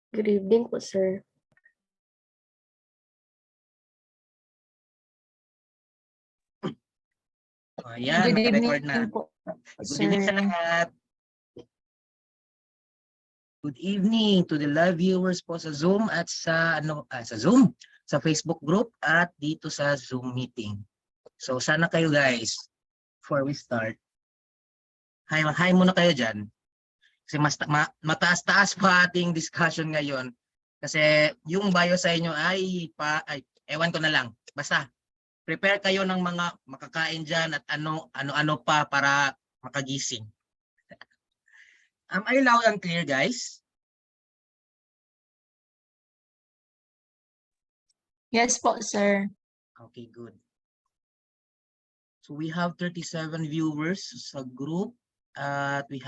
Good evening po, sir. Ayan, Good naka-record evening na. po, Good evening sa sir. lahat. Good evening to the live viewers po sa Zoom at sa sa Facebook group at dito sa Zoom meeting. So sana kayo guys, before we start, hi muna kayo dyan. Kasi mataas-taas pa ating discussion ngayon. Kasi yung bio sa inyo ay ewan ko na lang. Basta prepare kayo ng mga makakain dyan at ano pa para makagising. Am I loud and clear, guys? Yes po, sir. Okay, good. So we have 37 viewers sa group at we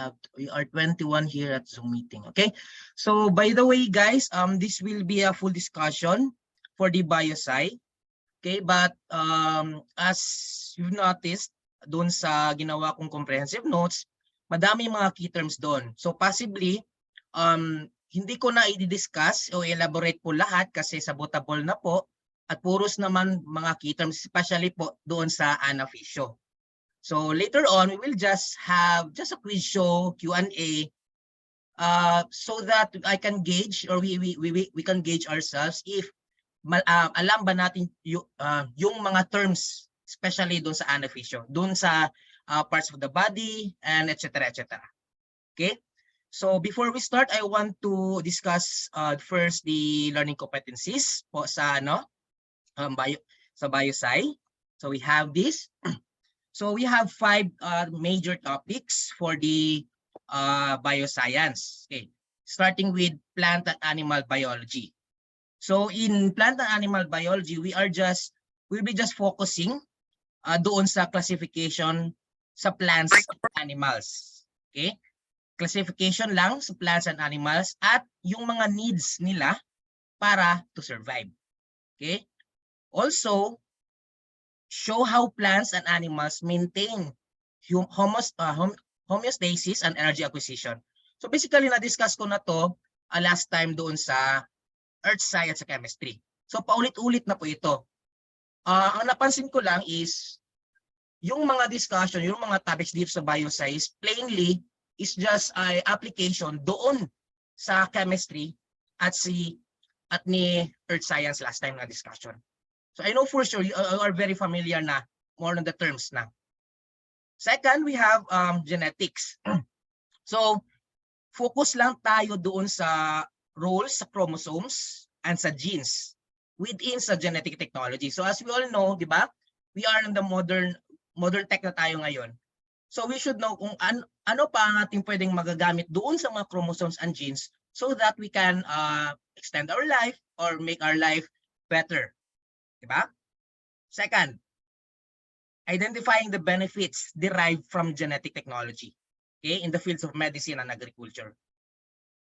are 21 here at Zoom meeting. Okay. So by the way, guys, this will be a full discussion for the biosci. Okay, but as you've noticed doon sa ginawa kong comprehensive notes, madami mga key terms doon. So possibly hindi ko na i-discuss o elaborate po lahat kasi sabotable na po at puros naman mga key terms, especially po doon sa anaphysio. So later on, we will just have a quiz show, Q&A, so that I can gauge or we can gauge ourselves if alam ba natin yung mga terms, especially doon sa anaphysio, doon sa parts of the body and etc. Okay? So before we start, I want to discuss first the learning competencies po sa sa biosci. So we have this. So we have 5 major topics for the bioscience. Okay, starting with plant and animal biology. So in plant and animal biology, we'll be just focusing doon sa classification sa plants and animals. Okay? Classification lang sa plants and animals at yung mga needs nila para to survive. Okay? Also, show how plants and animals maintain homeostasis and energy acquisition. So basically, na-discuss ko na to last time doon sa Earth Science at Chemistry. So paulit-ulit na po ito. Ang napansin ko lang is, yung mga discussion, yung mga topics dito sa bioscience, plainly, is just an application doon sa chemistry at ni Earth Science last time na discussion. So I know for sure you are very familiar na more on the terms na. Second, we have genetics. So focus lang tayo doon sa roles sa chromosomes and sa genes within sa genetic technology. So as we all know, di ba? We are in the modern tech na tayo ngayon. So we should know kung ano pa ang ating pwedeng magagamit doon sa mga chromosomes and genes so that we can extend our life or make our life better. Diba? Second, identifying the benefits derived from genetic technology, okay, in the fields of medicine and agriculture.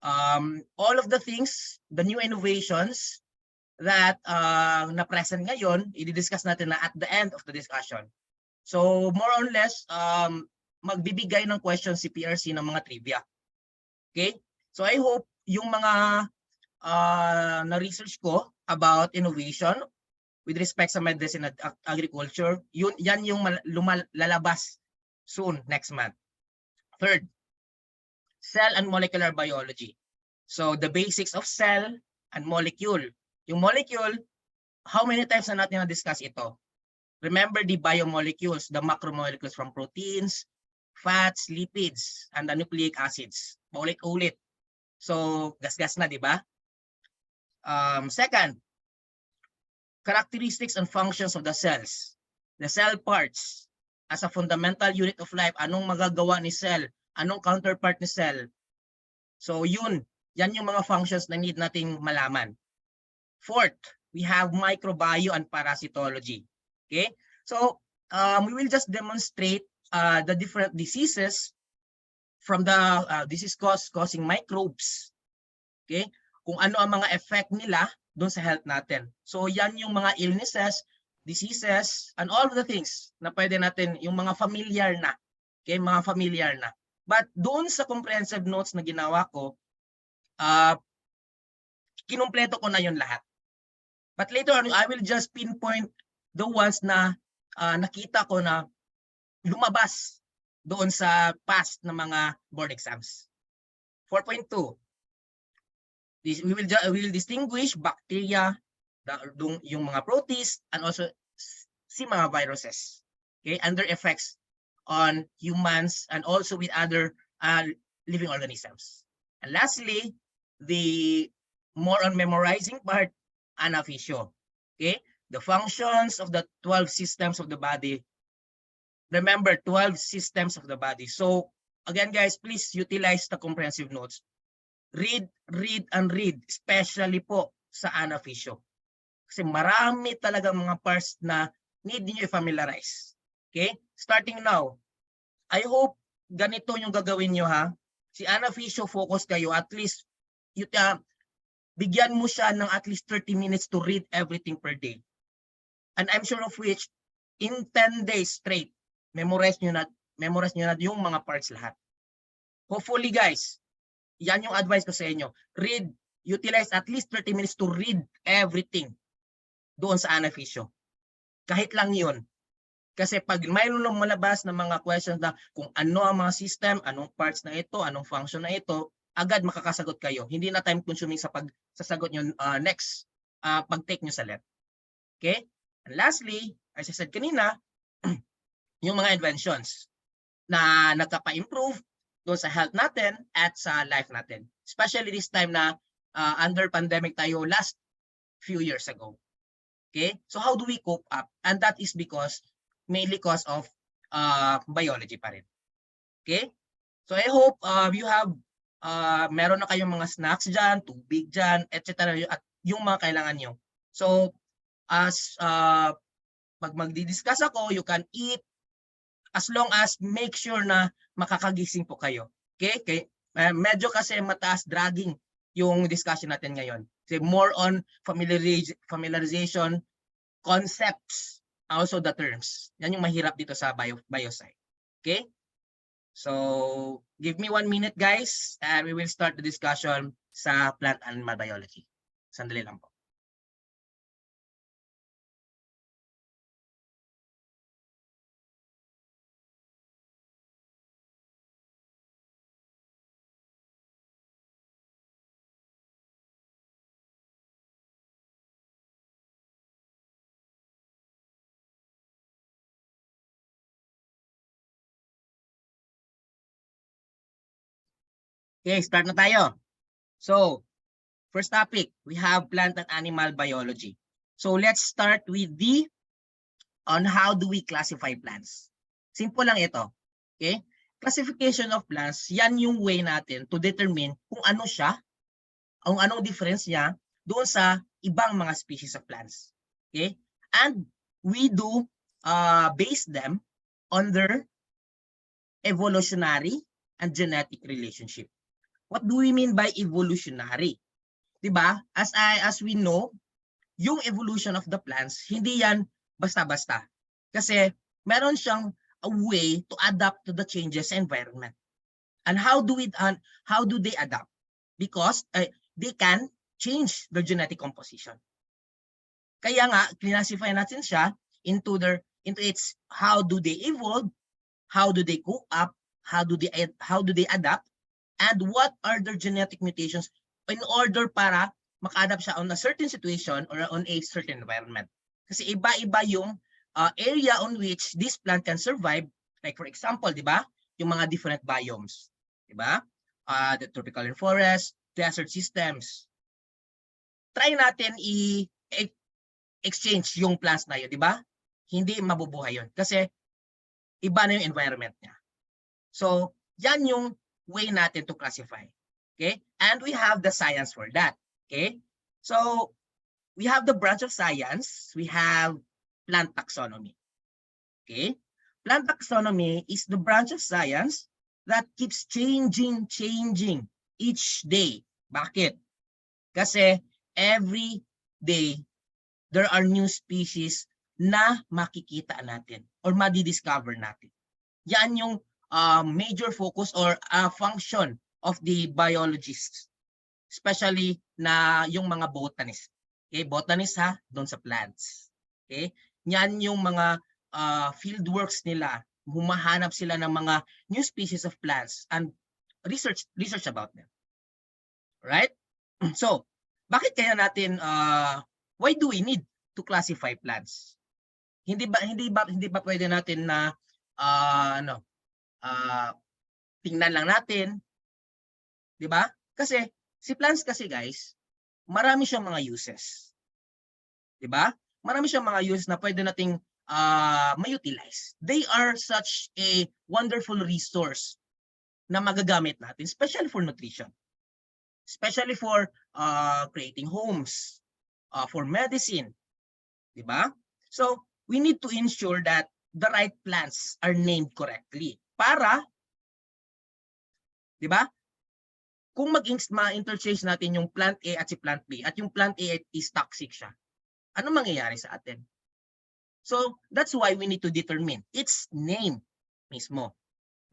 All of the things, the new innovations that na present ngayon, i-discuss natin na at the end of the discussion. So more or less, magbibigay ng questions si PRC ng mga trivia. Okay? So I hope yung mga na-research ko about innovation with respect sa medicine at agriculture, yan yung lalabas soon next month. Third, cell and molecular biology. So the basics of cell and molecule. Yung molecule, how many times na natin na-discuss ito? Remember the biomolecules, the macromolecules from proteins, fats, lipids, and the nucleic acids. Paulit-ulit. So gas-gas na, di ba? Second, characteristics and functions of the cells. The cell parts as a fundamental unit of life. Anong magagawa ni cell? Anong counterpart ni cell? So yan yung mga functions na need nating malaman. Fourth, we have microbio and parasitology. Okay? So we will just demonstrate the different diseases from the disease causing microbes. Okay? Kung ano ang mga effect nila doon sa health natin. So yan yung mga illnesses, diseases, and all of the things na pwede natin, yung mga familiar na. Okay, mga familiar na. But doon sa comprehensive notes na ginawa ko, kinumpleto ko na yon lahat. But later on, I will just pinpoint the ones na nakita ko na lumabas doon sa past na mga board exams. 4.2. We will distinguish bacteria, yung mga protists, and also si mga viruses. Okay, and their effects on humans and also with other living organisms. And lastly, the more on memorizing part, anaphysio. Okay, the functions of the 12 systems of the body. Remember, 12 systems of the body. So again, guys, please utilize the comprehensive notes. Read, and read, especially po sa anaphysio. Kasi marami talaga mga parts na need niyo i-familiarize. Okay? Starting now, I hope ganito yung gagawin niyo ha. Si anaphysio, focus kayo. At least, bigyan mo siya ng at least 30 minutes to read everything per day. And I'm sure of which, in 10 days straight, memorize nyo na yung mga parts lahat. Hopefully guys, yan yung advice ko sa inyo. Read, utilize at least 30 minutes to read everything doon sa anaphysio. Kahit lang yun. Kasi pag mayroon lang malabas na mga questions na kung ano ang mga system, anong parts na ito, anong function na ito, agad makakasagot kayo. Hindi na time consuming sa pagsasagot nyo next pag-take nyo sa lab. Okay? And lastly, as I said kanina, yung mga inventions na nagkapa-improve doon sa health natin at sa life natin. Especially this time na under pandemic tayo last few years ago. Okay? So how do we cope up? And that is mainly because of biology pa rin. Okay? So I hope you have meron na kayong mga snacks dyan, tubig dyan, etc. At yung mga kailangan nyo. So as pag magdi-discuss ako, you can eat as long as make sure na makakagising po kayo. Okay? Medyo kasi mataas dragging yung discussion natin ngayon. So more on familiarization, concepts, also the terms. Yan yung mahirap dito sa bioscience. Okay? So give me 1 minute guys and we will start the discussion sa plant animal biology. Sandali lang po. Okay, start na tayo. So, first topic, we have plant and animal biology. So, let's start with on how do we classify plants. Simple lang ito. Okay? Classification of plants, yan yung way natin to determine kung ano siya, kung anong difference niya doon sa ibang mga species of plants. Okay? And we do base them on their evolutionary and genetic relationship. What do we mean by evolutionary? Diba? As we know, yung evolution of the plants, hindi yan basta-basta. Kasi meron siyang a way to adapt to the changes in environment. And how do they adapt? Because they can change their genetic composition. Kaya nga, classify natin siya into its how do they evolve, how do they cope up, how do they adapt, and what are their genetic mutations in order para maka-adapt siya on a certain situation or on a certain environment. Kasi iba-iba yung area on which this plant can survive. Like for example, di ba? Yung mga different biomes. Di ba? The tropical forest, desert systems. Try natin i-exchange yung plants na yun, di ba? Hindi mabubuhay yun. Kasi iba na yung environment niya. So, yan yung way natin to classify. Okay? And we have the science for that. Okay? So, we have the branch of science. We have plant taxonomy. Okay? Plant taxonomy is the branch of science that keeps changing each day. Bakit? Kasi every day, there are new species na makikita natin or madi-discover natin. Yan yung major focus or function of the biologists. especially na yung mga botanist. Okay, botanist ha, doon sa plants. Okay? Yan yung mga field works nila. Humahanap sila ng mga new species of plants and research about them. Right? So, bakit kaya natin why do we need to classify plants? Hindi ba pwede natin na tingnan lang natin, 'di ba? Kasi si plants kasi guys, marami siyang mga uses. 'Di ba? Marami siyang mga uses na pwede nating ma-utilize. They are such a wonderful resource na magagamit natin, especially for nutrition. Especially for creating homes, for medicine, 'di ba? So, we need to ensure that the right plants are named correctly para, 'di ba? Kung ma-interchange natin yung plant A at si plant B at yung plant A is toxic siya, ano mangyayari sa atin? So, that's why we need to determine its name mismo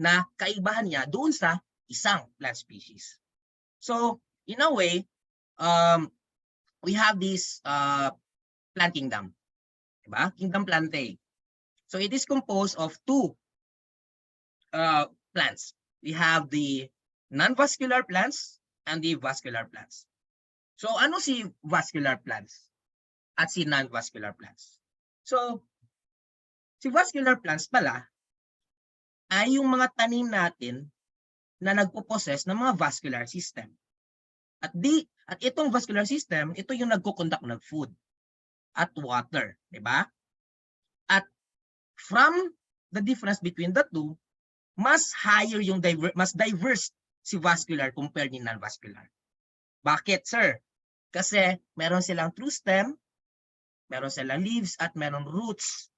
na kaibahan niya doon sa isang plant species. So, in a way, we have this plant kingdom, diba? Kingdom Plantae. So, it is composed of two plants. We have the non-vascular plants and the vascular plants. So, ano si vascular plants at si non-vascular plants? So, si vascular plants pala ay yung mga tanim natin na nagpo-possess ng mga vascular system. At itong vascular system, ito yung nagko-conduct ng food at water, di ba? At from the difference between the two, mas higher yung mas diverse si vascular compared ni non-vascular. Bakit, sir? Kasi meron silang true stem, meron silang leaves at meron roots,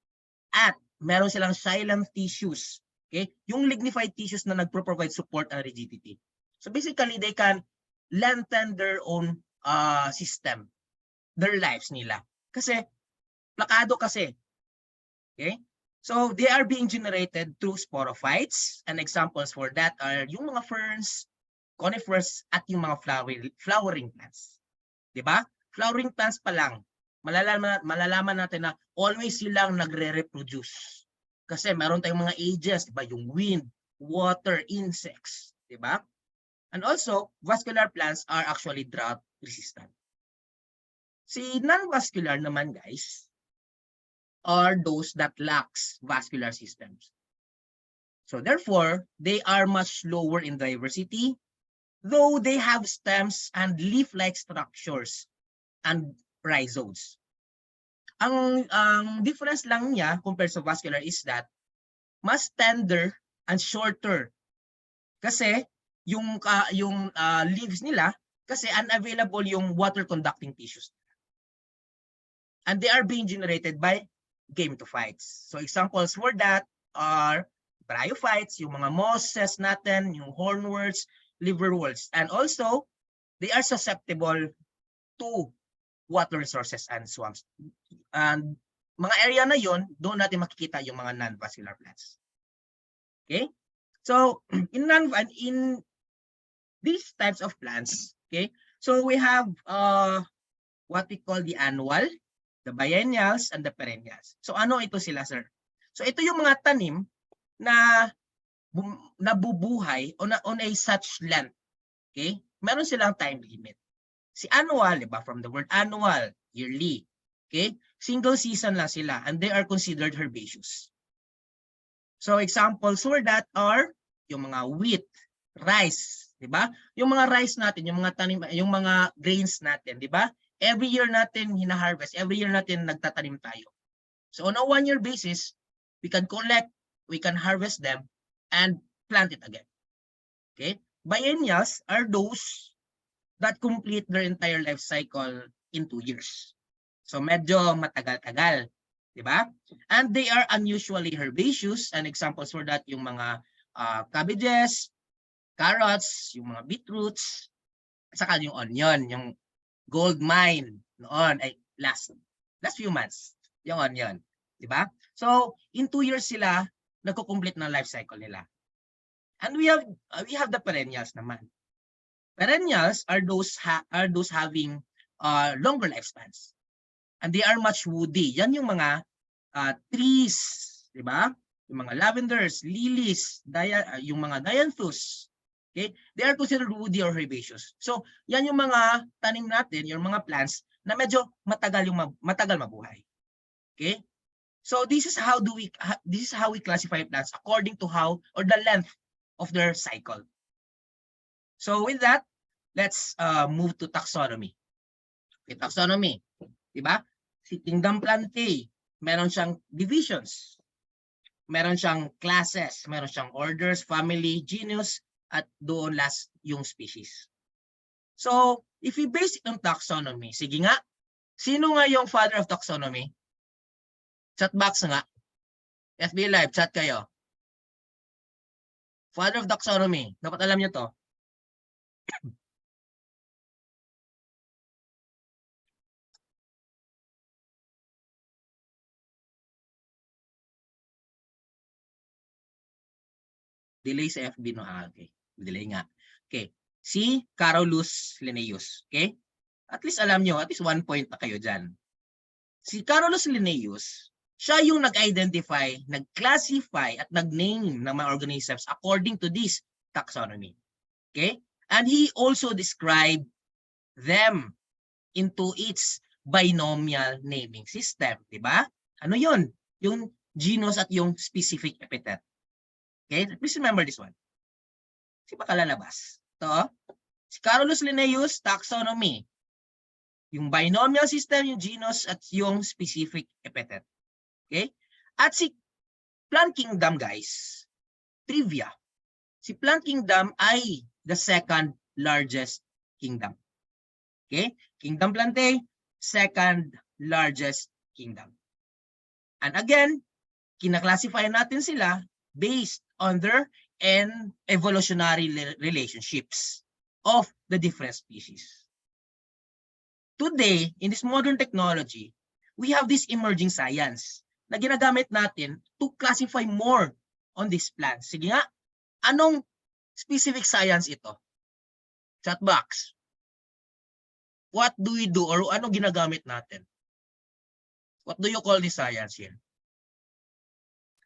at meron silang xylem tissues. Okay? Yung lignified tissues na nagpro-provide support and rigidity. So basically, they can lengthen their own system, their lives nila. Kasi, plakado kasi. Okay? So, they are being generated through sporophytes, and examples for that are yung mga ferns, conifers, at yung mga flowering plants. Diba? Flowering plants pa lang, malalaman natin na always silang nagre-reproduce. Kasi meron tayong mga ages, diba? Yung wind, water, insects. Diba? And also, vascular plants are actually drought resistant. Si non-vascular naman, guys, are those that lacks vascular systems. So therefore, they are much lower in diversity, though they have stems and leaf-like structures and rhizomes. Ang difference lang niya compared sa vascular is that mas tender and shorter. Kasi yung leaves nila, kasi unavailable yung water conducting tissues. And they are being generated by gametophytes. So examples for that are bryophytes, yung mga mosses natin, yung hornworts, liverworts. And also, they are susceptible to water resources and swamps. And mga area na yon, doon natin makikita yung mga non-vascular plants. Okay? So, in these types of plants, okay, so we have what we call the annual, the biennials, and the perennials. So ano ito sila, sir? So ito yung mga tanim na nabubuhay on a such length. Okay? Meron silang time limit. Si annual, diba? From the word annual, yearly. Okay? Single season lang sila, and they are considered herbaceous. So examples for that are yung mga wheat, rice, diba? Yung mga rice natin, yung mga tanim, yung mga grains natin, diba? Every year natin hina-harvest, every year natin nagtatanim tayo. So on a one-year basis, we can collect, we can harvest them, and plant it again. Okay? Biennials are those that complete their entire life cycle in 2 years. So medyo matagal-tagal, di ba? And they are unusually herbaceous, and examples for that yung mga cabbages, carrots, yung mga beetroots, at saka yung onion, yung gold mine noon ay last few months yung onion, di ba? So in 2 years sila nagko-complete ng life cycle nila. And we have the perennials naman. Perennials are those having longer lifespans. And they are much woody. Yan yung mga trees, di ba? Yung mga lavenders, lilies, yung mga dianthus. Okay? They are considered woody or herbaceous. So, yan yung mga tanim natin, yung mga plants na medyo matagal mabuhay. Okay? So, this is how we classify plants according to how or the length of their cycle. So, with that, let's move to taxonomy. Okay, taxonomy, di ba? Si Kingdom Plantae, meron siyang divisions. Meron siyang classes, meron siyang orders, family, genus, at doon last yung species. So, if we base it on taxonomy, sige nga, sino nga yung father of taxonomy? Chat box nga. FB Live, chat kayo. Father of taxonomy, dapat alam nyo to. Delay sa FB, no? Okay. Delay nga. Okay. Si Carolus Linnaeus. Okay? At least alam nyo, at least 1 point na kayo dyan. Si Carolus Linnaeus, siya yung nag-identify, nag-classify, at nag-name ng mga organisms according to this taxonomy. Okay? And he also described them into its binomial naming system. Diba? Ano yun? Yung genus at yung specific epithet. Okay? Please remember this one. Si baka lalabas. Ito, si Carolus Linnaeus, taxonomy. Yung binomial system, yung genus, at yung specific epithet. Okay? At si Plant Kingdom, guys, trivia. Si Plant Kingdom ay the second largest kingdom. Okay? Kingdom Plantae, second largest kingdom. And again, kinaklasify natin sila based on their evolutionary relationships of the different species. Today, in this modern technology, we have this emerging science na ginagamit natin to classify more on these plants. Sige nga, anong specific science ito? Chat box. What do we do or anong ginagamit natin? What do you call this science here?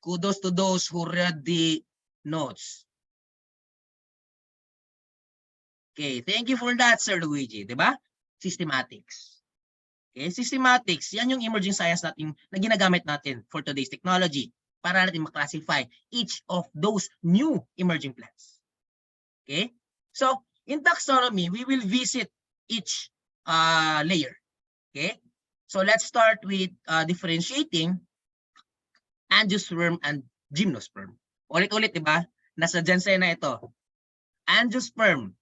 Kudos to those who read the notes. Okay, thank you for that, Sir Luigi. Diba? Systematics. Okay, systematics, yan yung emerging science natin na ginagamit natin for today's technology para natin maklasify each of those new emerging plants. Okay? So, in taxonomy, we will visit each layer. Okay? So, let's start with differentiating angiosperm and gymnosperm. Ulit-ulit, diba? Nasa Jensen na ito. Angiosperm.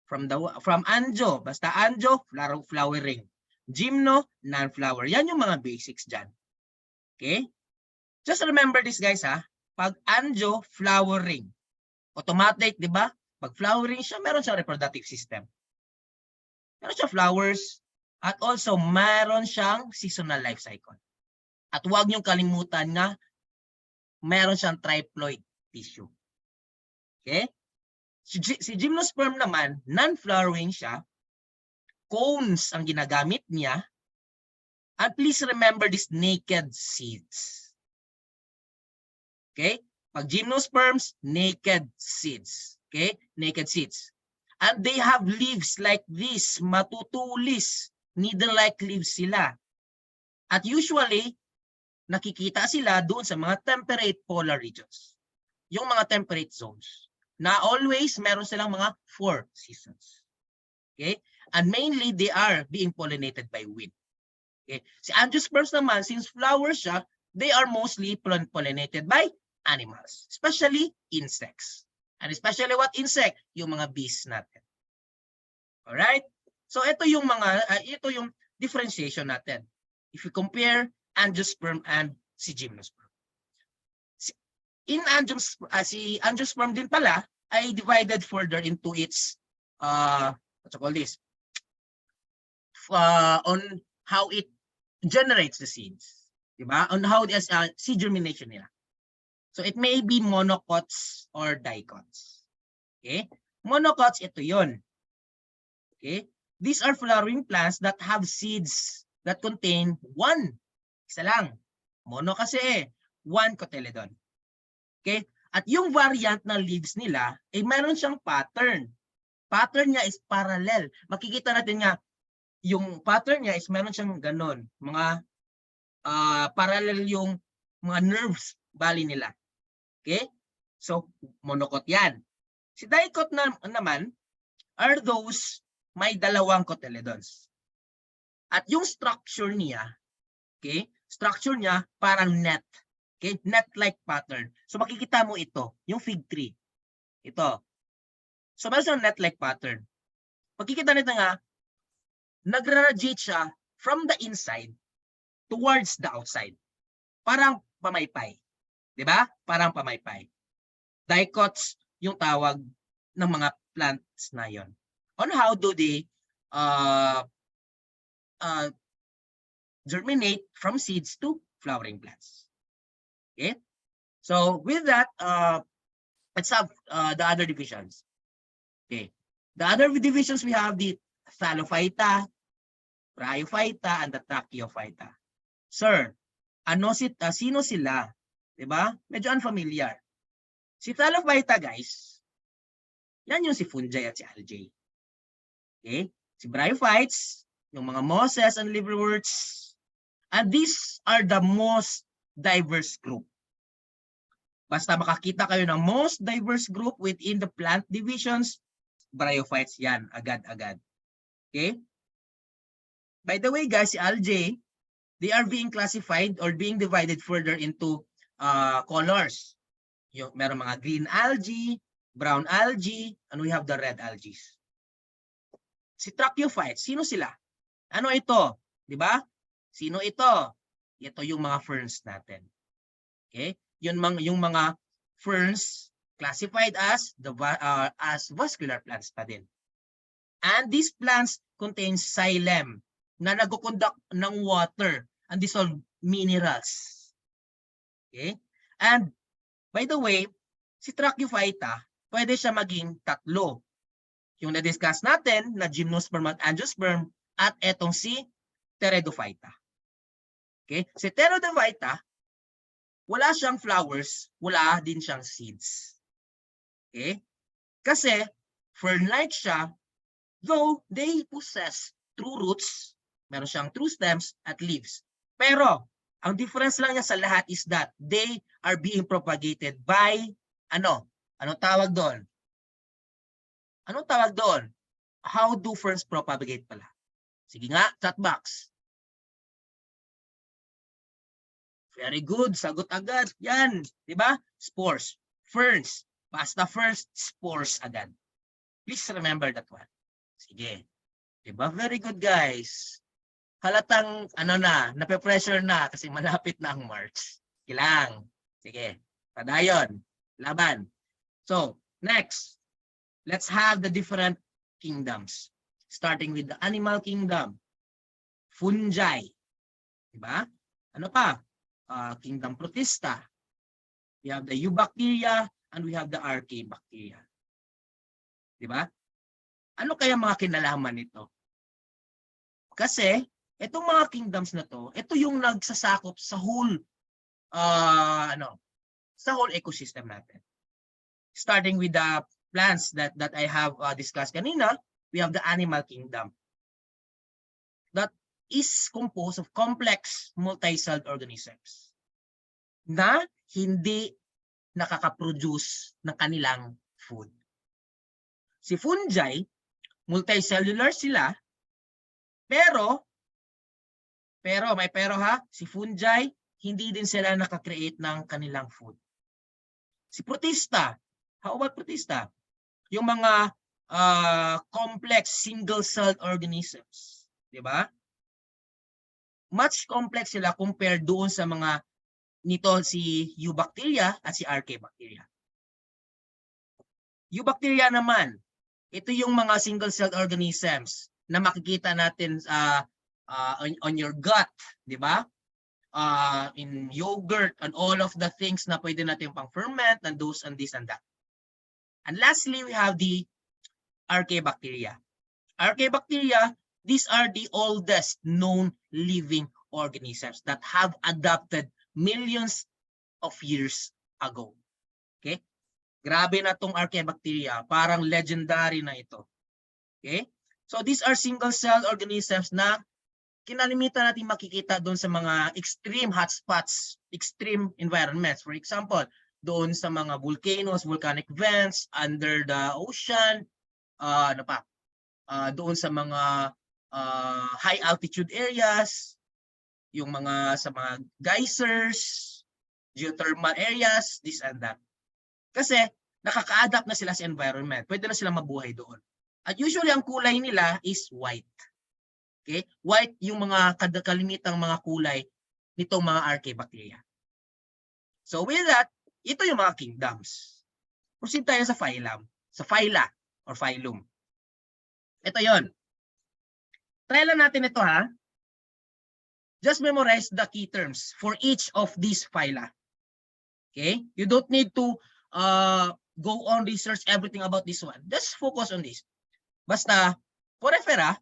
From angio, basta angio, flowering. Gymno, non-flower. Yan yung mga basics dyan. Okay? Just remember this, guys, ha? Pag angio, flowering. Automatic, di ba? Pag flowering siya, meron siyang reproductive system. Meron siyang flowers. At also, meron siyang seasonal life cycle. At huwag niyong kalimutan na meron siyang triploid tissue. Okay? Si gymnosperm naman, non-flowering siya. Cones ang ginagamit niya. And please remember these naked seeds. Okay? Pag gymnosperms, naked seeds. Okay? Naked seeds. And they have leaves like this, matutulis. Needle-like leaves sila. At usually, nakikita sila doon sa mga temperate polar regions. Yung mga temperate zones. Na always meron silang mga 4 seasons. Okay? And mainly, they are being pollinated by wind. Okay? Si angiosperms naman, since flowers siya, they are mostly pollinated by animals, especially insects. And especially what insect? Yung mga bees natin. Alright? So ito yung ito yung differentiation natin. If you compare angiosperm and si gymnosperm. Si angiosperm din pala ay divided further into its what you call this? On how it generates the seeds. Diba? On how it seed germination nila. So it may be monocots or dicots. Okay? Monocots, ito yon. Okay? These are flowering plants that have seeds that contain one. Isa lang. Mono kasi one cotyledon. Okay? At yung variant na leaves nila, ay meron siyang pattern. Pattern niya is parallel. Makikita natin nga, yung pattern niya is meron siyang ganon. Mga parallel yung mga nerves bali nila. Okay? So, monocot yan. Si dicot naman are those may dalawang cotyledons. At yung structure niya, okay? Structure niya parang net. Okay? Net-like pattern. So makikita mo ito, yung fig tree. Ito. So meron siyang net-like pattern. Makikita nito nga, nagra-radiate siya from the inside towards the outside. Parang pamaypay. 'Di ba? Parang pamaypay. Dicots yung tawag ng mga plants na yon. On how do they germinate from seeds to flowering plants. Okay? So with that, let's have the other divisions. Okay. The other divisions we have the Thallophyta, Bryophyta, and the Tracheophyta. Sir, sino sila? Diba? Medyo unfamiliar. Si Thallophyta, guys, yan yung si fungi at si algae. Okay? Si Bryophytes, yung mga mosses and liverworts, and these are the most diverse group. Basta makakita kayo ng most diverse group within the plant divisions, Bryophytes yan, agad-agad. Okay? By the way, guys, si algae, they are being classified or being divided further into colors. Yung meron mga green algae, brown algae, and we have the red algae. Si Tracheophytes, sino sila? Ano ito? 'Di ba? Sino ito? Ito yung mga ferns natin. Okay? Yung mga ferns classified as vascular plants pa din. And these plants contain xylem na nagko-conduct ng water and dissolved minerals. Okay? And by the way, si Tracheophyta, pwede siya maging tatlo. Yung na-discuss natin na gymnosperm at angiosperm at etong si Pteridophyta. Okay? Si Pteridophyta, wala siyang flowers, wala din siyang seeds. Okay? Kasi fern-like siya, though they possess true roots, meron siyang true stems at leaves. Pero ang difference lang niya sa lahat is that they are being propagated by ano? Anong tawag doon? Anong tawag doon? How do ferns propagate pala? Sige nga, chat box. Very good, sagot agad. Yan, 'di ba? Spores, ferns, basta first spores agad. Please remember that one. Sige. 'Di ba? Very good, guys. Halatang nape-pressure na kasi malapit na ang March. Kilang. Sige. Padayon. Laban. So, next. Let's have the different kingdoms. Starting with the animal kingdom. Fungi. Diba? Ano pa? Kingdom Protista. We have the Eubacteria and we have the Archaebacteria. Diba? Ano kaya mga kinalaman nito? Kasi, itong mga kingdoms na to, ito yung nagsasakop sa whole sa whole ecosystem natin. Starting with the plants that I have discussed kanina, we have the animal kingdom. That is composed of complex multi-celled organisms na hindi nakaka-produce ng kanilang food. Si fungi, multicellular sila, pero may pero ha, si fungi, hindi din sila nakakreate ng kanilang food. Si protista, how about protista? Yung mga complex single-celled organisms, di ba? Much complex sila compared doon sa mga nito si Eubacteria at si Archaebacteria. Eubacteria naman, ito yung mga single-celled organisms na makikita natin on your gut, di ba? In yogurt and all of the things na pwede natin pang ferment and those and this and that. And lastly, we have the Archaebacteria. Archaebacteria, these are the oldest known living organisms that have adapted millions of years ago. Okay? Grabe na tong Archaebacteria, parang legendary na ito. Okay? So these are single-cell organisms na kinalimitan natin makikita doon sa mga extreme hotspots, extreme environments. For example, doon sa mga volcanoes, volcanic vents, under the ocean, doon sa mga high altitude areas, yung mga sa mga geysers, geothermal areas, this and that. Kasi nakaka-adapt na sila sa environment. Pwede na sila mabuhay doon. At usually ang kulay nila is white. Okay? White yung mga kalimitang mga kulay nitong mga Archaebacteria. So with that, ito yung mga kingdoms. Proceed tayo sa phylum, sa phyla or phylum. Ito yon. Try lang natin ito ha. Just memorize the key terms for each of these phyla. Okay? You don't need to go on research everything about this one. Just focus on this. Basta, porifera,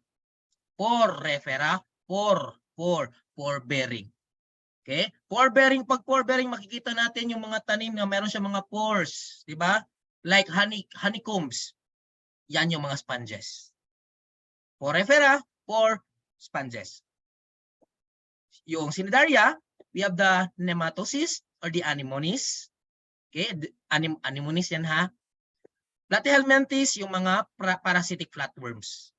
pore-bearing. Okay? Pore-bearing, pag pore-bearing, makikita natin yung mga tanim na meron siya mga pores. Diba? Like honeycombs. Yan yung mga sponges. Porifera, pore, sponges. Yung cnidaria, we have the nematocyst or the anemones. Okay? Anemones yan ha. Platyhelminthes, yung mga parasitic flatworms.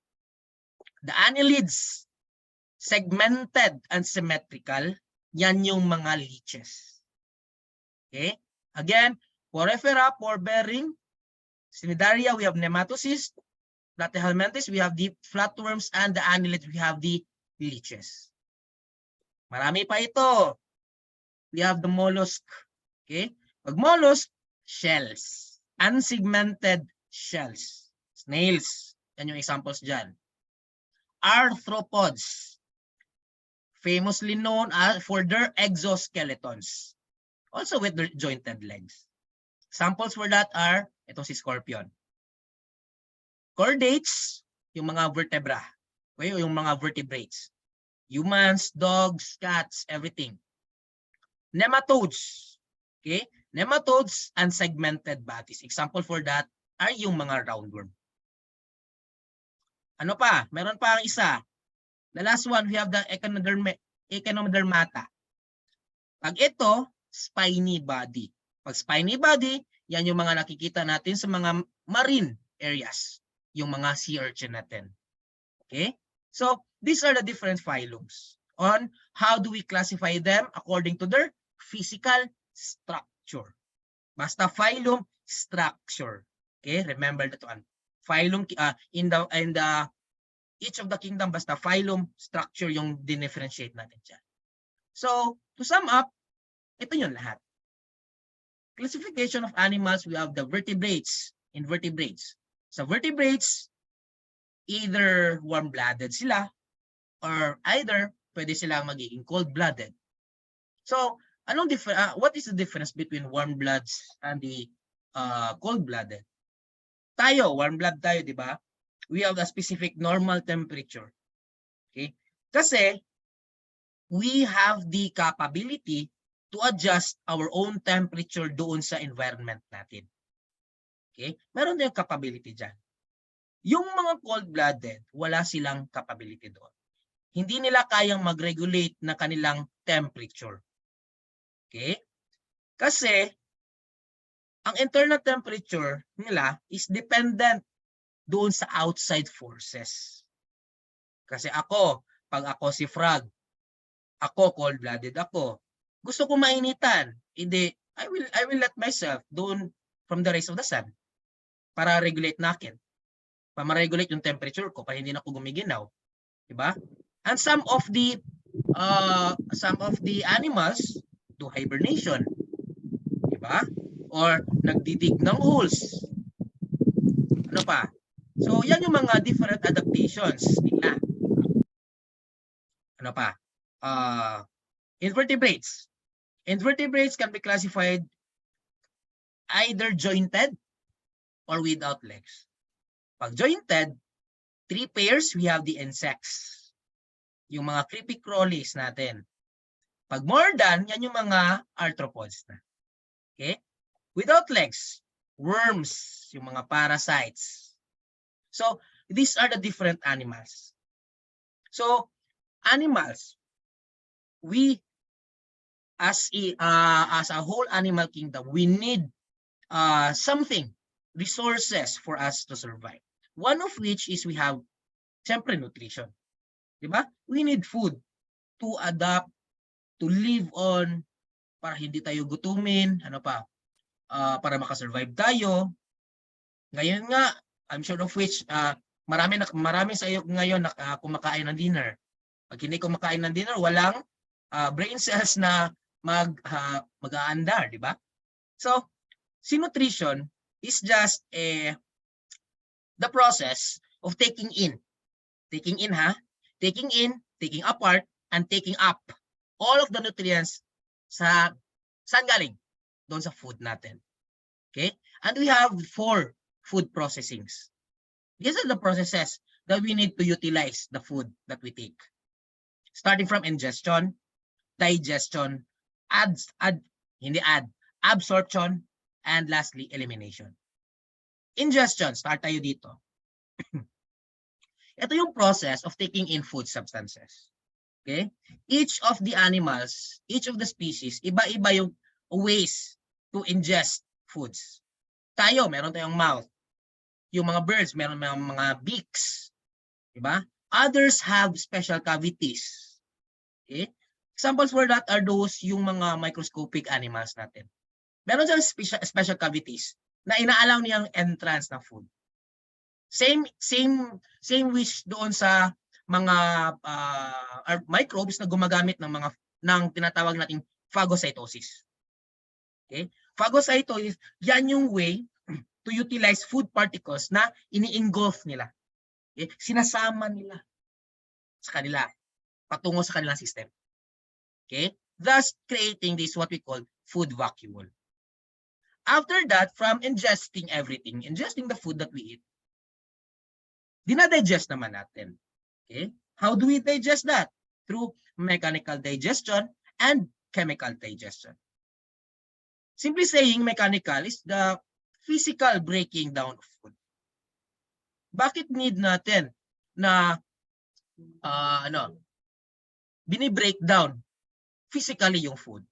The annelids, segmented and symmetrical, yan yung mga leeches. Okay? Again, porifera, pore-bearing, cnidaria, we have nematocyst, platyhelminthes, we have the flatworms, and the annelids, we have the leeches. Marami pa ito. We have the mollusk. Okay? Pag mollusk, shells. Unsegmented shells. Snails. Yan yung examples dyan. Arthropods. Famously known for their exoskeletons. Also with their jointed legs. Examples for that are, ito si scorpion. Chordates, yung mga vertebra. Okay? Yung mga vertebrates. Humans, dogs, cats, everything. Nematodes. Okay? Nematodes and segmented bodies. Example for that are yung mga roundworm. Ano pa? Meron pa ang isa. The last one, we have the echinodermata. Pag ito, spiny body. Pag spiny body, yan yung mga nakikita natin sa mga marine areas. Yung mga sea urchin natin. Okay? So, these are the different phylums on how do we classify them according to their physical structure. Basta phylum structure. Okay? Remember that one. Phylum, in the each of the kingdom, basta phylum structure yung dinifferentiate natin dyan. So, to sum up, ito yun lahat. Classification of animals, we have the vertebrates, invertebrates. Sa vertebrates, either warm-blooded sila or either pwede silang magiging cold-blooded. So, what is the difference between warm-bloods and the cold-blooded? Tayo, warm-blood tayo, di ba? We have a specific normal temperature. Okay? Kasi we have the capability to adjust our own temperature doon sa environment natin. Okay? Meron din yung capability dyan. Yung mga cold-blooded, wala silang capability doon. Hindi nila kayang mag-regulate na kanilang temperature. Okay? Kasi ang internal temperature nila is dependent doon sa outside forces. Kasi ako, pag ako si frog, ako cold-blooded ako. Gusto ko mainitan, hindi, I will let myself doon from the rays of the sun para regulate natin. Para ma-regulate yung temperature ko para hindi na ako gumiginaw. Diba? And some of the animals do hibernation. Diba? Or nagdidig ng holes. Ano pa? So, yan yung mga different adaptations nila. Ano pa? Invertebrates. Invertebrates can be classified either jointed or without legs. Pag jointed, 3 pairs, we have the insects. Yung mga creepy crawlies natin. Pag more than, yan yung mga arthropods na. Okay? Without legs, worms, yung mga parasites. So, these are the different animals. So, animals, we, as a whole animal kingdom, we need something, resources for us to survive. One of which is we have, siyempre, nutrition. Diba? We need food to adapt, to live on, para hindi tayo gutumin, ano pa, para makasurvive tayo. Ngayon nga, I'm sure of which, marami sa iyo ngayon na kumakain ng dinner. Pag hindi kumakain ng dinner, walang brain cells na mag-aandar, di ba? So, si nutrition is just the process of taking in, taking apart, and taking up all of the nutrients sa saan galing? Doon sa food natin. Okay? And we have 4 food processings. These are the processes that we need to utilize the food that we take. Starting from ingestion, digestion, absorption, and lastly, elimination. Ingestion, start tayo dito. Ito yung process of taking in food substances. Okay? Each of the animals, each of the species, iba-iba yung ways to ingest foods. Tayo, meron tayong mouth. Yung mga birds, meron mga beaks. Diba? Others have special cavities. Okay? Examples for that are those yung mga microscopic animals natin. Meron siyang special cavities na inaalaw niyang entrance ng food. Same wish doon sa mga microbes na gumagamit ng tinatawag nating phagocytosis. Okay? Phagocytosis, yan yung way to utilize food particles na ini-engulf nila. Okay? Sinasama nila sa kanila, patungo sa kanilang system. Okay? Thus creating this what we call food vacuole. After that, from ingesting everything, ingesting the food that we eat, dinadigest naman natin. Okay? How do we digest that? Through mechanical digestion and chemical digestion. Simply saying mechanical is the physical breaking down of food. Bakit need natin na bini-break down physically yung food?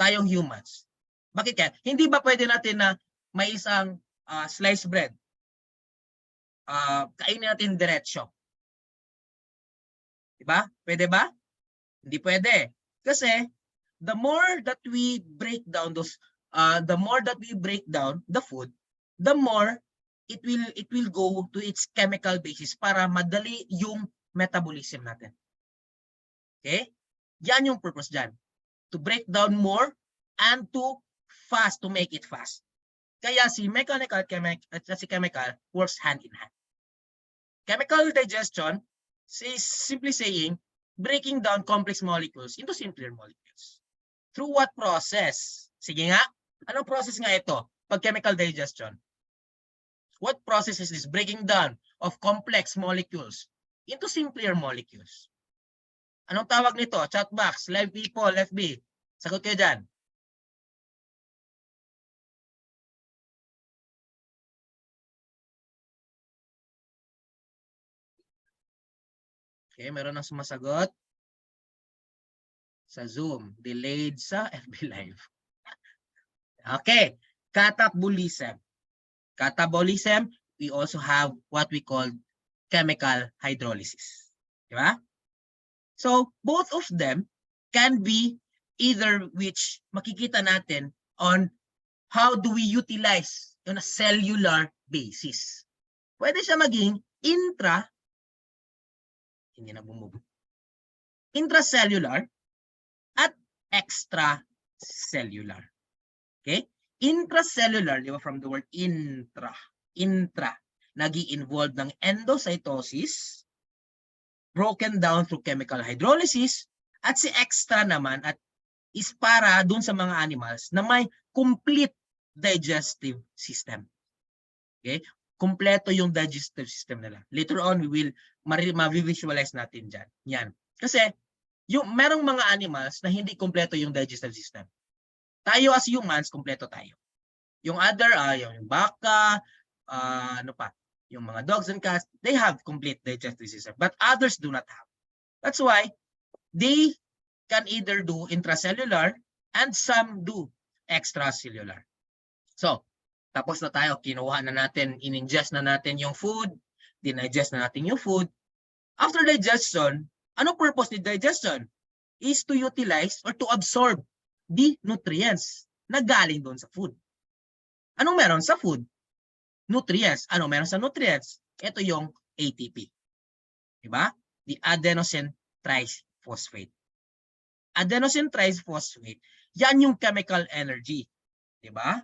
Tayong humans. Bakit kaya? Hindi ba pwede natin na may isang sliced bread, kainin natin diretsyo? Diba? Pwede ba? Hindi pwede. Kasi the more that we break down the food, the more it will go to its chemical basis para madali yung metabolism natin. Okay? Yan yung purpose dyan. To break down more and to make it fast. Kaya si mechanical at si chemical works hand in hand. Chemical digestion is simply saying breaking down complex molecules into simpler molecules. Through what process? Sige nga, anong process nga ito pag chemical digestion? What process is this breaking down of complex molecules into simpler molecules? Anong tawag nito? Chat box, live people, FB. Sagot kayo dyan. Okay, meron nang sumasagot sa Zoom. Delayed sa FB Live. Okay, catabolism. Catabolism, we also have what we call chemical hydrolysis. Diba? So, both of them can be either which makikita natin on how do we utilize on a cellular basis. Pwede siya maging intracellular at extracellular. Okay? Intracellular, di ba, from the word intra, nag-i-involve ng endocytosis, broken down through chemical hydrolysis, at si extra naman at is para dun sa mga animals na may complete digestive system. Okay? kumpleto yung digestive system nila. Later on, we will ma-visualize natin dyan. Yan. Kasi, merong mga animals na hindi kumpleto yung digestive system. Tayo as humans, kumpleto tayo. Yung other, yung baka, yung mga dogs and cats, they have complete digestive system. But others do not have. That's why, they can either do intracellular and some do extracellular. So, tapos na tayo, kinuha na natin, in-ingest na natin yung food, dinigest na natin yung food. After digestion, ano purpose ni digestion? Is to utilize or to absorb the nutrients na galing doon sa food. Anong meron sa food? Nutrients. Ano meron sa nutrients? Ito yung ATP. Diba? The adenosine triphosphate. Adenosine triphosphate, yan yung chemical energy. Diba?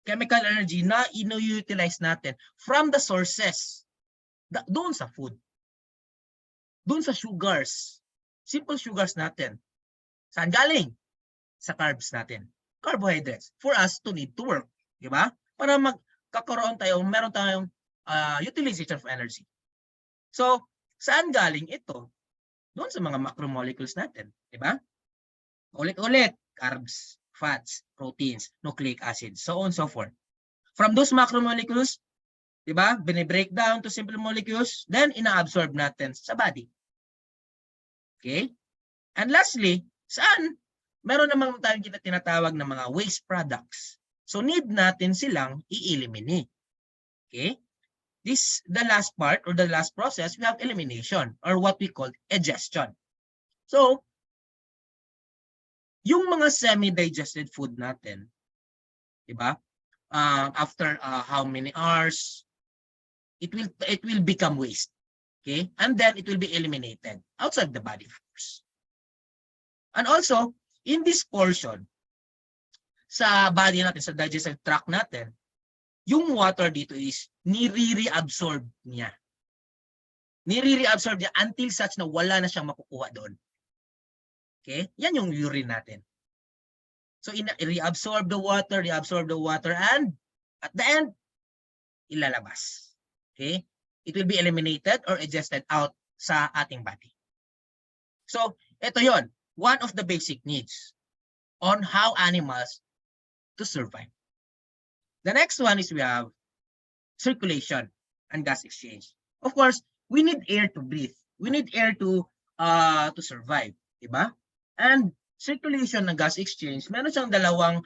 Chemical energy na ino-utilize natin from the sources. Doon sa food. Doon sa sugars. Simple sugars natin. Saan galing? Sa carbs natin. Carbohydrates. For us to need to work. Diba? Para magkakaroon tayo, meron tayong utilization of energy. So, saan galing ito? Doon sa mga macromolecules natin. Diba? Ulit-ulit. Carbs, fats, proteins, nucleic acids, so on and so forth. From those macromolecules, diba, binibreak down to simple molecules, then ina-absorb natin sa body. Okay? And lastly, saan? Meron namang tayong tinatawag na mga waste products. So need natin silang i-eliminate. Okay? The last part or the last process, we have elimination or what we call digestion. So, yung mga semi-digested food natin, diba? After how many hours, it will become waste. Okay? And then it will be eliminated outside the body, of course. And also, in this portion, sa body natin, sa digestive tract natin, yung water dito is nire-reabsorb niya. Nire-reabsorb niya until such na wala na siyang makukuha doon. Okay? Yan yung urine natin. So, reabsorb the water, and at the end, ilalabas. Okay? It will be eliminated or digested out sa ating body. So, ito yon, one of the basic needs on how animals to survive. The next one is we have circulation and gas exchange. Of course, we need air to breathe. We need air to survive. Diba? And circulation and gas exchange, meron siyang dalawang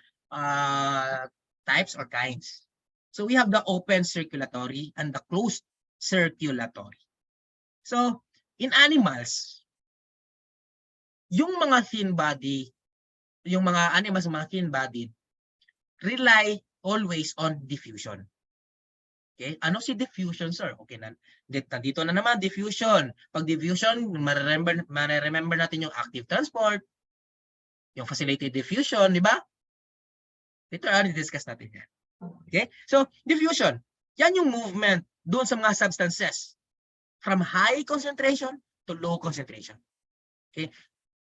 types or kinds. So we have the open circulatory and the closed circulatory. So in animals, yung mga thin body, yung mga animals mga thin bodied, rely always on diffusion. Okay? Ano si diffusion, sir? Okay, dito na naman, diffusion. Pag diffusion, ma-remember natin yung active transport, yung facilitated diffusion, di ba? Later on, i-discuss natin yan. Okay? So, diffusion. Yan yung movement doon sa mga substances from high concentration to low concentration. Okay?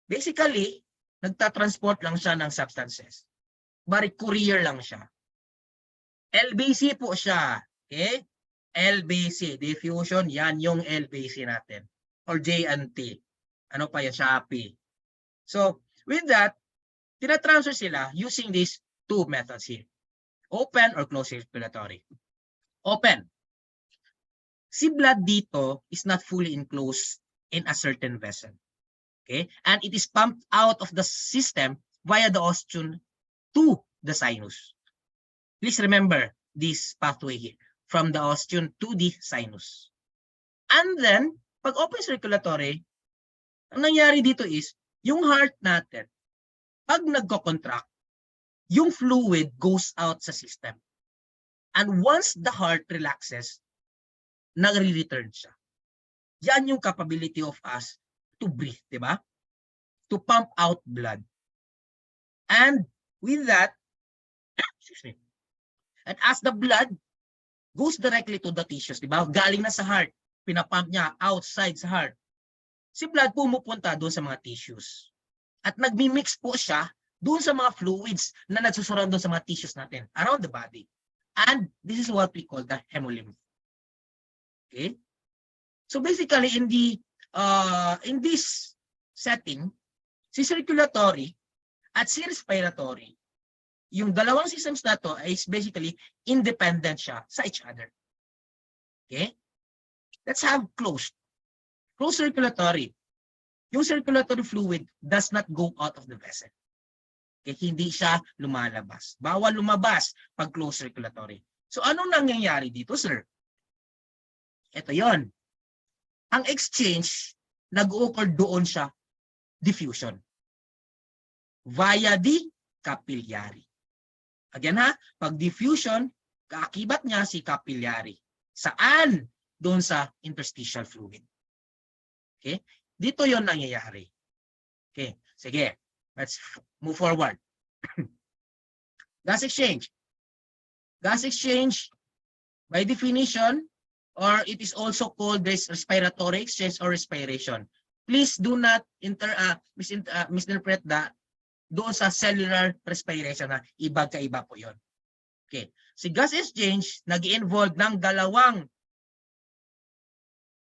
Basically, nagtatransport lang siya ng substances. Bari courier lang siya. LBC po siya. Okay? LBC, diffusion, yan yung LBC natin. Or J&T. Ano pa yan? Shopee. So, with that, tinatransfer sila using these two methods here. Open or closed circulatory. Open. Si blood dito is not fully enclosed in a certain vessel. Okay? And it is pumped out of the system via the ostium to the sinus. Please remember this pathway here. From the ostium to the sinus. And then, pag open circulatory, ang nangyari dito is, yung heart natin, pag nagko-contract, yung fluid goes out sa system. And once the heart relaxes, nagre-return siya. Yan yung capability of us to breathe, di ba? To pump out blood. And with that, excuse me, and as the blood goes directly to the tissues, di ba? Galing na sa heart, pinapump niya outside sa heart. Si blood pumupunta doon sa mga tissues. At nagmi-mix po siya doon sa mga fluids na nagsusurround doon sa mga tissues natin around the body. And this is what we call the hemolymph. Okay? So basically in this setting, si circulatory at si respiratory, yung dalawang systems na to is basically independent siya sa each other. Okay? Let's have closed circulatory. Yung circulatory fluid does not go out of the vessel. Okay? Hindi siya lumalabas. Bawal lumabas pag closed circulatory. So anong nangyayari dito, sir? Ito yon. Ang exchange, nag-occur doon siya, diffusion. Via the capillary. Again ha, pag diffusion, kaakibat niya si capillary. Saan? Doon sa interstitial fluid. Okay? Dito yon nangyayari. Okay, sige. Let's move forward. Gas exchange. Gas exchange, by definition, or it is also called this respiratory exchange or respiration. Please do not misinterpret that doon sa cellular respiration na iba-kaiba po yon. Okay. Si gas exchange, nag-involve ng dalawang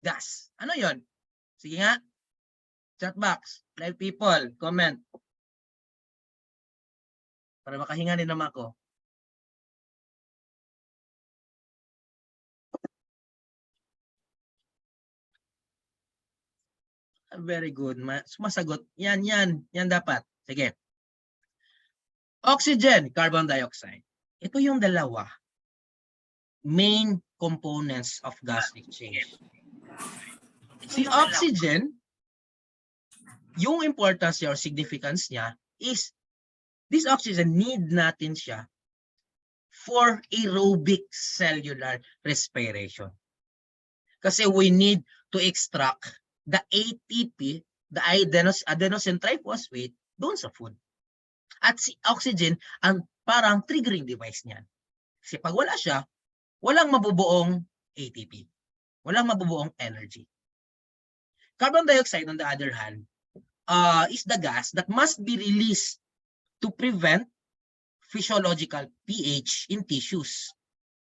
gas. Ano yon? Sige nga. Chat box. Live people. Comment. Para makahinga din naman ako. Very good. Sumasagot. Yan dapat. Sige. Oxygen, carbon dioxide. Ito yung dalawa main components of gas exchange. Si oxygen, yung importance or significance niya is this oxygen need natin siya for aerobic cellular respiration. Kasi we need to extract the ATP, the adenosine triphosphate, doon sa food. At si oxygen, ang parang triggering device niyan. Kasi pag wala siya, walang mabubuong ATP. Walang mabubuong energy. Carbon dioxide, on the other hand, is the gas that must be released to prevent physiological pH in tissues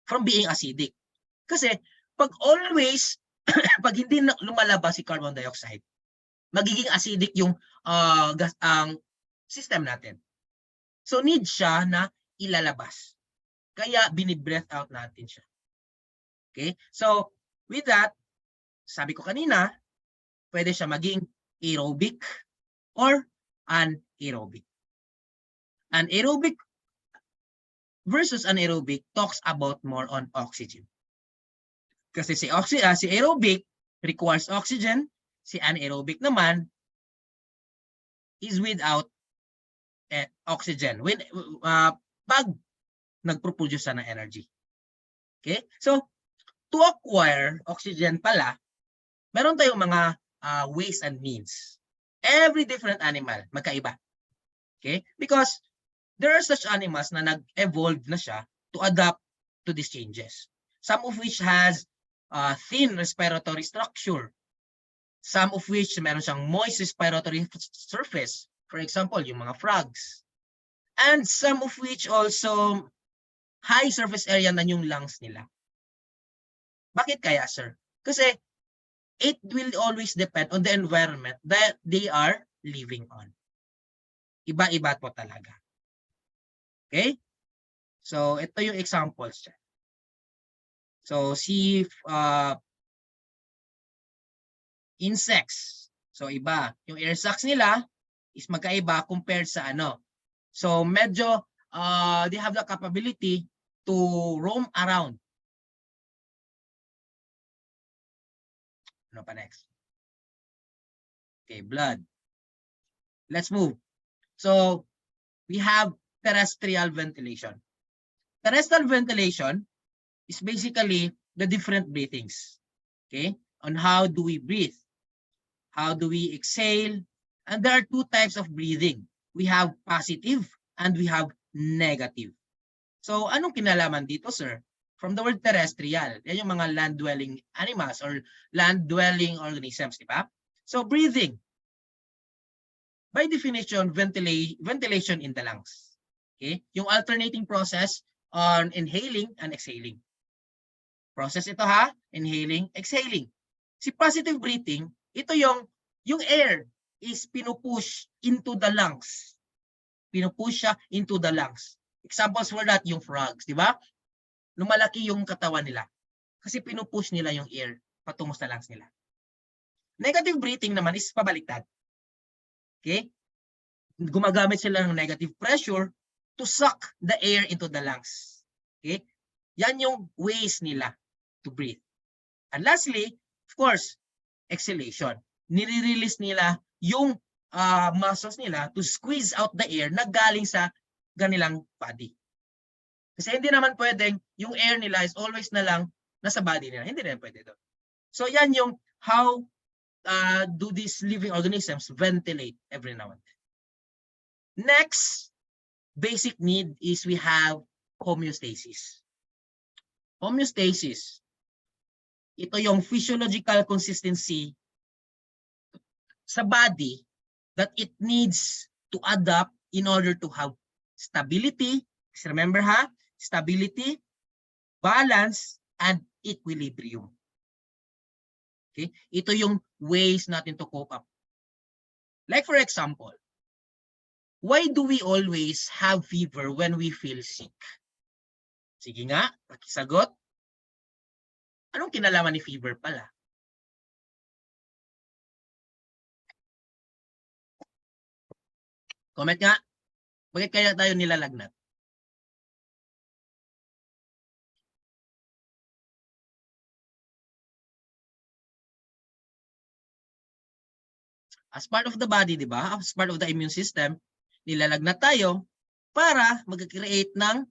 from being acidic. Kasi pag always pag hindi lumalabas si carbon dioxide, magiging acidic yung ang system natin. So need siya na ilalabas. Kaya binibreath out natin siya. Okay? So with that, sabi ko kanina, pwede siya maging aerobic or anaerobic. Anaerobic versus anaerobic talks about more on oxygen. Kasi si aerobic requires oxygen, si anaerobic naman is without oxygen. Pag nagproduce ng energy. Okay? So, to acquire oxygen pala, meron tayong mga ways and means. Every different animal, magkaiba. Okay? Because there are such animals na nag-evolve na siya to adapt to these changes. Some of which has thin respiratory structure. Some of which meron siyang moist respiratory surface. For example, yung mga frogs. And some of which also high surface area na yung lungs nila. Bakit kaya, sir? Kasi it will always depend on the environment that they are living on. Iba-iba po talaga. Okay? So, ito yung examples dyan. So, si insects. So, iba. Yung air sacs nila is magkaiba compared sa ano. So, medyo they have the capability to roam around. Ano pa next? Okay, blood. Let's move. So, we have terrestrial ventilation. Terrestrial ventilation is basically the different breathings. Okay? On how do we breathe? How do we exhale? And there are two types of breathing. We have positive and we have negative. So, anong kinalaman dito, sir? From the word terrestrial, yan yung mga land-dwelling animals or land-dwelling organisms, di ba? So, breathing. By definition, ventilation in the lungs. Okay? Yung alternating process on inhaling and exhaling. Process ito ha, inhaling, exhaling. Si positive breathing, ito yung air is pinupush into the lungs. Pinupush siya into the lungs. Examples for that, yung frogs, di ba? Lumalaki yung katawan nila. Kasi pinupush nila yung air patungo sa lungs nila. Negative breathing naman is pabaliktad. Okay? Gumagamit sila ng negative pressure to suck the air into the lungs. Okay? Yan yung ways nila to breathe. And lastly, of course, exhalation. Nire-release nila yung muscles nila to squeeze out the air na galing sa kanilang body. Kasi hindi naman pwedeng yung air nila is always na lang nasa body nila. Hindi naman pwede doon. So yan yung how do these living organisms ventilate every now and then. Next basic need is we have homeostasis. Homeostasis. Ito yung physiological consistency sa body that it needs to adapt in order to have stability. Remember ha? Stability, balance, and equilibrium. Okay? Ito yung ways natin to cope up. Like for example, why do we always have fever when we feel sick? Sige nga, pakisagot. Anong kinalaman ni fever pala? Comment nga. Bakit kaya tayo nilalagnat? As part of the body, di ba? As part of the immune system, nilalagnat tayo para mag-create ng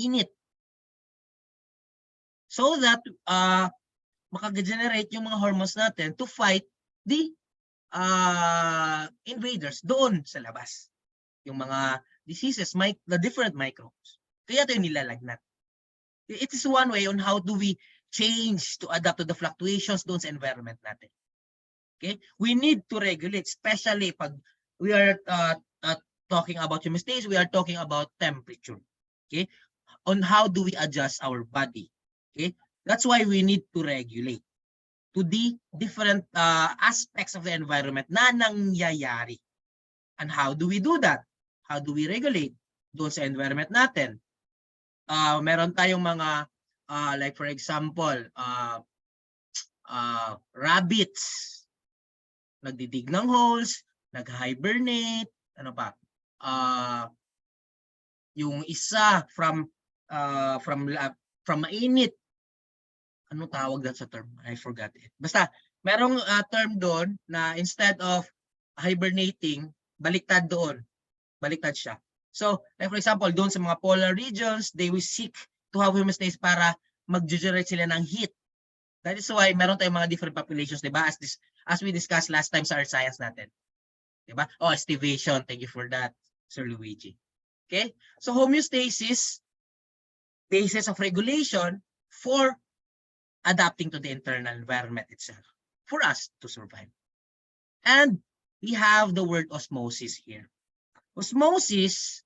init. So that makagenerate yung mga hormones natin to fight the invaders doon sa labas. Yung mga diseases, the different microbes. Kaya tayo nilalagnat. It is one way on how do we change to adapt to the fluctuations doon sa environment natin. Okay? We need to regulate, especially pag we are talking about homeostasis, we are talking about temperature. Okay? On how do we adjust our body. Okay? That's why we need to regulate to the different aspects of the environment na nangyayari. And how do we do that? How do we regulate doon sa environment natin? Meron tayong mga, like for example, rabbits, nagdidig ng holes, nag-hibernate, ano pa? Yung isa from mainit. Ano tawag doon sa term? I forgot it. Basta, merong term doon na instead of hibernating, baliktad doon. Baliktad siya. So, like for example, doon sa mga polar regions, they will seek to have homeostasis para mag-generate sila ng heat. That is why meron tayong mga different populations, di ba? As we discussed last time sa Earth Science natin. Di ba? Oh, estivation. Thank you for that, Sir Luigi. Okay? So, homeostasis, basis of regulation for adapting to the internal environment itself for us to survive. And we have the word osmosis here. Osmosis,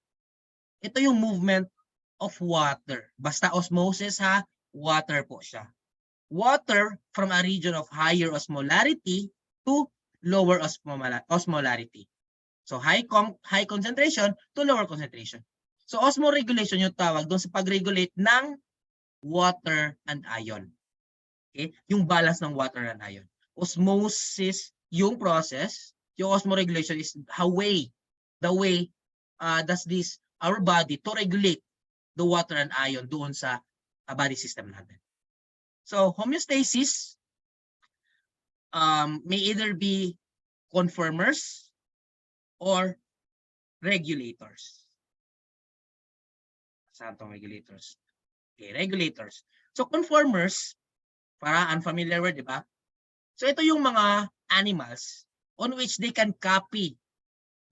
ito yung movement of water. Basta osmosis ha, water po siya. Water from a region of higher osmolarity to lower osmolarity. So high concentration to lower concentration. So osmoregulation yung tawag doon sa pag-regulate ng water and ion. Okay? Yung balance ng water and ion. Osmosis yung process. Yung osmoregulation is the way does this our body to regulate the water and ion doon sa body system natin. So homeostasis may either be conformers or regulators. Saan itong regulators? Okay, regulators. So conformers, para unfamiliar word, di ba? So ito yung mga animals on which they can copy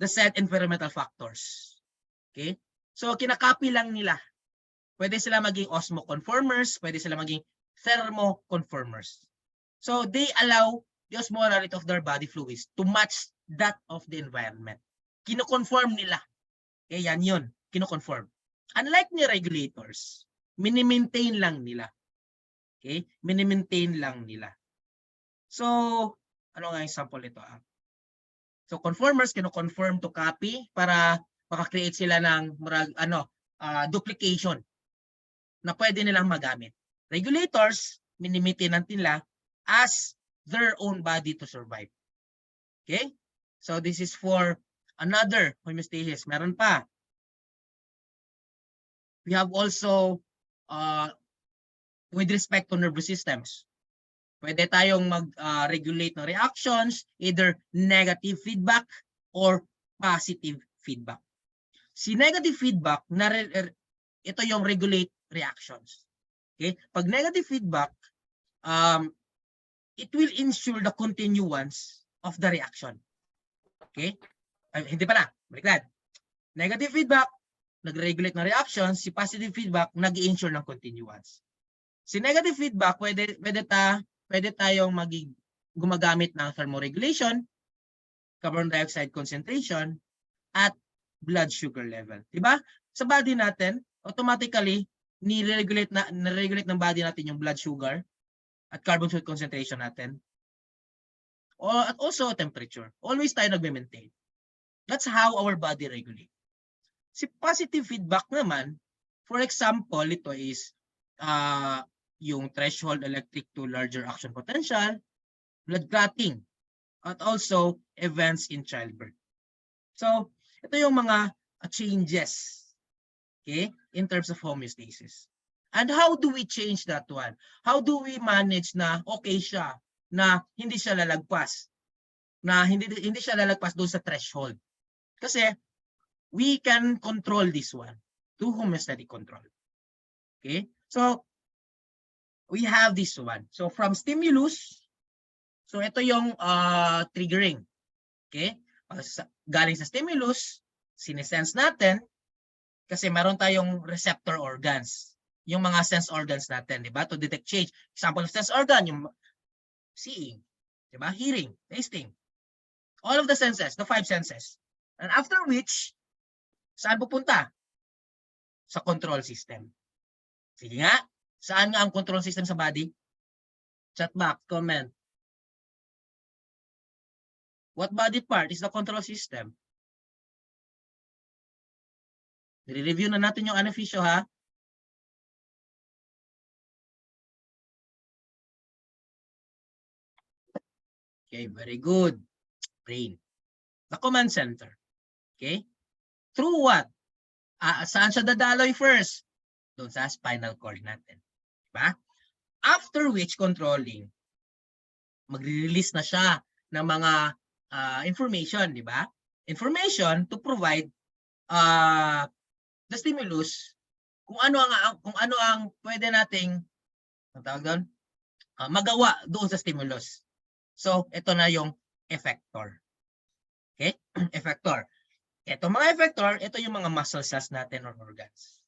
the said environmental factors. Okay? So kinakopy lang nila. Pwede sila maging osmoconformers, pwede sila maging thermoconformers. So they allow the osmolarity of their body fluids to match that of the environment. Kino-conform nila. Okay, yan yun. Kino-conform. Unlike ni regulators, mini-maintain lang nila. Okay? Mini-maintain lang nila. So, ano nga yung sample nito? So, conformers kino-conform to copy para maka-create sila ng duplication na pwede nilang magamit. Regulators, mini-maintain nila as their own body to survive. Okay? So, this is for another homeostasis. Meron pa. We have also with respect to nervous systems. Pwede tayong mag-regulate ng reactions, either negative feedback or positive feedback. Si negative feedback, ito yung regulate reactions. Okay? Pag negative feedback, it will ensure the continuance of the reaction. Okay? Hindi pa na. Baliktad. Negative feedback, nag-regulate ng reactions. Si positive feedback, nag-ensure ng continuance. Si negative feedback, pwede tayong gumagamit ng thermoregulation, carbon dioxide concentration, at blood sugar level. Diba? Sa body natin, automatically, ni-regulate ng body natin yung blood sugar at carbon sugar concentration natin. At also temperature. Always tayo nagme-maintain. That's how our body regulates. Si positive feedback naman, for example, ito is yung threshold electric to larger action potential, blood clotting, at also events in childbirth. So, ito yung mga changes, okay, in terms of homeostasis. And how do we change that one? How do we manage na okay siya, na hindi siya lalagpas, hindi siya lalagpas doon sa threshold? Kasi we can control this one through homeostatic control. Okay? So, we have this one. So, from stimulus, so ito yung triggering. Okay? Galing sa stimulus, sinesense natin kasi meron tayong receptor organs. Yung mga sense organs natin, di ba? To detect change. Example of sense organ, yung seeing, di ba? Hearing, tasting. All of the senses, the 5 senses. And after which, saan pupunta? Sa control system. Sige nga. Saan nga ang control system sa body? Chat box, comment. What body part is the control system? I-review na natin yung beneficio, ha? Okay, very good. Brain. The command center. Okay? Through what? Saan siya dadaloy first? Doon sa spinal cord natin. Diba? After which controlling, magre-release na siya ng mga information, di ba? Information to provide the stimulus kung ano ang pwede nating magawa doon sa stimulus. So, ito na yung effector. Okay? Effector. Ito mga effector, ito yung mga muscle cells natin or organs.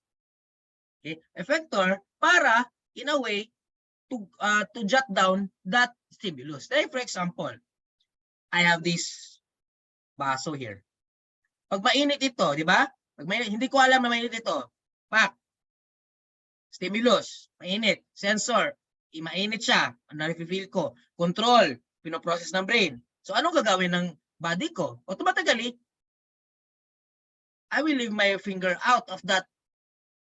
Okay? Effector para in a way to jot down that stimulus. Like for example, I have this baso here. Pag mainit ito, di ba? Pag mainit, hindi ko alam na mainit ito. Pak. Stimulus, mainit. Sensor, mainit siya. Ano na-feel ko? Control, pinoprocess ng brain. So anong gagawin ng body ko? Automatically, I will leave my finger out of that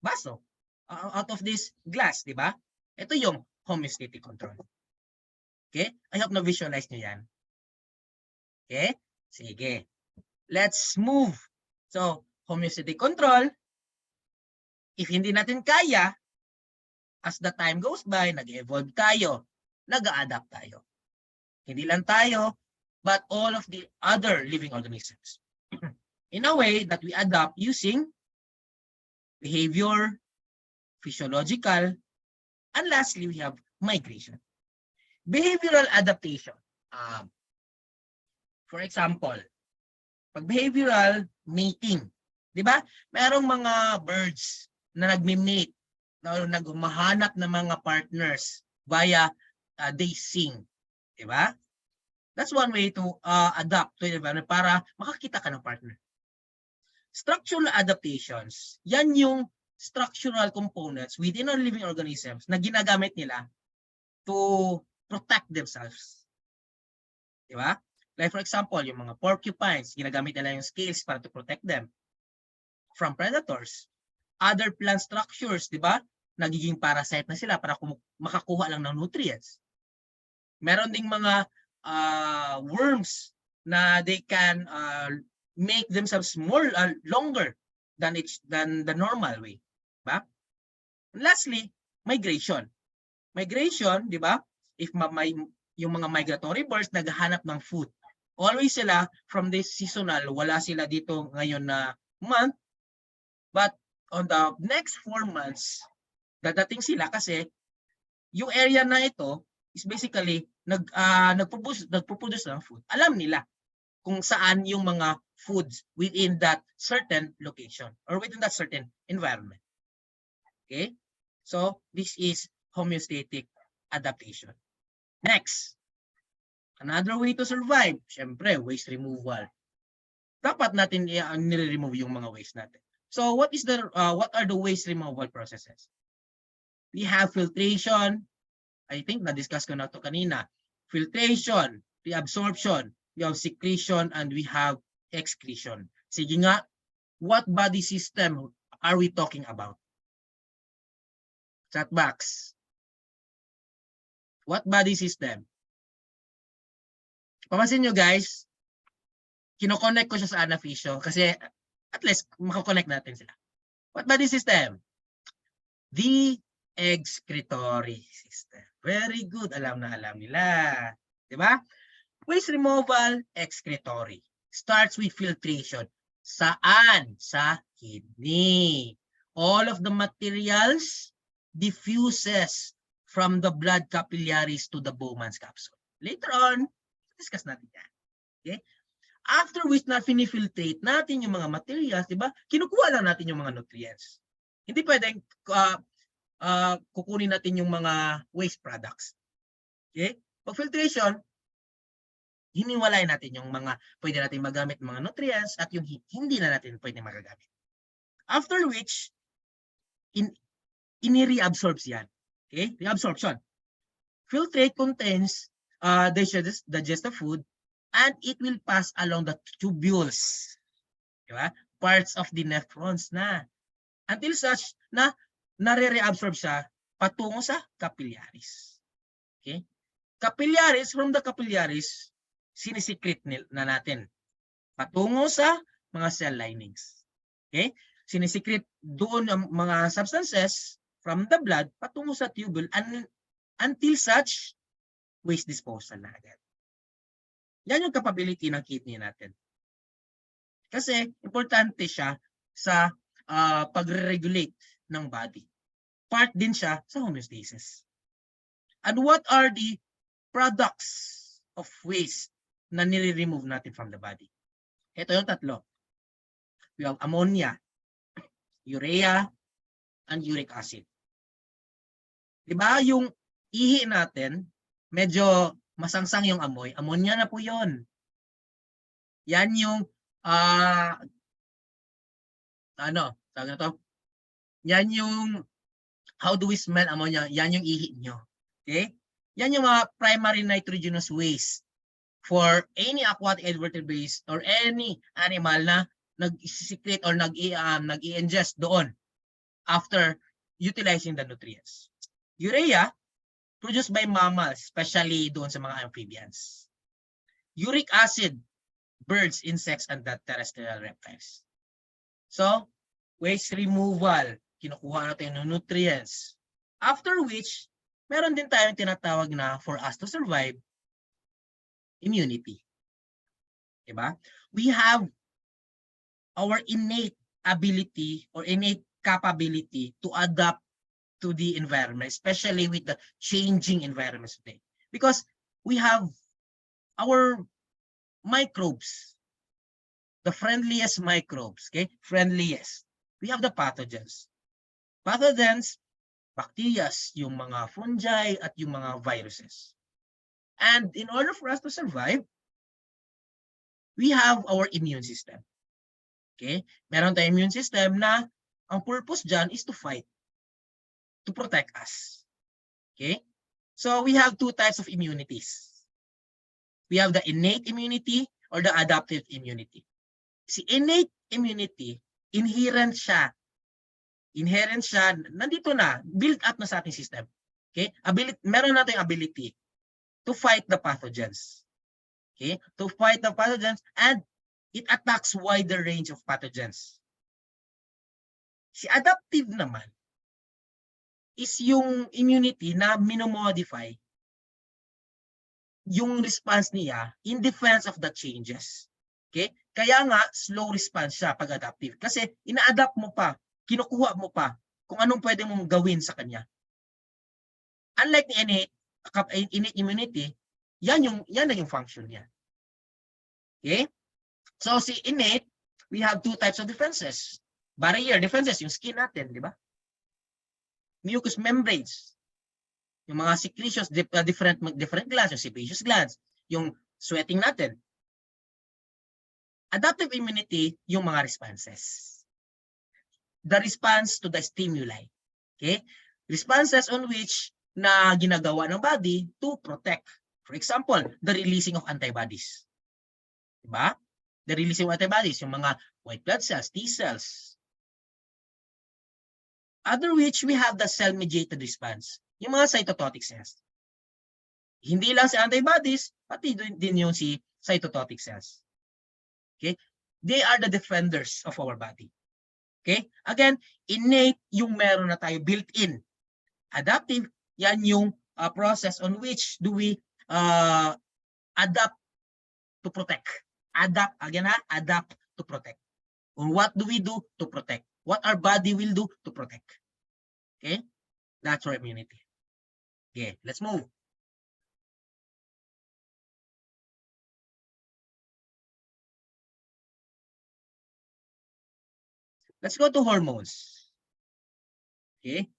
baso. Out of this glass, di ba? Ito yung homeostatic control. Okay? I hope na-visualize nyo yan. Okay? Sige. Let's move. So, homeostatic control, if hindi natin kaya, as the time goes by, nag-evolve tayo, nag-a-adapt tayo. Hindi lang tayo, but all of the other living organisms. In a way that we adapt using behavior, physiological, and lastly, we have migration. Behavioral adaptation. For example, pag behavioral mating, di ba? Merong mga birds na nagme-mate, na nagmahanap ng mga partners via they sing, di ba? That's one way to adapt to the environment para makakita ka ng partner. Structural adaptations, yan yung structural components within our living organisms na ginagamit nila to protect themselves. Di ba? Like for example, yung mga porcupines, ginagamit nila yung scales para to protect them from predators. Other plant structures, di ba? Nagiging parasite na sila para makakuha lang ng nutrients. Meron ding mga worms na they can make themselves more longer than the normal way, ba? Lastly, migration. Migration, di ba? If yung mga migratory birds naghahanap ng food, always sila from this seasonal, wala sila dito ngayon na month, but on the next 4 months, dadating sila kasi yung area na ito is basically nagpo-produce ng food. Alam nila kung saan yung mga foods within that certain location or within that certain environment. Okay? So, this is homeostatic adaptation. Next, another way to survive, syempre, waste removal. Dapat natin nire-remove yung mga waste natin. So, what are the waste removal processes? We have filtration. I think na-discuss ko na ito kanina. Filtration, reabsorption, we have secretion, and we have excretion. Sige nga, what body system are we talking about? Chat box. What body system? Pamansin nyo guys, kinoconnect ko siya sa anaphysio kasi at least makakonect natin sila. What body system? The excretory system. Very good. Alam na alam nila. Diba? Waste removal, excretory. Starts with filtration. Saan? Sa kidney. All of the materials diffuses from the blood capillaries to the Bowman's capsule. Later on, discuss natin yan. Okay? After which na finifiltrate natin yung mga materials, diba? Kinukuha lang natin yung mga nutrients. Hindi pwedeng kukunin natin yung mga waste products. Okay? Pag filtration, hiniwalay natin yung mga pwede natin magamit mga nutrients at yung hindi na natin pwede magagamit. After which, ini-reabsorbs yan. Okay? Reabsorption. Filtrate contains digested food and it will pass along the tubules. Diba? Parts of the nephrons na. Until such na nare-reabsorb siya patungo sa capillaries. Okay? Capillaries, from the capillaries, sinisecrete na natin patungo sa mga cell linings. Okay? Sinisecrete doon ang mga substances from the blood patungo sa tubule until such waste disposal na agad. Yan yung capability ng kidney natin. Kasi importante siya sa pagre-regulate ng body. Part din siya sa homeostasis. And what are the products of waste na nire-remove natin from the body? Ito yung tatlo. We have ammonia, urea, and uric acid. Diba yung ihi natin, medyo masangsang yung amoy, ammonia na po yon. Yan yung tawag na to? Yan yung how do we smell ammonia? Yan yung ihi nyo. Okay? Yan yung mga primary nitrogenous waste for any aquatic invertebrates or any animal na nag-secrete or nag-i-ingest doon after utilizing the nutrients. Urea, produced by mammals, especially doon sa mga amphibians. Uric acid, birds, insects, and the terrestrial reptiles. So, waste removal, kinukuha natin ng nutrients. After which, meron din tayong tinatawag na for us to survive, immunity. Diba? We have our innate ability or innate capability to adapt to the environment, especially with the changing environments today. Because we have our microbes, the friendliest microbes, okay? Friendliest. We have the pathogens. Pathogens, bacteria, yung mga fungi at yung mga viruses. And in order for us to survive, we have our immune system. Okay? Meron tayong immune system na ang purpose dyan is to fight, to protect us. Okay? So we have two types of immunities. We have the innate immunity or the adaptive immunity. Si innate immunity, inherent siya. Nandito na, built up na sa ating system. Okay? Meron natin ability to fight the pathogens. Okay? To fight the pathogens, and it attacks wider range of pathogens. Si adaptive naman is yung immunity na minomodify yung response niya in defense of the changes. Okay? Kaya nga, slow response siya pag adaptive. Kasi ina-adapt mo pa, kinukuha mo pa kung anong pwede mong gawin sa kanya. Unlike the innate immunity, yan na yung function niya. Okay? So si innate, we have two types of defenses. Barrier defenses, yung skin natin, di ba? Mucous membranes, yung mga secretions, different glands, yung sebaceous glands, yung sweating natin. Adaptive immunity, yung mga responses. The response to the stimuli. Okay? Responses on which na ginagawa ng body to protect. For example, the releasing of antibodies. Diba? The releasing of antibodies, yung mga white blood cells, T cells. Other which we have the cell-mediated response, yung mga cytotoxic cells. Hindi lang si antibodies, pati din yung si cytotoxic cells. Okay? They are the defenders of our body. Okay? Again, innate yung meron na tayo built-in. Adaptive, yan yung process on which do we adapt to protect. Adapt, again ha, adapt to protect. Or what do we do to protect? What our body will do to protect. Okay? That's our immunity. Okay, let's move. Let's go to hormones. Okay?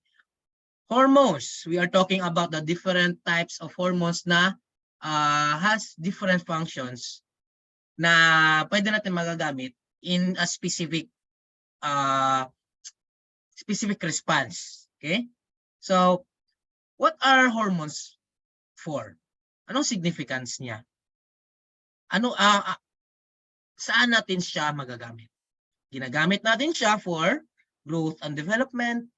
Hormones, we are talking about the different types of hormones na has different functions na pwede natin magagamit in a specific response. Okay? So, what are hormones for? Anong significance niya? Saan natin siya magagamit? Ginagamit natin siya for growth and development.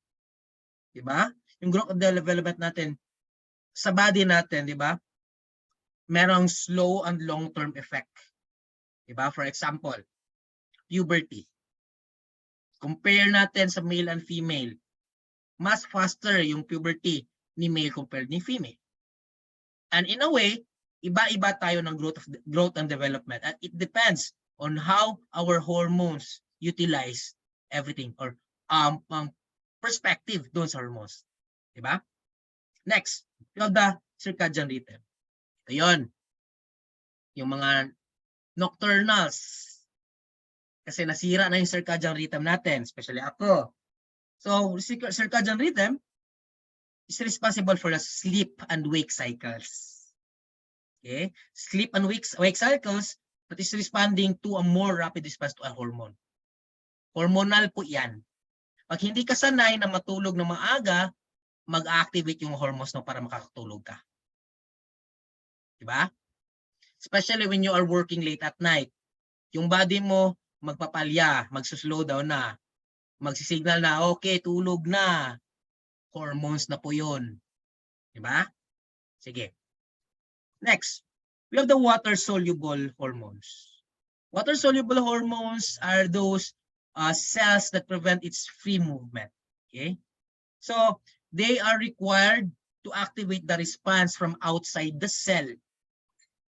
Diba? Yung growth and development natin sa body natin, diba? Merong slow and long-term effect. Diba? For example, puberty. Compare natin sa male and female. Mas faster yung puberty ni male compared ni female. And in a way, iba-iba tayo ng growth and development. And it depends on how our hormones utilize everything or perspective doon sa hormones. Diba? Next, you have the circadian rhythm. Ito yun. Yung mga nocturnals. Kasi nasira na yung circadian rhythm natin, especially ako. So, circadian rhythm is responsible for the sleep and wake cycles. Okay? Sleep and wake cycles that is responding to a more rapid response to a hormone. Hormonal po yan. Pag hindi ka sanay na matulog na maaga, mag-activate yung hormones no para makakatulog ka. Diba? Especially when you are working late at night. Yung body mo magpapalya, magsuslow down na. Magsisignal na, okay, tulog na. Hormones na po yun. Diba? Sige. Next, we have the water-soluble hormones. Water-soluble hormones are those cells that prevent its free movement. Okay? So, they are required to activate the response from outside the cell.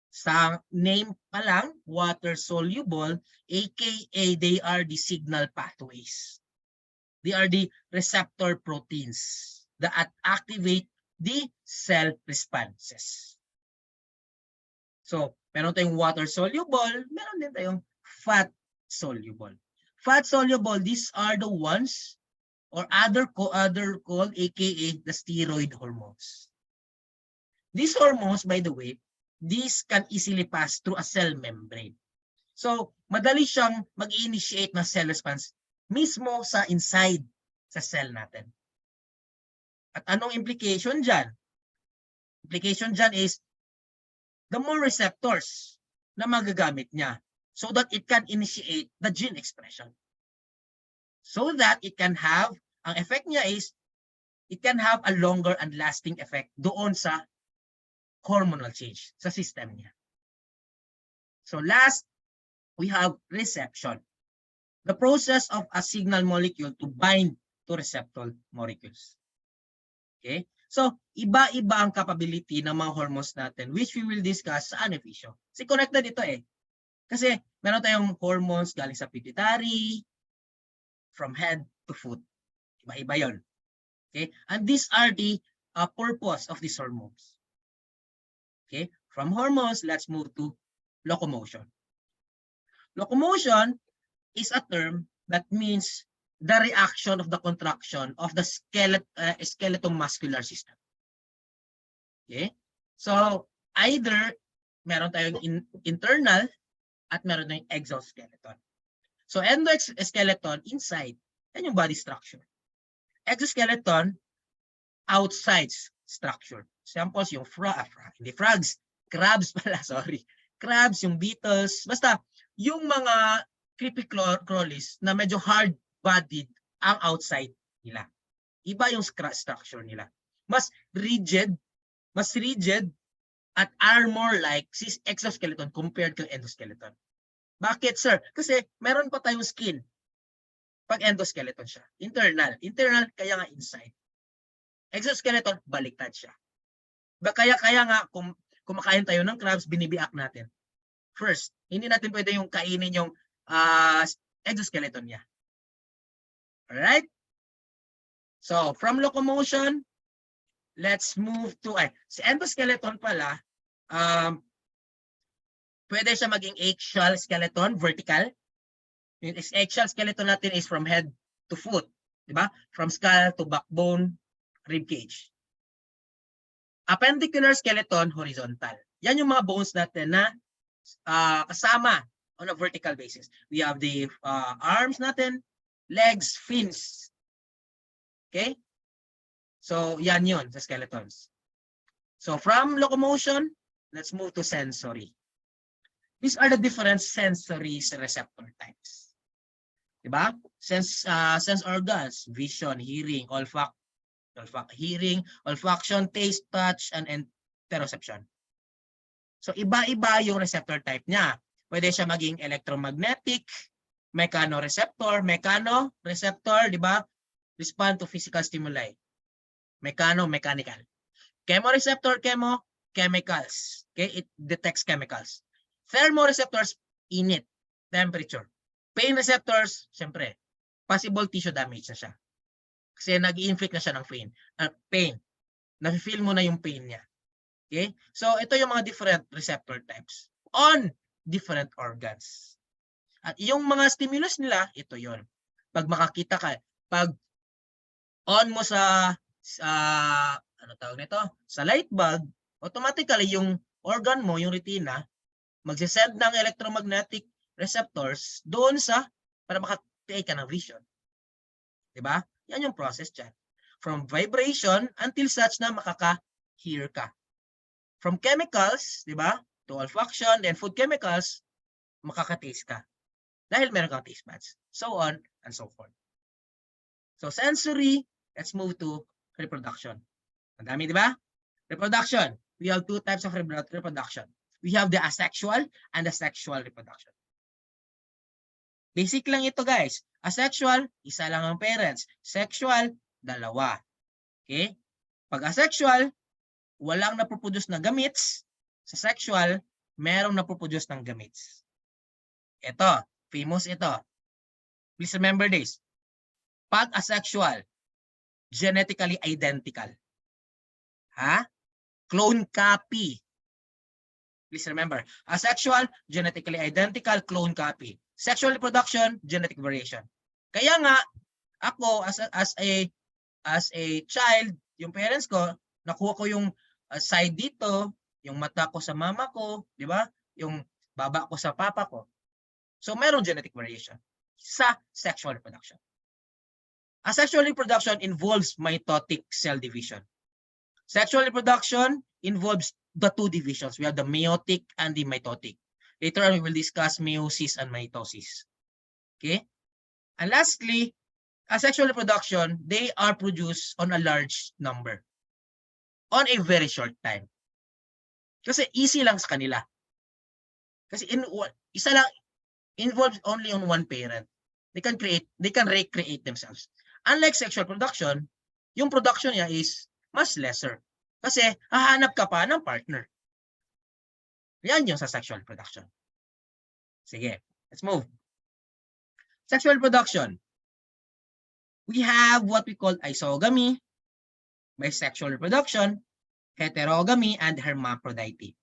Sa name pa lang, water-soluble, aka they are the signal pathways. They are the receptor proteins that activate the cell responses. So, meron tayong water-soluble, meron din tayong fat-soluble. Fat-soluble, these are the ones or other called aka the steroid hormones. These hormones, by the way, these can easily pass through a cell membrane. So, madali siyang mag-initiate ng cell response mismo sa inside sa cell natin. At anong implication dyan? Implication dyan is the more receptors na magagamit niya so that it can initiate the gene expression. So that it can have, ang effect niya is, it can have a longer and lasting effect doon sa hormonal change sa system niya. So last, we have reception. The process of a signal molecule to bind to receptor molecules. Okay? So, iba-iba ang capability ng mga hormones natin which we will discuss sa anaphysio. Kasi connected ito eh. Kasi meron tayong hormones galing sa pituitary, from head to foot. Iba-iba yun. Okay? And these are the purpose of these hormones. Okay? From hormones, let's move to locomotion. Locomotion is a term that means the reaction of the contraction of the skeletal muscular system. Okay? So, either meron tayong internal at meron tayong exoskeleton. So, endoskeleton inside, yan yung body structure. Exoskeleton, outside structure. Samples yung crabs pala, sorry. Crabs, yung beetles, basta yung mga creepy crawlies na medyo hard-bodied ang outside nila. Iba yung structure nila. Mas rigid at armor-like si exoskeleton compared kay endoskeleton. Bakit, sir? Kasi meron pa tayong skin pag endoskeleton siya. Internal, kaya nga inside. Exoskeleton, baliktad siya. Kaya nga, kung kumakain tayo ng crabs, binibiak natin. First, hindi natin pwede yung kainin yung exoskeleton niya. Alright? So, from locomotion, let's move to, si endoskeleton pala, pwede siya maging axial skeleton, vertical. Yung axial skeleton natin is from head to foot. Diba? From skull to backbone, rib cage. Appendicular skeleton, horizontal. Yan yung mga bones natin na kasama on a vertical basis. We have the arms natin, legs, fins. Okay? So, yan yun sa skeletons. So, from locomotion, let's move to sensory. These are the different sensory receptor types. Diba? Sense organs, vision, hearing, hearing, olfaction, taste, touch, and interoception. So, iba-iba yung receptor type niya. Pwede siya maging electromagnetic, mechanoreceptor, diba? Respond to physical stimuli. Mechanical. Chemoreceptor, chemicals. Okay, it detects chemicals. Thermoreceptors, init, temperature. Pain receptors, syempre, possible tissue damage na siya. Kasi nag-i-inflict na siya ng pain. Nafe-feel mo na yung pain niya. Okay? So, ito yung mga different receptor types on different organs. At yung mga stimulus nila, ito yon. Pag makakita ka, pag on mo sa ano tawag nito? Sa light bulb, automatically yung organ mo, yung retina, magsisend ng electromagnetic receptors doon para makakita ka ng vision. Diba? Yan yung process dyan. From vibration until such na makaka-hear ka. From chemicals, diba? To olfaction, then food chemicals, makaka-taste ka. Dahil meron kang taste buds. So on and so forth. So sensory, let's move to reproduction. Ang dami, diba? Reproduction. We have two types of reproduction. We have the asexual and the sexual reproduction. Basic lang ito, guys. Asexual, isa lang ang parents. Sexual, dalawa. Okay? Pag asexual, walang napoproduce na gametes. Sa sexual, merong napoproduce ng gametes. Ito, famous ito. Please remember this. Pag asexual, genetically identical. Clone copy. Please remember, asexual, genetically identical, clone copy. Sexual reproduction, genetic variation. Kaya nga, ako as a child, yung parents ko, nakuha ko yung side dito, yung mata ko sa mama ko, di ba? Yung baba ko sa papa ko. So, merong genetic variation sa sexual reproduction. Asexual reproduction involves mitotic cell division. Sexual reproduction involves the two divisions. We have the meiotic and the mitotic. Later on, we will discuss meiosis and mitosis. Okay? And lastly, asexual reproduction, they are produced on a large number on a very short time. Kasi easy lang sa kanila. Kasi isa lang involves only on one parent. They can recreate themselves. Unlike sexual production, yung production niya is much lesser. Kasi hahanap ka pa ng partner. Yan yung sa sexual production. Sige, let's move. Sexual reproduction. We have what we call isogamy, bisexual reproduction, heterogamy, and hermaphrodite.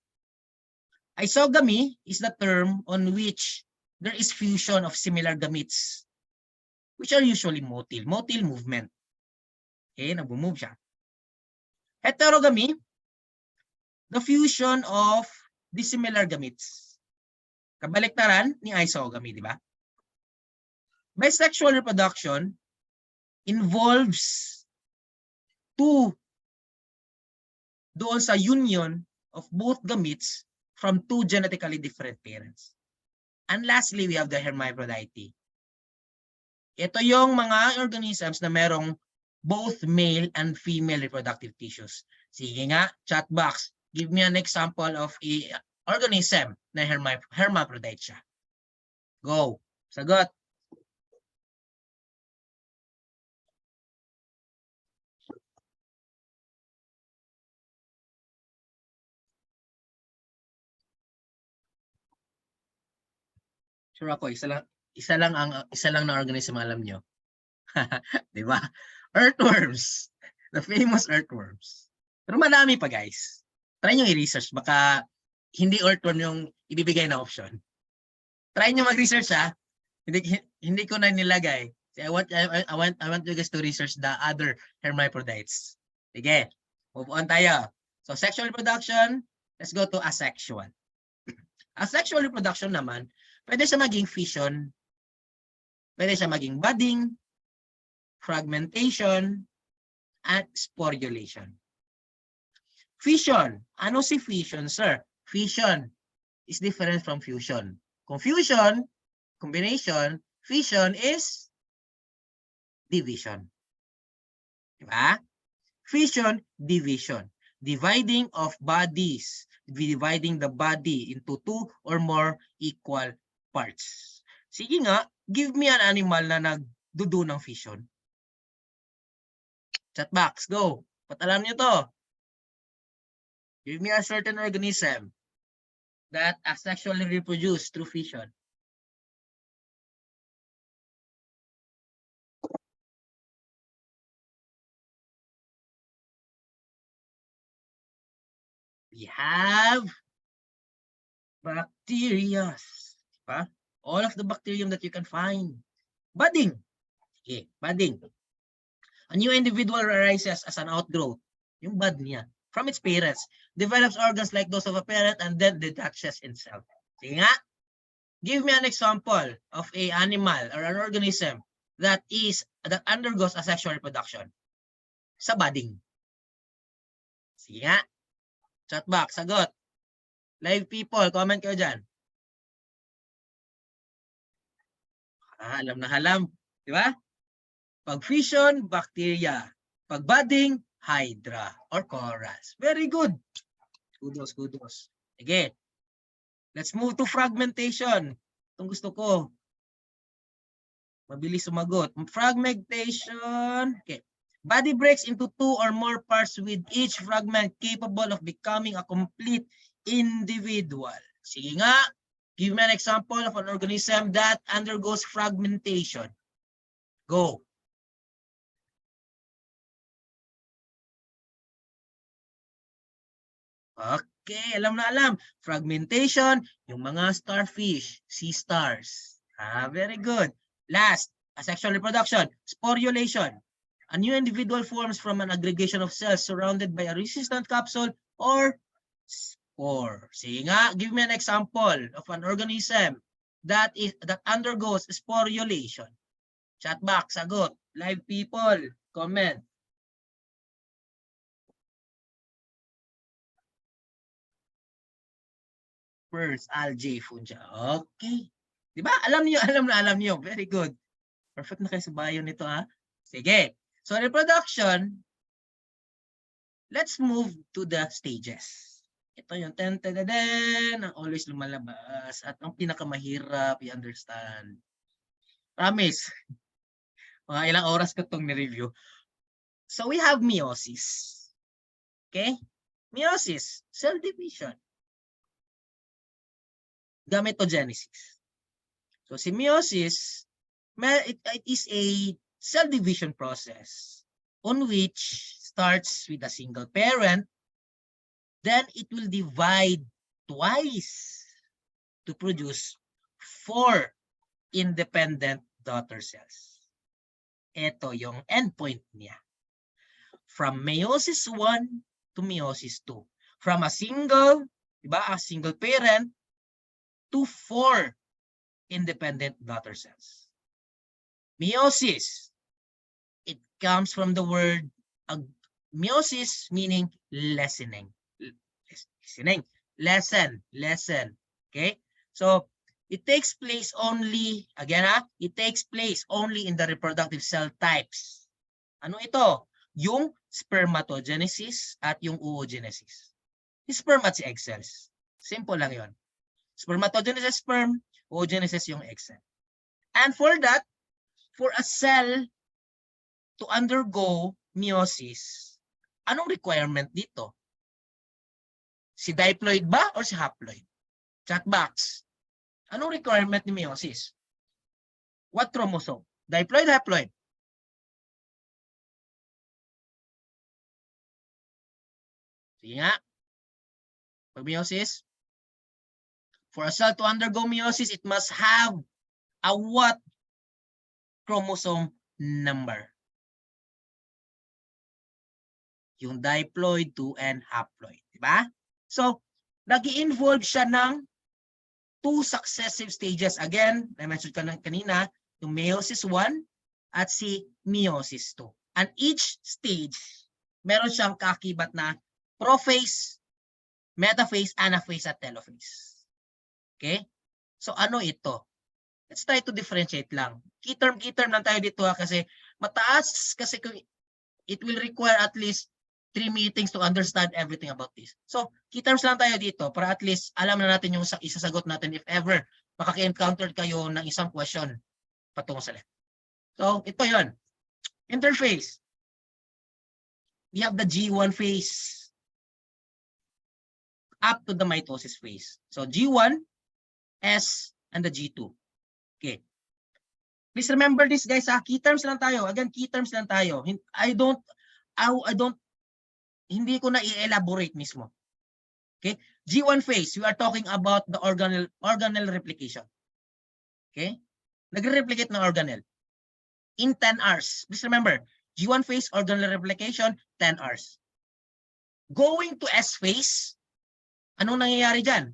Isogamy is the term on which there is fusion of similar gametes, which are usually motile movement. Okay, nag-move siya. Heterogamy, the fusion of dissimilar gametes. Kabaliktaran ni isogamy, di ba? Bisexual reproduction involves doon sa union of both gametes from two genetically different parents. And lastly, we have the hermaphrodite. Ito yung mga organisms na merong both male and female reproductive tissues. Sige nga, chat box, give me an example of a organism na hermaphrodite siya. Go. Sagot. Sure ako, isa lang na organism alam nyo. 'Di ba? Earthworms. The famous earthworms. Pero marami pa, guys. Try nyo i-research, baka hindi earthworm yung ibibigay na option. Try nyo mag-research, ha. Hindi ko na nilagay. I want you guys to research the other hermaphrodites. Sige. Move on tayo. So sexual reproduction, let's go to asexual. Asexual reproduction naman, pwede siya maging fission, pwede siya maging budding, fragmentation, at sporulation. Fission. Ano si fission, sir? Fission is different from fusion. Kung fusion, combination, fission is division. Diba? Fission, division. Dividing of bodies. Dividing the body into two or more equal parts. Sige nga, give me an animal na nagdudo ng fission. Chat box, go. Patalam nyo to. Give me a certain organism that asexually reproduced through fission. We have bacteria. Diba? All of the bacterium that you can find. Budding. Okay, budding. A new individual arises as an outgrowth. Yung bud niya. From its parents. Develops organs like those of a parent and then detaches itself. Sige nga. Give me an example of a animal or an organism that undergoes asexual reproduction. Sa budding. Sige nga. Chat box, sagot. Live people, comment kayo dyan. Alam na halam. Di ba? Pag fission, bacteria. Pag budding, hydra or chorus. Very good. Kudos, kudos. Sige. Let's move to fragmentation. Itong gusto ko. Mabilis sumagot. Fragmentation. Okay. Body breaks into two or more parts with each fragment capable of becoming a complete individual. Sige nga, give me an example of an organism that undergoes fragmentation. Go. Okay, alam na alam. Fragmentation, yung mga starfish, sea stars. Very good. Last, asexual reproduction, sporulation. A new individual forms from an aggregation of cells surrounded by a resistant capsule or spore. Sige nga, give me an example of an organism that undergoes sporulation. Chat box, sagot. Live people, comment. First, algae, fungi. Okay. Di ba? Alam niyo. Very good. Perfect na kayo sa bio nito, ha? Sige. So, reproduction, let's move to the stages. Ito yung ang always lumalabas at ang pinakamahirap i-understand. Promise. Mga ilang oras ko itong ni-review. So, we have meiosis. Okay? Meiosis, cell division. Gametogenesis. So, si meiosis, it is a cell division process on which starts with a single parent, then it will divide twice to produce 4 independent daughter cells. Ito yung endpoint niya. From meiosis 1 to meiosis 2. From a single parent to 4 independent daughter cells. Meiosis, it comes from the word meiosis, meaning lessening. Lessen. Okay? So, it takes place only, it takes place only in the reproductive cell types. Ano ito? Yung spermatogenesis at yung oogenesis. Yung sperm at si egg cells. Simple lang yon. Spermatogenesis sperm, oogenesis yung egg cell. And for that, for a cell to undergo meiosis, anong requirement dito? Si diploid ba or si haploid? Chat box. Anong requirement ni meiosis? What chromosome? Diploid, haploid? Sige nga. Pag meiosis, for a cell to undergo meiosis, it must have a what chromosome number? Yung diploid, 2, and haploid. Diba? So, nag-i-involve siya ng 2 successive stages. Again, I-mention ko na kanina, yung meiosis 1 at si meiosis 2. And each stage, meron siyang kakibat na prophase, metaphase, anaphase, at telophase. Okay? So, ano ito? Let's try to differentiate lang. Key term lang tayo dito kasi mataas kasi it will require at least 3 meetings to understand everything about this. So, key terms lang tayo dito para at least alam na natin yung isasagot natin if ever makaka-encounter kayo ng isang question patungo sa left. So, ito yon. Interphase. We have the G1 phase up to the mitosis phase. So, G1, S, and the G2. Okay. Please remember this, guys. Key terms lang tayo. Again, key terms lang tayo. Hindi ko na i-elaborate mismo. Okay? G1 phase, we are talking about the organelle replication. Okay? Nagre-replicate ng organelle in 10 hours. Please remember, G1 phase, organelle replication, 10 hours. Going to S phase, anong nangyayari dyan?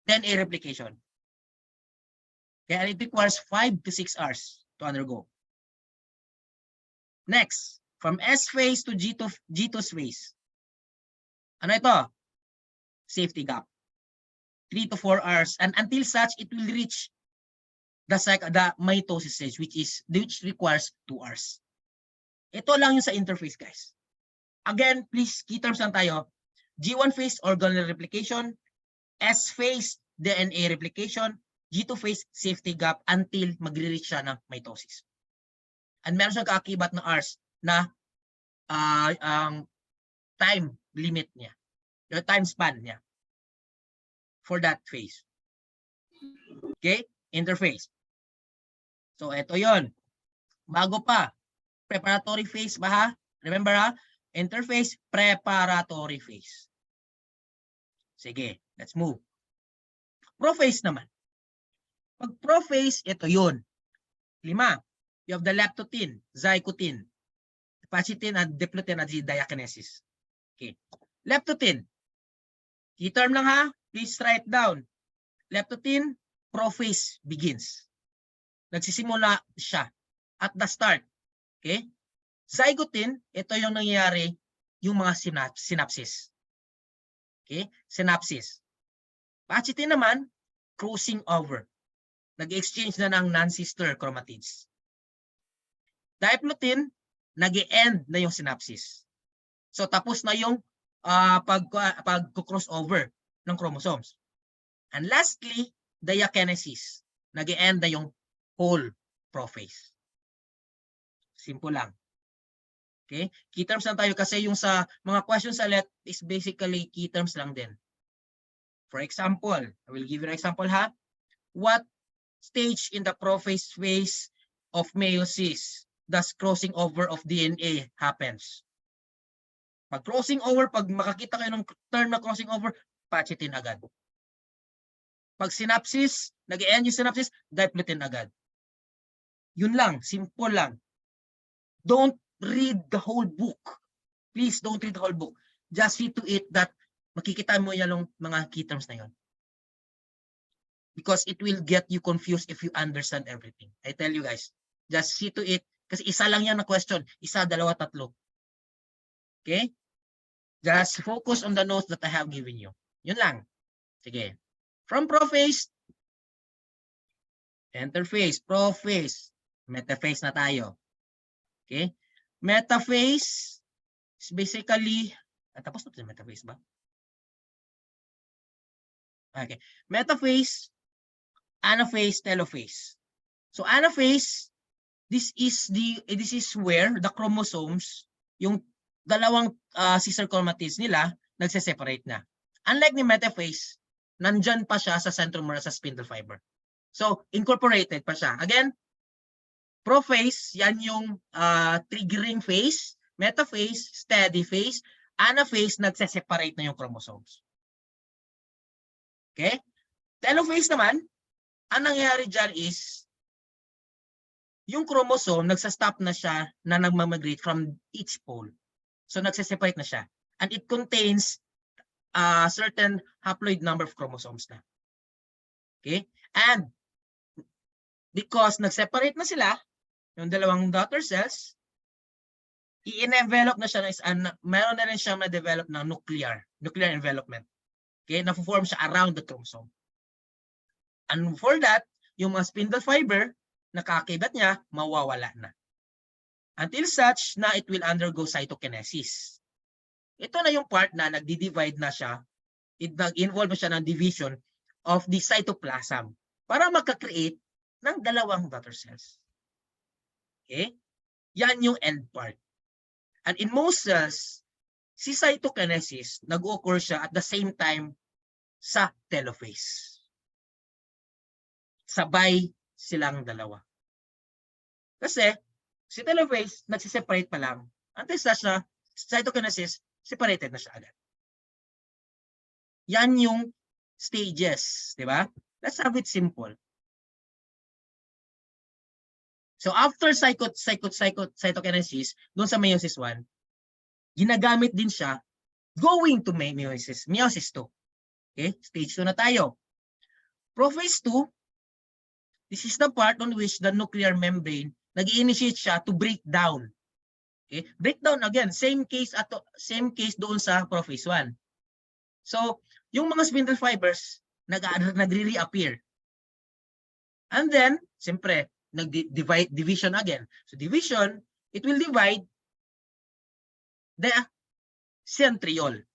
10A replication. Kaya it requires 5 to 6 hours to undergo. Next, from S phase to G2 phase. Ano ito? Safety gap. 3 to 4 hours. And until such, it will reach the mitosis stage, which requires 2 hours. Ito lang yung sa interphase, guys. Again, please, key terms lang tayo. G1 phase, organelle replication. S phase, DNA replication. G2 phase, safety gap until magre-reach siya ng mitosis. And meron siyang kaakibat na hours na time limit niya. Yung time span niya for that phase. Okay? Interphase. So, ito yon. Bago pa, preparatory phase ba ha? Remember ha? Interphase, preparatory phase. Sige, let's move. Prophase naman. Pag prophase, ito yun. 5. You have the leptotin, zygotin, hepatic at diplotin at diakinesis. Okay. Leptotin. Key term lang ha. Please write down. Leptotin, prophase begins. Nagsisimula siya at the start. Okay? Zygotin, ito yung nangyayari yung mga synapses. Okay? Synapses. Pachytin naman, crossing over. Nag-exchange na ng non-sister chromatids. Diplotin, nag-end na yung synapses. So tapos na yung pag-crossover ng chromosomes. And lastly, diakinesis. Nag-end na yung whole prophase. Simple lang. Okay? Key terms lang tayo kasi yung sa mga questions sa LET is basically key terms lang din. For example, I will give you an example ha. What stage in the prophase phase of meiosis does crossing over of DNA happens? Pag crossing over, pag makakita kayo ng term na crossing over, pachytin agad. Pag synapsis, nag-end yung synapsis, diplotin agad. Yun lang, simple lang. Don't read the whole book. Please don't read the whole book. Just see to it that makikita mo yan ng mga key terms na yun. Because it will get you confused if you understand everything. I tell you guys, just see to it. Kasi isa lang yan na question. Isa, dalawa, tatlo. Okay? Just focus on the notes that I have given you. Yun lang. Sige. From prophase, interphase, prophase, metaphase na tayo. Okay? Metaphase is basically, tapos na ito metaphase ba? Okay. Metaphase, anaphase, telophase. So anaphase, this is where the chromosomes, yung dalawang sister chromatids nila, nagse-separate na. Unlike ni metaphase, nandyan pa siya sa centromere sa spindle fiber. So incorporated pa siya. Again, prophase, yan yung triggering phase. Metaphase, steady phase. Anaphase, nagse-separate na yung chromosomes. Okay? Telophase naman, ang nangyayari dyan is, yung chromosome, nagsa-stop na siya na nagmamigrate from each pole. So, nagse-separate na siya. And it contains a certain haploid number of chromosomes na. Okay? And, because nag-separate na sila, yung dalawang daughter cells, i-envelop na siya, meron na rin siya na-develop ng nuclear envelopment. Okay? Na-form siya around the chromosome. And for that, yung mga spindle fiber, nakakibat niya, mawawala na. Until such na it will undergo cytokinesis. Ito na yung part na nagdi-divide na siya, nag-involve na siya ng division of the cytoplasm para magka-create ng dalawang daughter cells. Okay? Yan yung end part. And in most cells, si cytokinesis, nag-occur siya at the same time sa telophase. Sabay silang dalawa. Kasi, si telophase, nagsiseparate pa lang. Until such na, cytokinesis, separated na siya agad. Yan yung stages, di ba? Let's have it simple. So after cytokinesis, doon sa meiosis 1, ginagamit din siya going to meiosis 2. Okay? Stage 2 na tayo. Prophase 2, this is the part on which the nuclear membrane nag-initiate siya to break down. Okay? Breakdown again, same case doon sa prophase 1. So, yung mga spindle fibers nagre-reappear. And then, siyempre, division again. So division, it will divide the centriole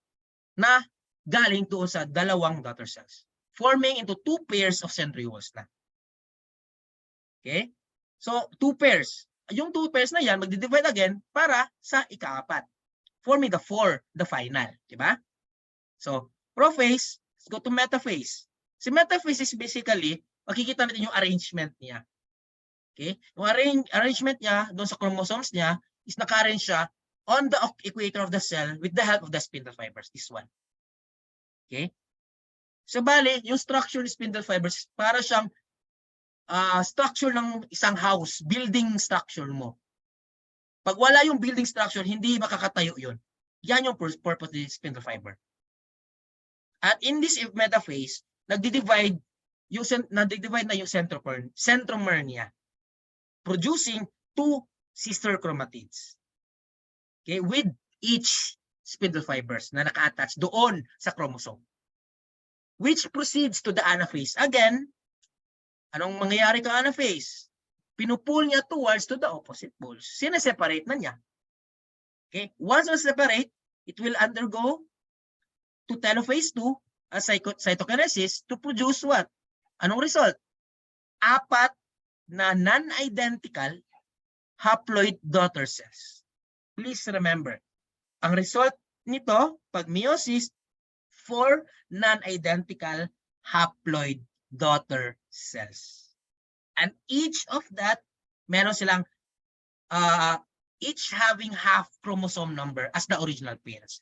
na galing doon sa dalawang daughter cells, forming into 2 pairs of centrioles na. Okay? So 2 pairs. Yung 2 pairs na yan, magdi-divide again para sa ika-4, forming the 4, the final. Diba? So prophase, let's go to metaphase. Si metaphase is basically, makikita natin yung arrangement niya. Okay? Yung arrangement niya doon sa chromosomes niya is naka-arrange siya on the equator of the cell with the help of the spindle fibers. This one. Okay? So bali, yung structure ng spindle fibers para siyang structure ng isang house, building structure mo. Pag wala yung building structure, hindi makakatayo yun. Yan yung purpose ng spindle fiber. At in this metaphase, nagdi-divide na yung centromere niya, producing 2 sister chromatids. Okay, with each spindle fibers na naka-attach doon sa chromosome. which proceeds to the anaphase. Again, anong mangyayari ka anaphase? Pinupull niya towards to the opposite poles. Sineseparate na niya. Okay? Once we separate, it will undergo to telophase 2 as cytokinesis to produce what? Anong result? 4 na non-identical haploid daughter cells. Please remember, ang result nito, pag meiosis, 4 non-identical haploid daughter cells. And each of that, meron silang, each having half chromosome number as the original parents.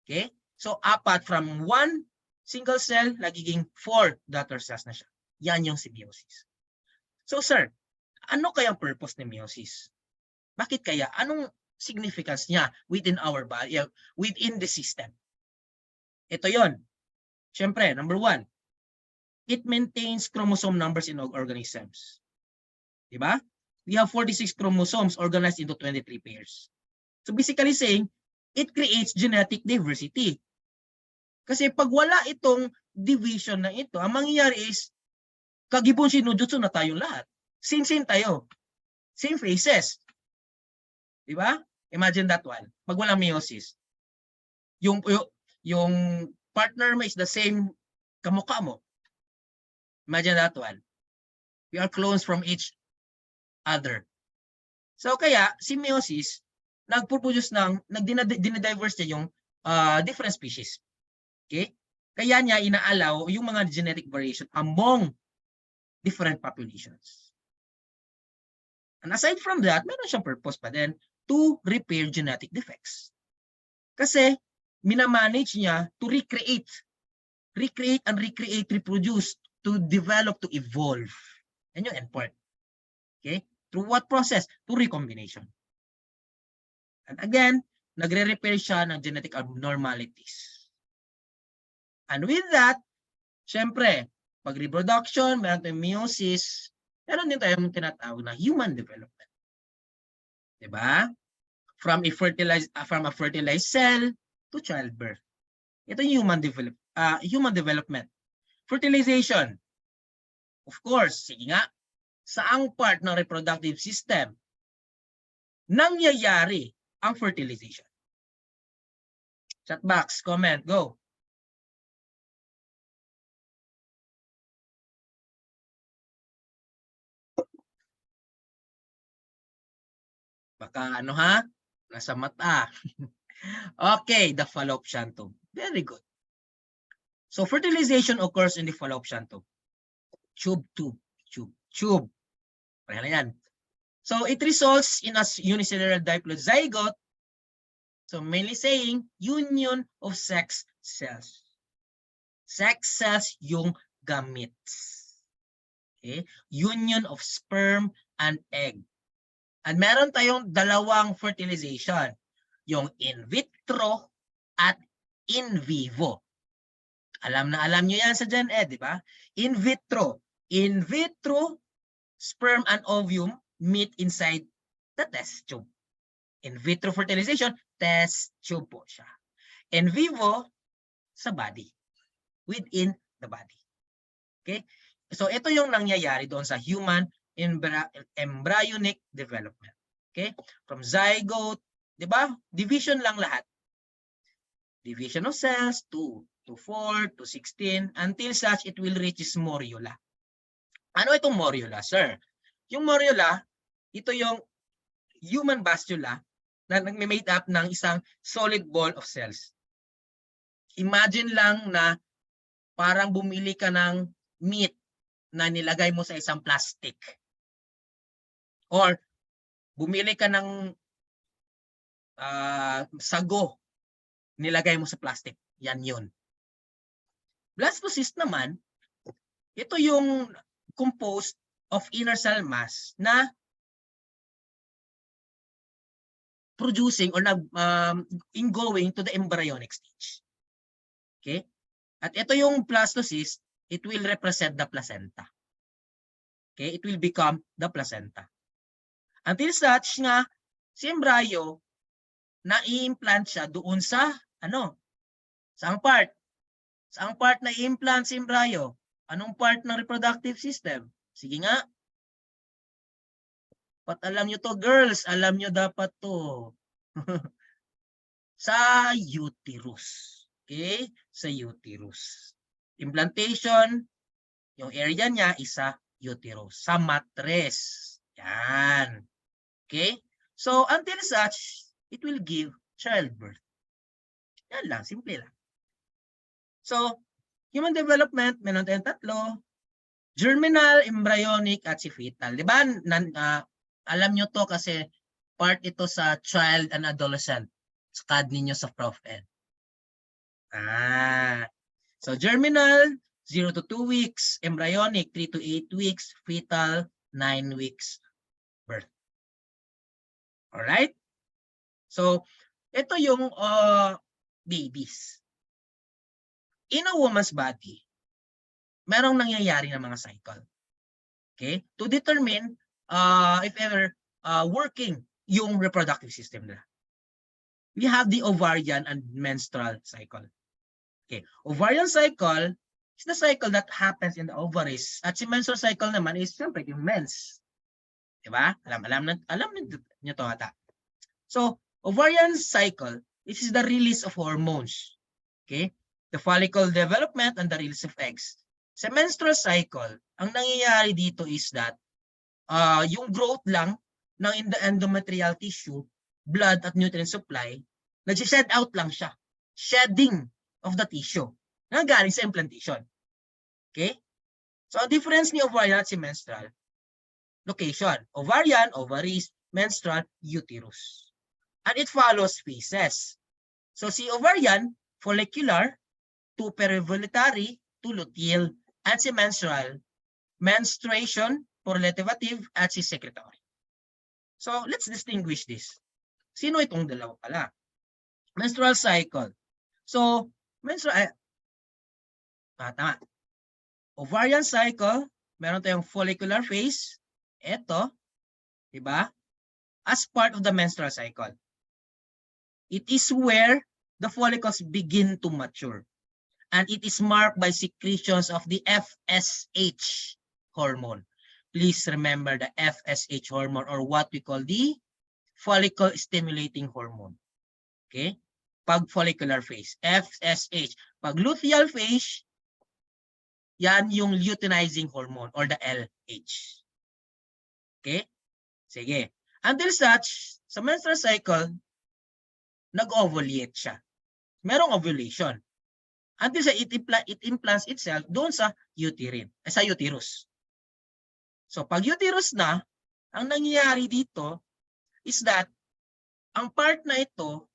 Okay? So, 4 from 1 single cell, nagiging 4 daughter cells na siya. Yan yung symbiosis. So, sir, ano kayang purpose ng meiosis? Bakit kaya? Anong significance niya within our body, within the system? Ito yon. Siyempre, number 1, it maintains chromosome numbers in organisms. Diba? We have 46 chromosomes organized into 23 pairs. So basically saying, it creates genetic diversity. Kasi pag wala itong division na ito, ang mangyayari is, kagibon sinujutsu na tayong lahat. Same tayo. Same faces. Diba? Imagine that one. Pag walang meiosis. Yung partner mo is the same kamukha mo. Imagine that one. We are clones from each other. So kaya, si meiosis, nag-produce dinadiverse niya yung different species. Okay? Kaya niya inaalaw yung mga genetic variation among different populations. And aside from that, meron siyang purpose pa din to repair genetic defects. Kasi, minamanage niya to recreate, reproduce, to develop, to evolve. Yan yung endpoint. Okay? Through what process? To recombination. And again, nagre-repair siya ng genetic abnormalities. And with that, syempre, pag reproduction, meron tayong meiosis, meron din tayong tinatawag na human development. Diba? From a fertilized cell to childbirth. Ito yung human development. Fertilization. Of course, sige nga, saang part ng reproductive system nangyayari ang fertilization? Chat box, comment, go. Baka ano ha? Nasa mata. Okay, the fallopian tube. Very good. So fertilization occurs in the fallopian tube. Tube. Pareha na yan. So it results in a unicellular diploid zygote. So mainly saying union of sex cells. Sex cells yung gametes. Okay? Union of sperm and egg. And meron tayong dalawang fertilization. Yung in vitro at in vivo. Alam nyo yan sa Gen Ed, di ba? In vitro. In vitro, sperm and ovum meet inside the test tube. In vitro fertilization, test tube po siya. In vivo, sa body. Within the body. Okay? So ito yung nangyayari doon sa human embryonic development. Okay? From zygote, di ba? Division lang lahat. Division of cells, 2 to 4 to 16, until such it will reach its morula. Ano itong morula, sir? Yung morula, ito yung human bastula na nag-made up ng isang solid ball of cells. Imagine lang na parang bumili ka ng meat na nilagay mo sa isang plastic. Or bumili ka ng sago, nilagay mo sa plastic. Yan yun. Blastocyst naman, ito yung composed of inner cell mass na producing or going to the embryonic stage. Okay? At ito yung blastocyst, it will represent the placenta. Okay? It will become the placenta. Until such nga, si embryo, na i-implant siya doon sa, saang part? Saang part na i-implant si embryo? Anong part ng reproductive system? Sige nga. Pat alam nyo to, girls. Alam nyo dapat to. Sa uterus. Okay? Sa uterus. Implantation, yung area niya is sa uterus. Sa mattress. Yan. Okay? So, until such, it will give childbirth. Yan lang. Simple lang. So, human development, meron tayong tatlo. Germinal, embryonic, at si fetal. Di ba? Alam nyo to kasi part ito sa child and adolescent. Skad ninyo sa Prof. Ed. So, germinal, 0 to 2 weeks. Embryonic, 3 to 8 weeks. Fetal, 9 weeks birth. Alright? So, ito yung babies. In a woman's body, merong nangyayari ng mga cycle. Okay? To determine if ever working yung reproductive system nila. We have the ovarian and menstrual cycle. Okay. Ovarian cycle is the cycle that happens in the ovaries. At si menstrual cycle naman is siyempre yung mens. Diba? Alam niyo to ata. So, ovarian cycle, this is the release of hormones. Okay? The follicle development and the release of eggs. Sa menstrual cycle, ang nangyayari dito is that yung growth lang ng endometrial tissue, blood at nutrient supply, nag-shed out lang siya. Shedding of the tissue na galing sa implantation. Okay? So, ang difference ni ovarian at si menstrual, location. Ovarian, ovaries, menstrual, uterus. And it follows phases. So, si ovarian, follicular, to perivolutary, to luteal, at si menstrual, menstruation, proliferative, at si secretory. So, let's distinguish this. Sino itong dalawa pala? Menstrual cycle. So, menstrual, tama. Ovarian cycle, meron tayong follicular phase. Ito, diba? As part of the menstrual cycle. It is where the follicles begin to mature. And it is marked by secretions of the FSH hormone. Please remember the FSH hormone or what we call the follicle stimulating hormone. Okay? Pag follicular phase, FSH. Pag luteal phase, yan yung luteinizing hormone or the LH. Okay? Sige. Until such, sa menstrual cycle, nag-ovulate siya. Merong ovulation. Until sa it implants itself doon sa uterus. So pag uterus na, ang nangyayari dito is that ang part na ito,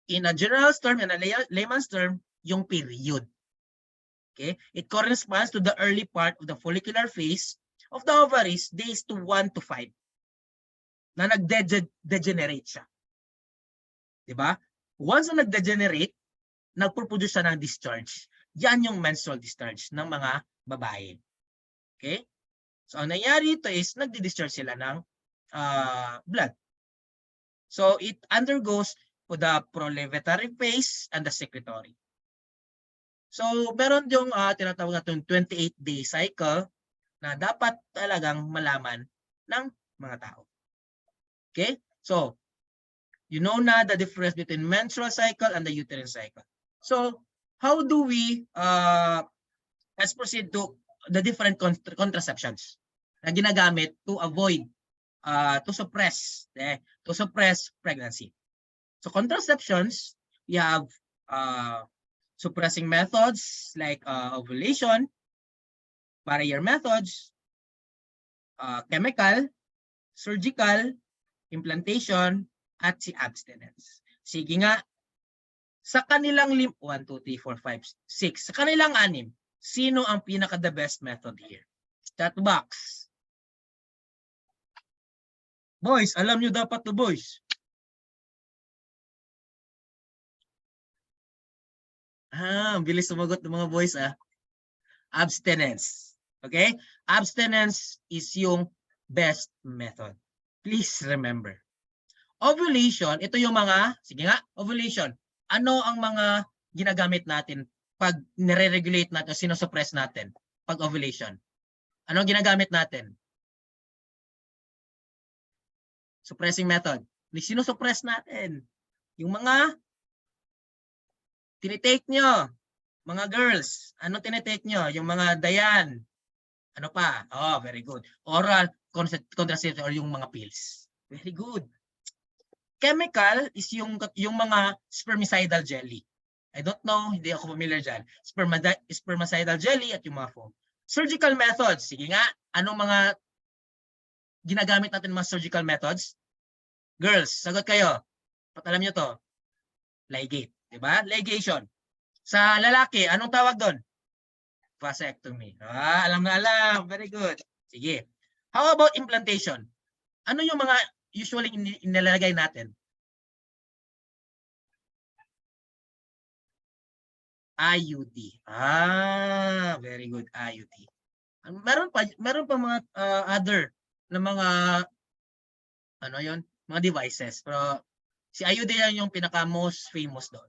in a general term and a layman's term, yung period. Okay? It corresponds to the early part of the follicular phase of the ovaries, days to 1 to 5, na nag-degenerate siya. Diba? Once na nag-degenerate, nagproduce siya ng discharge. Yan yung menstrual discharge ng mga babae. Okay? So, ang nangyari ito is, nagdi-discharge sila ng blood. So, it undergoes to the proliferative phase and the secretory. So, meron yung tinatawag natin 28-day cycle na dapat talagang malaman ng mga tao. Okay? So, you know na the difference between menstrual cycle and the uterine cycle. So, how do we, let's proceed to the different contraceptions na ginagamit to avoid, to suppress pregnancy. So, contraceptions, we have suppressing methods like ovulation, barrier methods, chemical, surgical, implantation, at si abstinence. Sige nga, sa kanilang 1, 2, 3, 4, 5, 6, sa kanilang 6, sino ang pinaka-the best method here? Chat box. Boys, alam nyo dapat to, boys. Bilis sumagot ng mga boys, Abstinence. Okay? Abstinence is yung best method. Please remember. Ovulation, ito yung mga, sige nga, ovulation. Ano ang mga ginagamit natin pag nire-regulate natin o sinosuppress natin pag ovulation? Ano ang ginagamit natin? Suppressing method. Sinusuppress natin. Yung mga tinitake nyo, mga girls, ano tinitake nyo? Yung mga dayan. Ano pa? Oh, very good. Oral contraceptive or yung mga pills. Very good. Chemical is yung mga spermicidal jelly. I don't know, hindi ako familiar dyan. Spermicidal jelly at yung mga foam. Surgical methods. Sige nga, anong mga ginagamit natin mga surgical methods? Girls, sagot kayo. Alam nyo to. Ligate. Diba? Ligation. Sa lalaki, anong tawag doon? Vasectomy. Alam na alam. Very good. Sige. How about implantation? Ano yung mga usually inilalagay natin? IUD. Very good. IUD. Meron pa mga other na mga ano yon, mga devices. Pero si IUD yan yung pinaka most famous doon.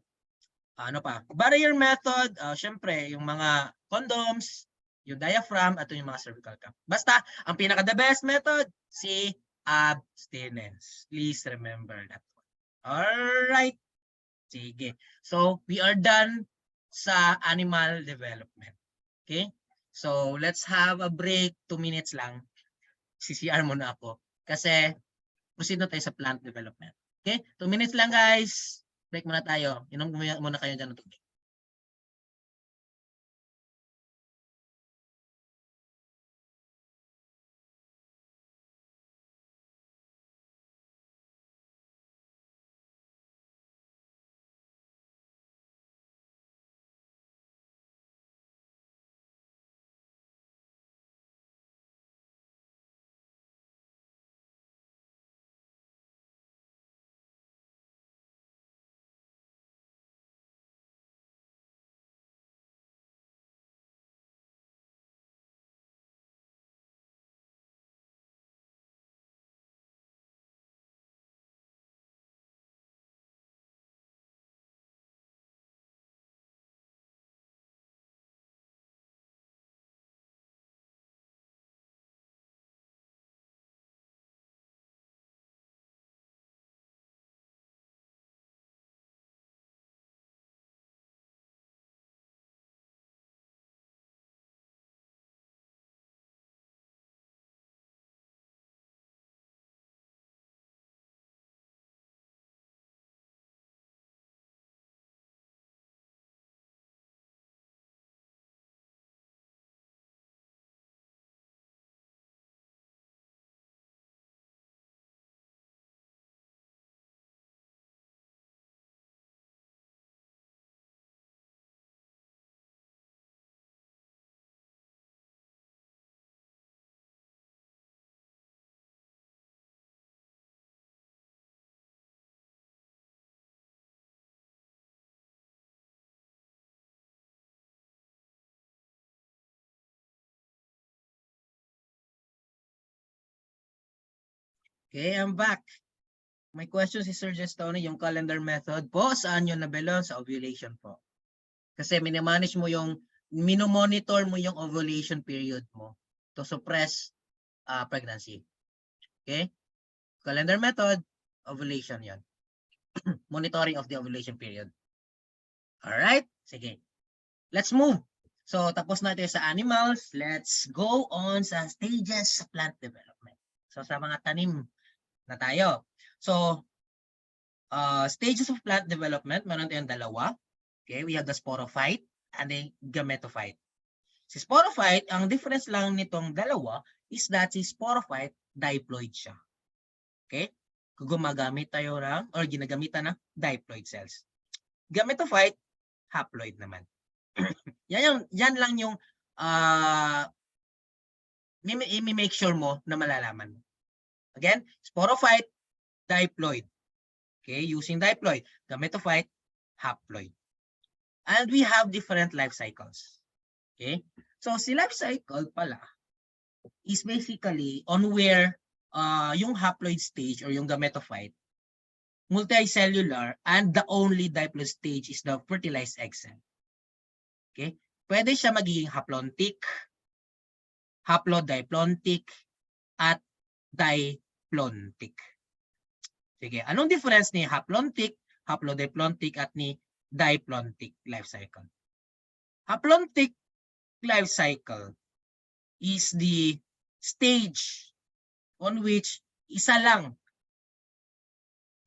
Ano pa? Barrier method, syempre yung mga condoms, yung diaphragm at yung mga cervical cap. Basta ang pinaka the best method si abstinence. Please remember that one. All right. Sige. So, we are done sa animal development. Okay? So, let's have a break. 2 minutes lang. CCR muna ako. Kasi, proceed na tayo sa plant development. Okay? 2 minutes lang, guys. Break muna tayo. Inom muna kayo dyan ng tubig. Okay, I'm back. My question si Sir Tony, yung calendar method po, saan yun nabelo? Sa ovulation po. Kasi minimanage mo yung, minomonitor mo yung ovulation period mo to suppress pregnancy. Okay? Calendar method, ovulation yon. Monitoring of the ovulation period. Alright? Sige. Let's move. So, tapos natin sa animals. Let's go on sa stages sa plant development. So, sa mga tanim na tayo. So, stages of plant development, meron tayong dalawa. Okay, we have the sporophyte and the gametophyte. Si sporophyte, ang difference lang nitong dalawa is that si sporophyte, diploid siya. Okay? Gumagamit tayo ng, or ginagamitan ng diploid cells. Gametophyte, haploid naman. yan lang yung i-make sure mo na malalaman mo. Again, sporophyte, diploid. Okay, using diploid. Gametophyte, haploid. And we have different life cycles. Okay? So, si life cycle pala is basically on where yung haploid stage or yung gametophyte multicellular, and the only diploid stage is the fertilized egg cell. Okay? Pwede siya magiging haplontic, haplodiplontic, at diplontic. Sige, anong difference ni haplontic, haplodiplontic, at ni diplontic life cycle? Haplontic life cycle is the stage on which isa lang,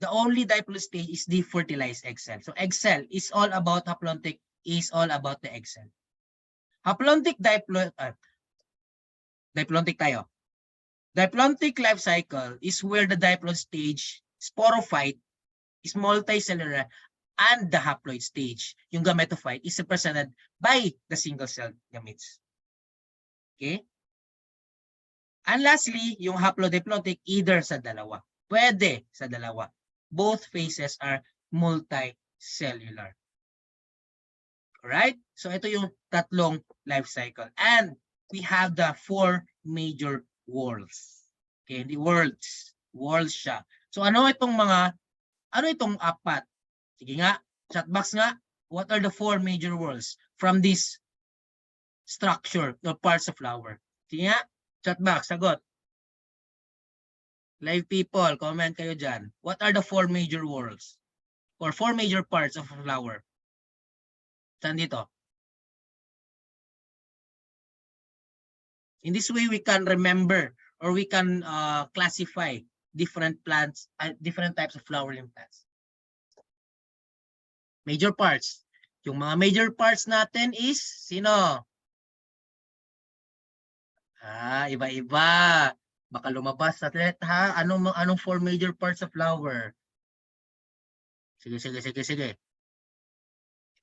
the only diploid stage is the fertilized egg cell. So egg cell is all about haplontic, is all about the egg cell. Haplontic diplontic tayo. Diplontic life cycle is where the diploid stage, sporophyte, is multicellular, and the haploid stage, yung gametophyte, is represented by the single-celled gametes. Okay? And lastly, yung haplodiplontic, either sa dalawa. Pwede sa dalawa. Both phases are multicellular. Alright? So ito yung tatlong life cycle. And we have the 4 major worlds. Okay, hindi worlds. Worlds siya. So ano itong 4? Sige nga, chat box nga. What are the 4 major worlds from this structure or parts of flower? Sige nga, chat box, sagot. Live people, comment kayo dyan. What are the 4 major worlds or 4 major parts of a flower? Saan dito? In this way, we can remember or we can classify different plants, different types of flowering plants. Major parts. Yung mga major parts natin is, sino? Iba-iba. Baka lumabas sa let ha. Anong 4 major parts of flower? Sige. Ito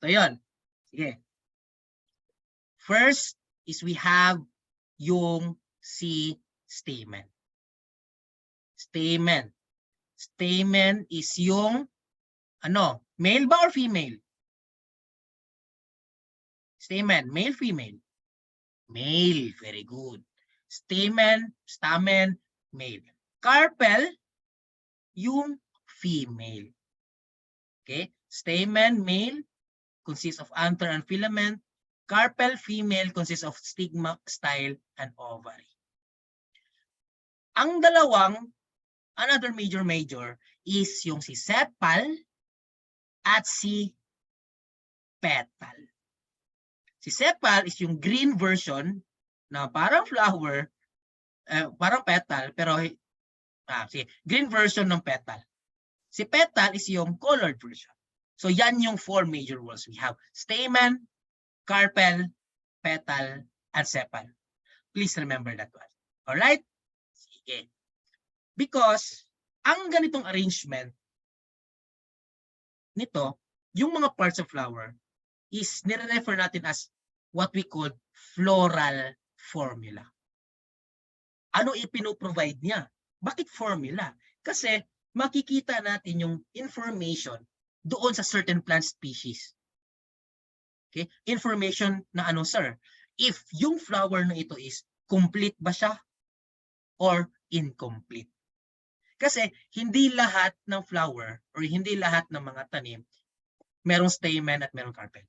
yun. Sige. First is we have yung si stamen. Stamen. Stamen is yung male ba or female? Stamen, male, female? Male, very good. Stamen, male. Carpel, yung female. Okay? Stamen, male, consists of anther and filament. Carpel, female, consists of stigma, style, and ovary. Ang another major is yung si sepal at si petal. Si sepal is yung green version na parang flower, parang petal, pero green version ng petal. Si petal is yung colored version. So yan yung 4 major worlds. We have stamen, carpel, petal, and sepal. Please remember that one. Alright? Sige. Because ang ganitong arrangement nito, yung mga parts of flower is nire-refer natin as what we call floral formula. Ano ipino-provide niya? Bakit formula? Kasi makikita natin yung information doon sa certain plant species. Okay? Information na sir? If yung flower na ito is complete ba siya or incomplete? Kasi hindi lahat ng flower or hindi lahat ng mga tanim merong stamen at merong carpel.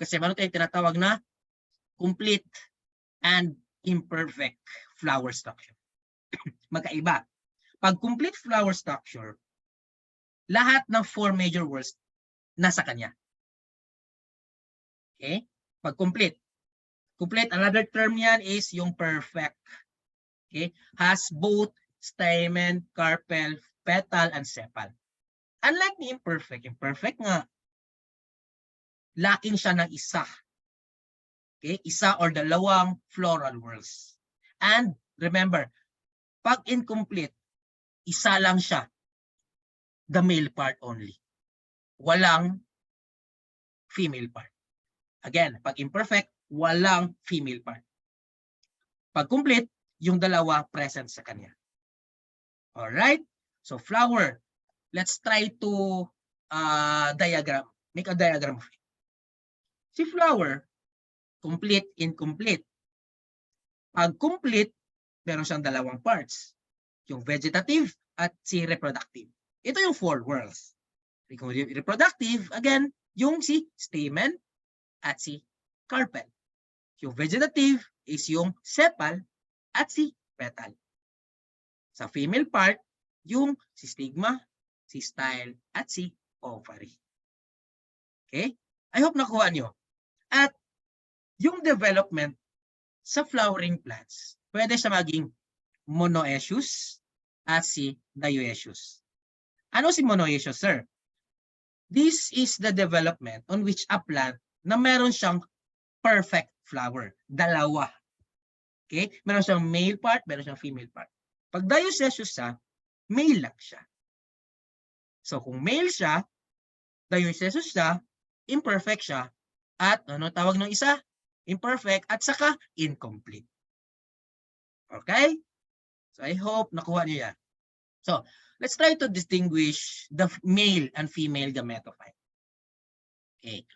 Kasi meron tayong tinatawag na complete and imperfect flower structure. Magkaiba. Pag complete flower structure, lahat ng 4 major worlds nasa kanya. Okay? Pag complete. Complete, another term yan is yung perfect. Okay? Has both stamen, carpel, petal, and sepal. Unlike the imperfect, imperfect nga, lacking siya ng isa. Okay? Isa or dalawang floral whorls. And remember, pag incomplete, isa lang siya. The male part only. Walang female part. Again, pag imperfect, walang female part. Pag complete, yung dalawa present sa kanya. Alright? So flower, let's try to diagram. Make a diagram of it. Si flower, complete, incomplete. Pag complete, meron siyang dalawang parts. Yung vegetative at si reproductive. Ito yung four worlds. Reproductive, again, yung si stamen at si carpel. Yung vegetative is yung sepal at si petal. Sa female part, yung si stigma, si style, at si ovary. Okay? I hope nakuha nyo. At yung development sa flowering plants, pwede siya maging monoecious at si dioecious. Ano si monoecious, sir? This is the development on which a plant na meron siyang perfect flower. Dalawa. Okay? Meron siyang male part, meron siyang female part. Pag dioecious siya, male lang siya. So kung male siya, dioecious siya, imperfect siya, at ano tawag ng isa? Imperfect at saka incomplete. Okay? So I hope nakuha niyo yan. So let's try to distinguish the male and female gametophyte. Okay.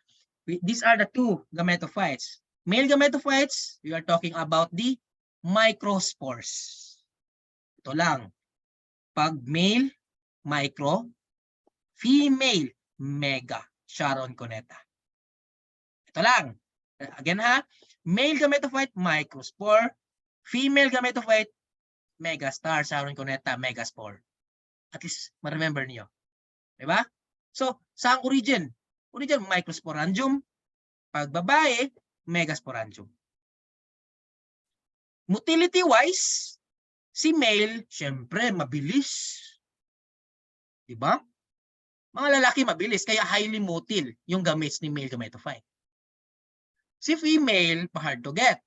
These are the two gametophytes. Male gametophytes, we are talking about the microspores. Ito lang. Pag male, micro, female, mega, Sharon Cuneta. Ito lang. Again ha, male gametophyte, microspore, female gametophyte, megastar, Sharon Cuneta, megaspore. At least, ma-remember niyo. Diba? So, saan origin? Origin, microsporangium. Pag babae, megasporangium. Motility-wise, si male, syempre, mabilis. Diba? Mga lalaki mabilis, kaya highly motile yung gametes ni male gametophyte. Si female, hard to get.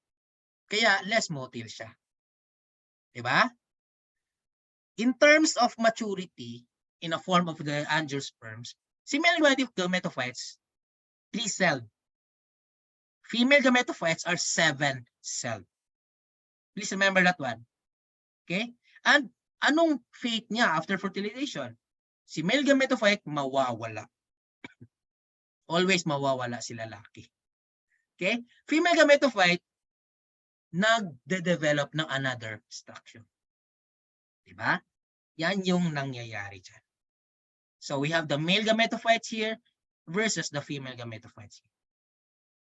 Kaya less motile siya. Diba? In terms of maturity, in a form of the angiosperms, si male gametophytes, 3-celled. Female gametophytes are 7-celled. Please remember that one. Okay? And anong fate niya after fertilization? Si male gametophyte, mawawala. Always mawawala si lalaki. Okay? Female gametophyte, nagde-develop ng another structure. Diba? Yan yung nangyayari dyan. So we have the male gametophytes here versus the female gametophytes here.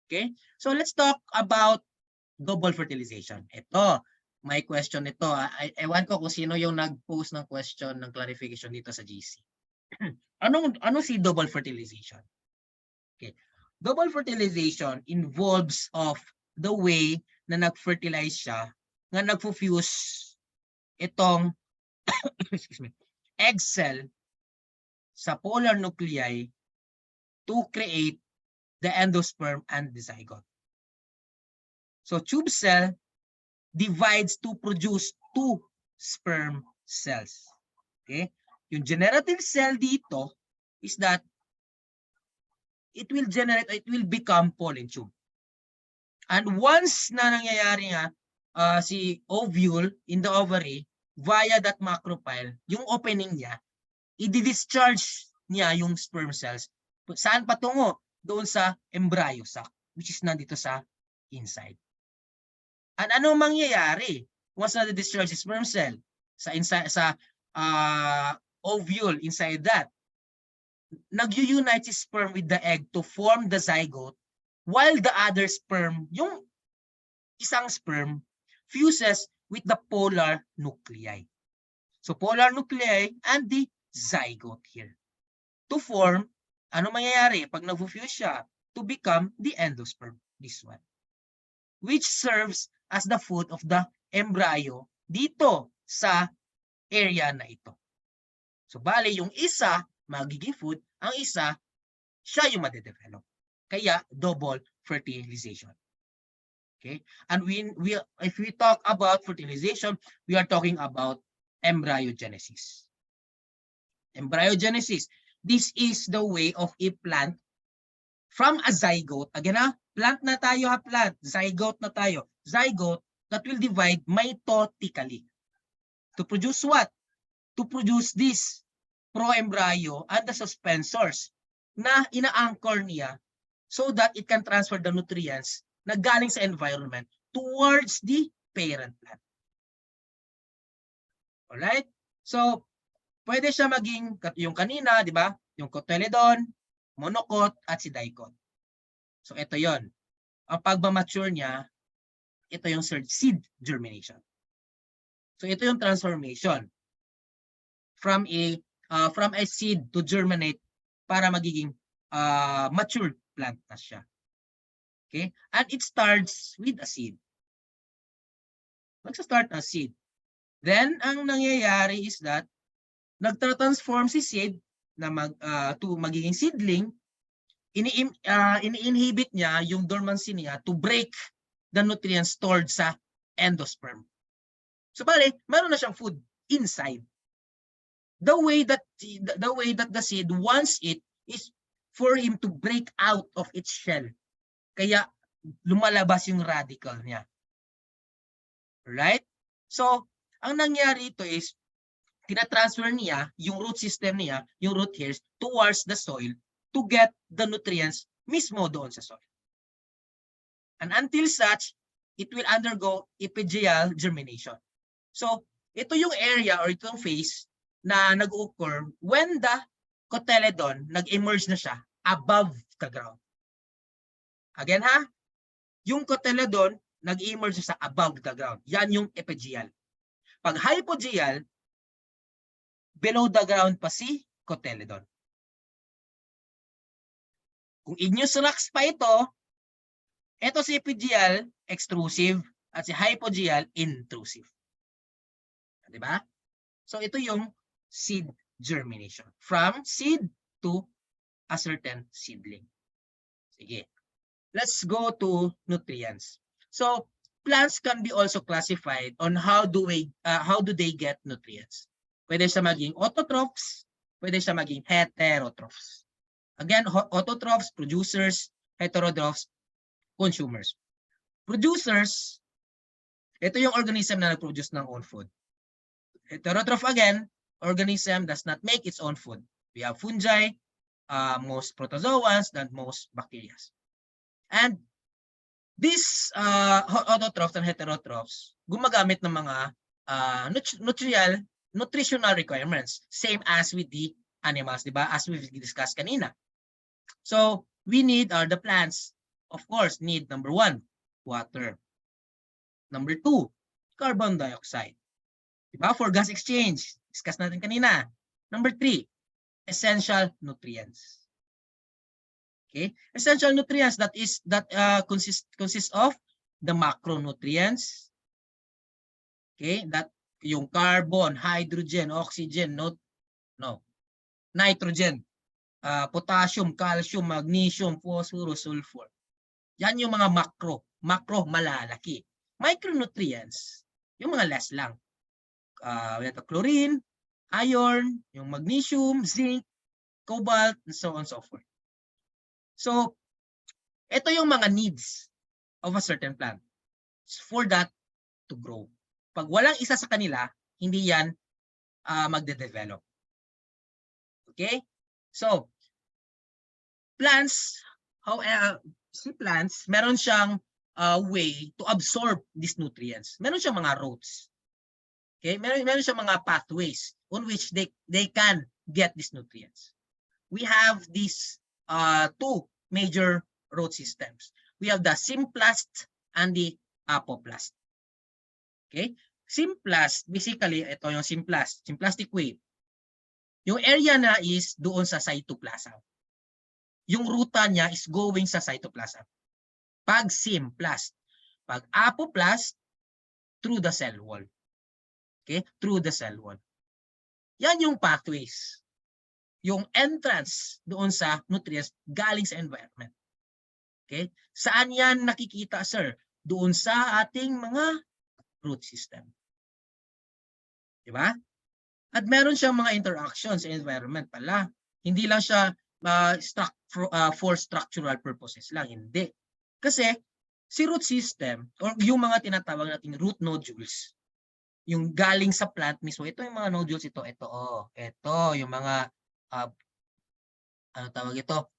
Okay? So let's talk about double fertilization. Ito, may question ito. Ewan ko kung sino yung nag-post ng question ng clarification dito sa GC. Ano si double fertilization? Okay. Double fertilization involves of the way na nag-fertilize siya, na nag-fuse itong excuse me, egg cell sa polar nuclei to create the endosperm and the zygote. So tube cell divides to produce 2 sperm cells. Okay? Yung generative cell dito is that it will generate, it will become pollen tube. And once na nangyayari nga si ovule in the ovary, via that macropyle, yung opening niya, i-discharge niya yung sperm cells. Saan patungo? Doon sa embryo sac, which is nandito sa inside. And ano mangyayari once na-discharge si sperm cell sa inside, sa ovule inside that? Nag-unite si sperm with the egg to form the zygote, while the other sperm, yung isang sperm, fuses with the polar nuclei. So polar nuclei and the zygote here. To form, ano mangyayari pag nag-fuse siya? To become the endosperm, this one. Which serves as the food of the embryo dito sa area na ito. So bali, yung isa magiging food, ang isa, siya yung madedevelop. Kaya double fertilization. Okay? And if we talk about fertilization, we are talking about embryogenesis. Embryogenesis, this is the way of a plant from a zygote. Again plant na tayo plant. Zygote na tayo. Zygote that will divide mitotically. To produce what? To produce this proembryo and the suspensors na ina-anchor niya so that it can transfer the nutrients na galing sa environment towards the parent plant. Alright? So, pwede siya maging yung kanina, di ba? Yung cotyledon, monocot, at si dicot. So ito yon. Ang pagmamature niya, ito yung seed germination. So ito yung transformation from a seed to germinate para magiging mature plant na siya. Okay? And it starts with a seed. Magsa-start a seed. Then ang nangyayari is that nagtra-transform si seed na to magiging seedling. Ini-inhibit niya yung dormancy niya to break the nutrients stored sa endosperm. So bale, meron na siyang food inside. The way that the seed wants it is for him to break out of its shell. Kaya lumalabas yung radical niya. Right? So, ang nangyari ito is tina-transfer niya yung root system niya, yung root hairs towards the soil to get the nutrients mismo doon sa soil. And until such, it will undergo epigeial germination. So, ito yung area or itong phase na nag-occur when the cotyledon nag-emerge na siya above the ground. Again ha, yung cotyledon nag-emerge sa above the ground. Yan yung epigeial. Pag hypogeial, below the ground pa si cotyledon. Kung igneous rocks pa ito si epigeial, extrusive, at si hypogeial, intrusive. Diba? So ito yung seed germination. From seed to a certain seedling. Sige. Let's go to nutrients. So plants can be also classified on how do they get nutrients. Pwede siya maging autotrophs, pwede siya maging heterotrophs. Again, autotrophs, producers, heterotrophs, consumers. Producers, ito yung organism na nag-produce ng own food. Heterotroph again, organism does not make its own food. We have fungi, most protozoans, and most bacteria. And these autotrophs and heterotrophs, gumagamit ng mga nutritional requirements, same as with the animals, diba? As we discussed kanina. So we need the plants, of course, need number 1, water. Number 2, carbon dioxide. Diba? For gas exchange, discuss natin kanina. Number 3, essential nutrients. Okay, essential nutrients that consists of the macronutrients. Okay, that yung carbon, hydrogen, oxygen, nitrogen, potassium, calcium, magnesium, phosphorus, sulfur. Yan yung mga macro malalaki. Micronutrients, yung mga less lang. Chlorine, iron, yung magnesium, zinc, cobalt, and so on and so forth. So, ito yung mga needs of a certain plant for that to grow. Pag walang isa sa kanila, hindi yan magde-develop. Okay? So, plants, meron siyang way to absorb these nutrients. Meron siyang mga routes. Okay? Meron siyang mga pathways on which they can get these nutrients. We have these 2 major root systems. We have the symplast and the apoplast. Okay? Symplast, basically, ito yung symplastic wave. Yung area na is doon sa cytoplasm. Yung ruta niya is going sa cytoplasm. Pag symplast. Pag apoplast, through the cell wall. Okay? Through the cell wall. Yan yung pathways. Yung entrance doon sa nutrients galing sa environment. Okay? Saan yan nakikita, sir? Doon sa ating mga root system. Diba? At meron siyang mga interactions sa environment pala. Hindi lang siya for structural purposes lang. Hindi. Kasi si root system or yung mga tinatawag nating root nodules, yung galing sa plant mismo, ito yung mga nodules, ito yung mga ano tawag ito?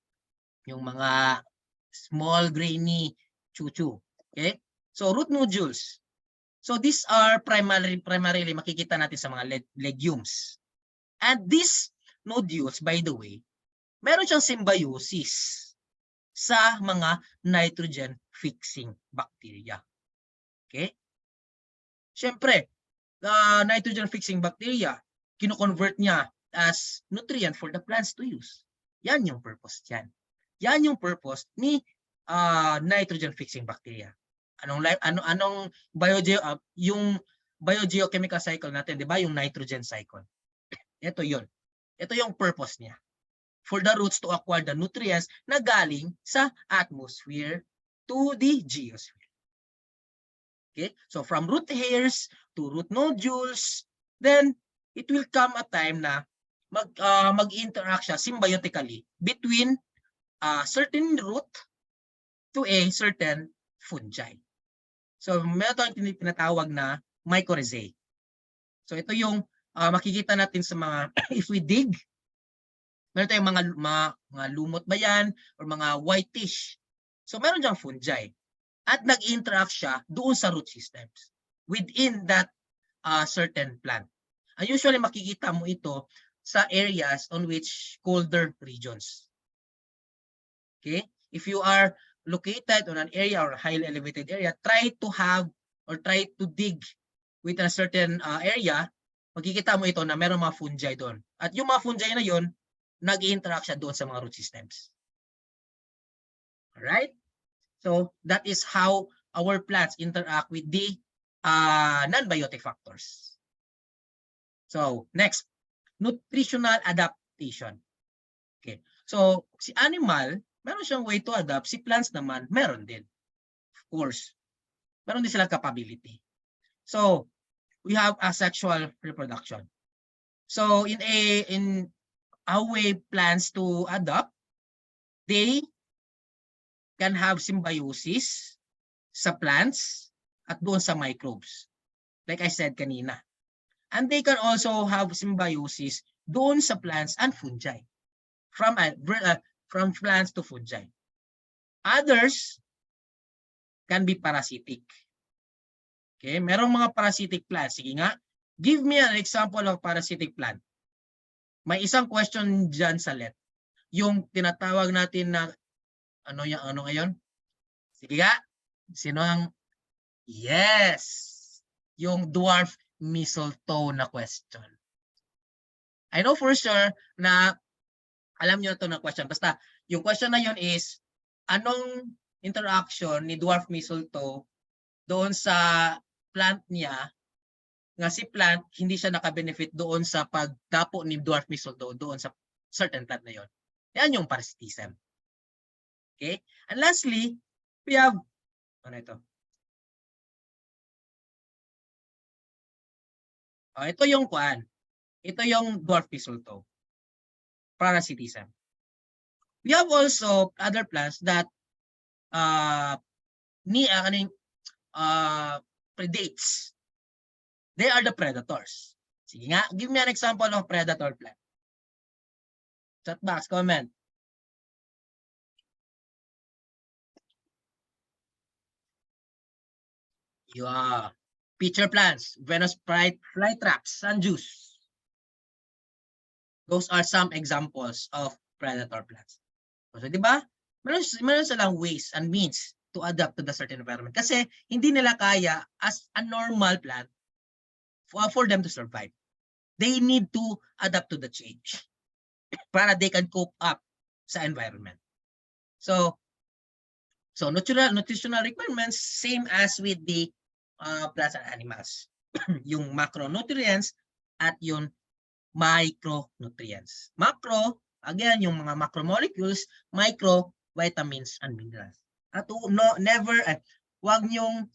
Yung mga small grainy chuchu. Okay? So root nodules. So these are primarily makikita natin sa mga legumes. And these nodules, by the way, meron siyang symbiosis sa mga nitrogen-fixing bacteria. Okay? Siyempre, nitrogen-fixing bacteria, kino-convert niya as nutrient for the plants to use. Yan yung purpose yan. Yan yung purpose ni nitrogen-fixing bacteria. Anong yung biogeochemical cycle natin, 'di ba? Yung nitrogen cycle. Ito 'yon. Ito yung purpose niya. For the roots to acquire the nutrients na galing sa atmosphere to the geosphere. Okay? So from root hairs to root nodules, then it will come a time na mag-interact siya symbiotically between a certain root to a certain fungi. So meron tayong tinatawag na mycorrhizae. So ito yung makikita natin sa mga if we dig, meron tayong mga lumot ba yan or mga whitish. So meron diyang fungi at nag-interact siya doon sa root systems within that certain plant. And usually makikita mo ito sa areas on which colder regions. Okay? If you are located on an area or a highly elevated area, try to have or try to dig within a certain area, makikita mo ito na meron mga fungi doon. At yung mga fungi na yon, nag-interact siya doon sa mga root systems. Alright? So that is how our plants interact with the non-biotic factors. So next, nutritional adaptation. Okay. So si animal, meron siyang way to adapt. Si plants naman, meron din. Of course. Meron din silang capability. So we have asexual reproduction. So in a way plants to adapt, they can have symbiosis sa plants at doon sa microbes. Like I said kanina. And they can also have symbiosis doon sa plants and fungi. From plants to fungi. Others can be parasitic. Okay, merong mga parasitic plants. Sige nga, give me an example of parasitic plant. May isang question dyan sa let. Yung tinatawag natin na ano ngayon? Sige nga, sino ang yes, yung dwarf mistletoe na question. I know for sure na alam niyo ito na question. Basta yung question na yun is anong interaction ni dwarf mistletoe doon sa plant niya nga si plant hindi siya naka-benefit doon sa pagdapo ni dwarf mistletoe doon sa certain plant na yon. Yan yung parasitism. Okay? And lastly, we have ano ito? Ito yung kwan. Ito yung dwarf mistletoe. Parasitism. We have also other plants that predates. They are the predators. Sige nga, give me an example of predator plant. Chat box, comment. Yeah. Pitcher plants, Venus flytraps, sundews. Those are some examples of predator plants. So, di ba? Meron silang ways and means to adapt to the certain environment. Kasi hindi nila kaya as a normal plant for them to survive. They need to adapt to the change para they can cope up sa environment. So nutritional requirements, same as with the plants and animals. Yung macronutrients at yung micronutrients. Macro, again, yung mga macromolecules, micro, vitamins and minerals. At wag niyong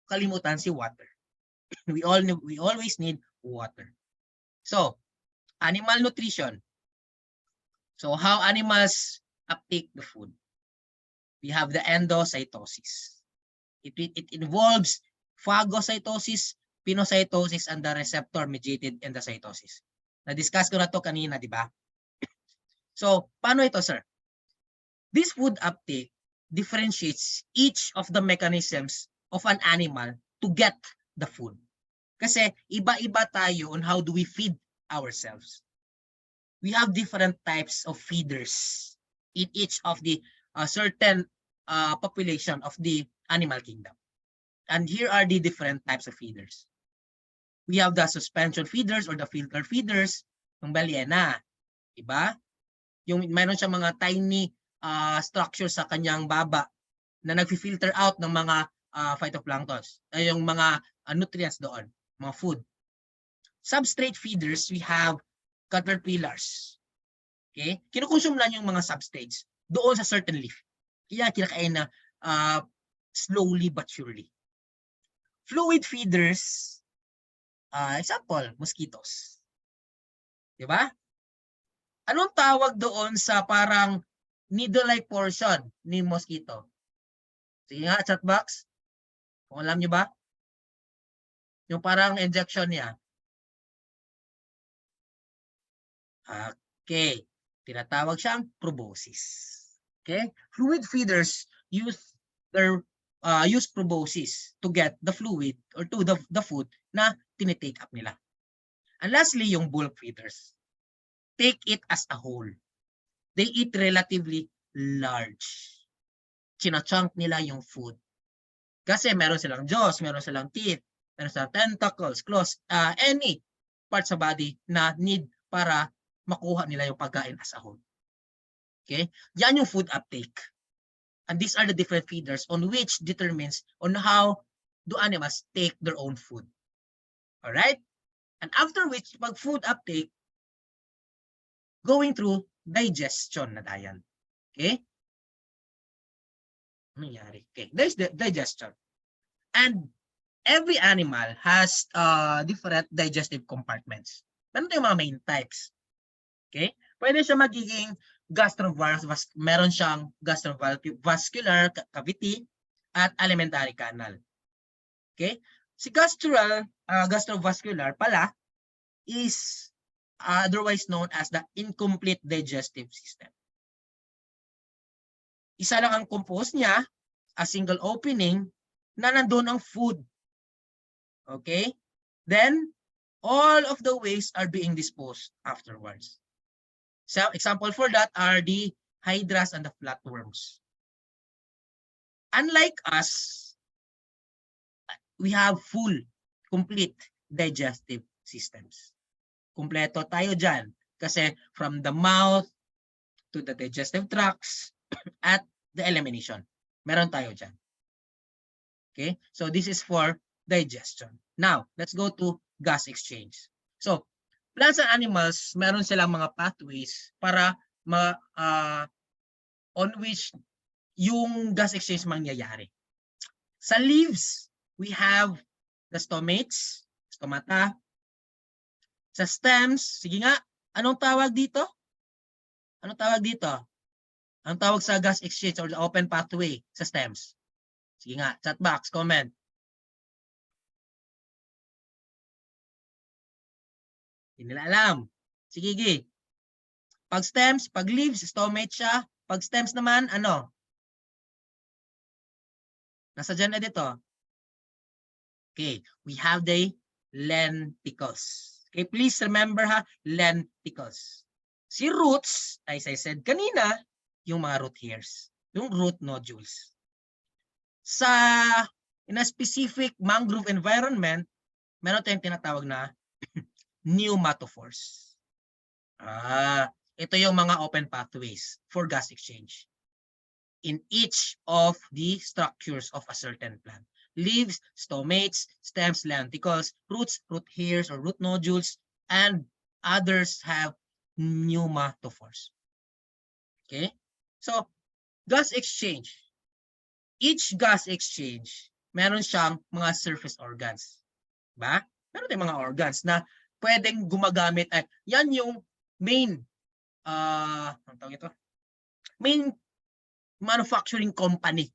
kalimutan si water. We always need water. So, animal nutrition. So, how animals uptake the food? We have the endocytosis. It involves phagocytosis, pinocytosis, and the receptor-mediated endocytosis. Na-discuss ko na to kanina, di ba? So, paano ito, sir? This food uptake differentiates each of the mechanisms of an animal to get the food. Kasi iba-iba tayo on how do we feed ourselves. we have different types of feeders in each of the certain population of the animal kingdom. And here are the different types of feeders. We have the suspension feeders or the filter feeders ng balyena. Diba? Yung mayroon siyang mga tiny structure sa kanyang baba na nag-filter out ng mga phytoplanktons, yung mga nutrients doon, mga food. Substrate feeders, we have caterpillars. Okay? Kinukonsume lang yung mga substrates doon sa certain leaf. Kaya kinakain na slowly but surely. Fluid feeders, example, mosquitoes. Diba? Anong tawag doon sa parang needle-like portion ni mosquito? Sige nga, chat box. Kung alam nyo ba? Yung parang injection niya. Okay. Tinatawag siyang proboscis. Okay? Fluid feeders use proboscis to get the fluid or to the food na tinitake up nila. And lastly, yung bulk feeders. Take it as a whole. They eat relatively large. China-chunk nila yung food. Kasi meron silang jaws, meron silang teeth, meron silang tentacles, claws, any part sa body na need para makuha nila yung pagkain as a whole. Okay? Yan yung food uptake. And these are the different feeders on which determines on how do animals take their own food. Alright? And after which, pag food uptake, going through digestion na tayo. Okay? Ano nangyari? Okay, there's the digestion. And every animal has different digestive compartments. Ano yung mga main types? Okay? Pwede siya magiging meron siyang gastrovascular cavity at alimentary canal. Okay? Si gastrovascular pala is otherwise known as the incomplete digestive system. Isa lang ang composed niya, a single opening, na nandun ang food. Okay? Then, all of the waste are being disposed afterwards. So, example for that are the hydras and the flatworms. Unlike us, we have full, complete digestive systems. Kumpleto tayo dyan. Kasi from the mouth to the digestive tracts at the elimination. Meron tayo dyan. Okay? So this is for digestion. Now, let's go to gas exchange. So, plants and animals, meron silang mga pathways para on which yung gas exchange mangyayari. Sa leaves, we have the stomates, stomata. Sa stems, sige nga, anong tawag dito? Anong tawag dito? Anong tawag sa gas exchange or the open pathway sa stems? Sige nga, chat box, comment. Hindi nila alam. Sige, Gi. Pag stems, pag leaves, stomate siya. Pag stems naman, ano? Nasa dyan na dito. Okay, we have the lenticles. Okay, please remember ha, lenticles. Si roots, as I said kanina, yung mga root hairs, yung root nodules. In a specific mangrove environment, meron tayong tinatawag na pneumatophores. Ito yung mga open pathways for gas exchange in each of the structures of a certain plant. Leaves, stomates, stems, lenticles, roots, root hairs or root nodules, and others have pneumatophores. Okay? So, gas exchange. Each gas exchange, meron siyang mga surface organs. Diba? Meron tayong mga organs na pwedeng gumagamit. Yan yung main, ano tawag ito? Main manufacturing company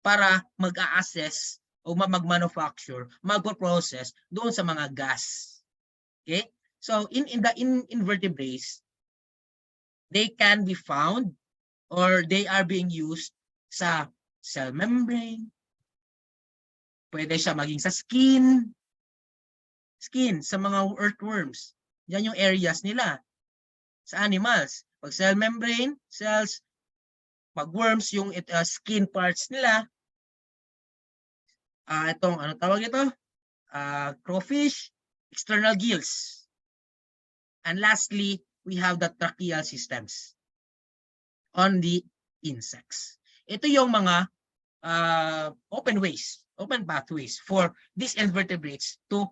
para mag-a-assess o mag-manufacture, mag-process doon sa mga gas. Okay? So, in invertebrates, they can be found or they are being used sa cell membrane. Pwede siya maging sa skin, sa mga earthworms. Yan yung areas nila. sa animals. Pag cell membrane, cells, pag worms, yung skin parts nila, itong, ano tawag ito? Crawfish, external gills. And lastly, we have the tracheal systems on the insects. Ito yung mga open ways, open pathways for these invertebrates to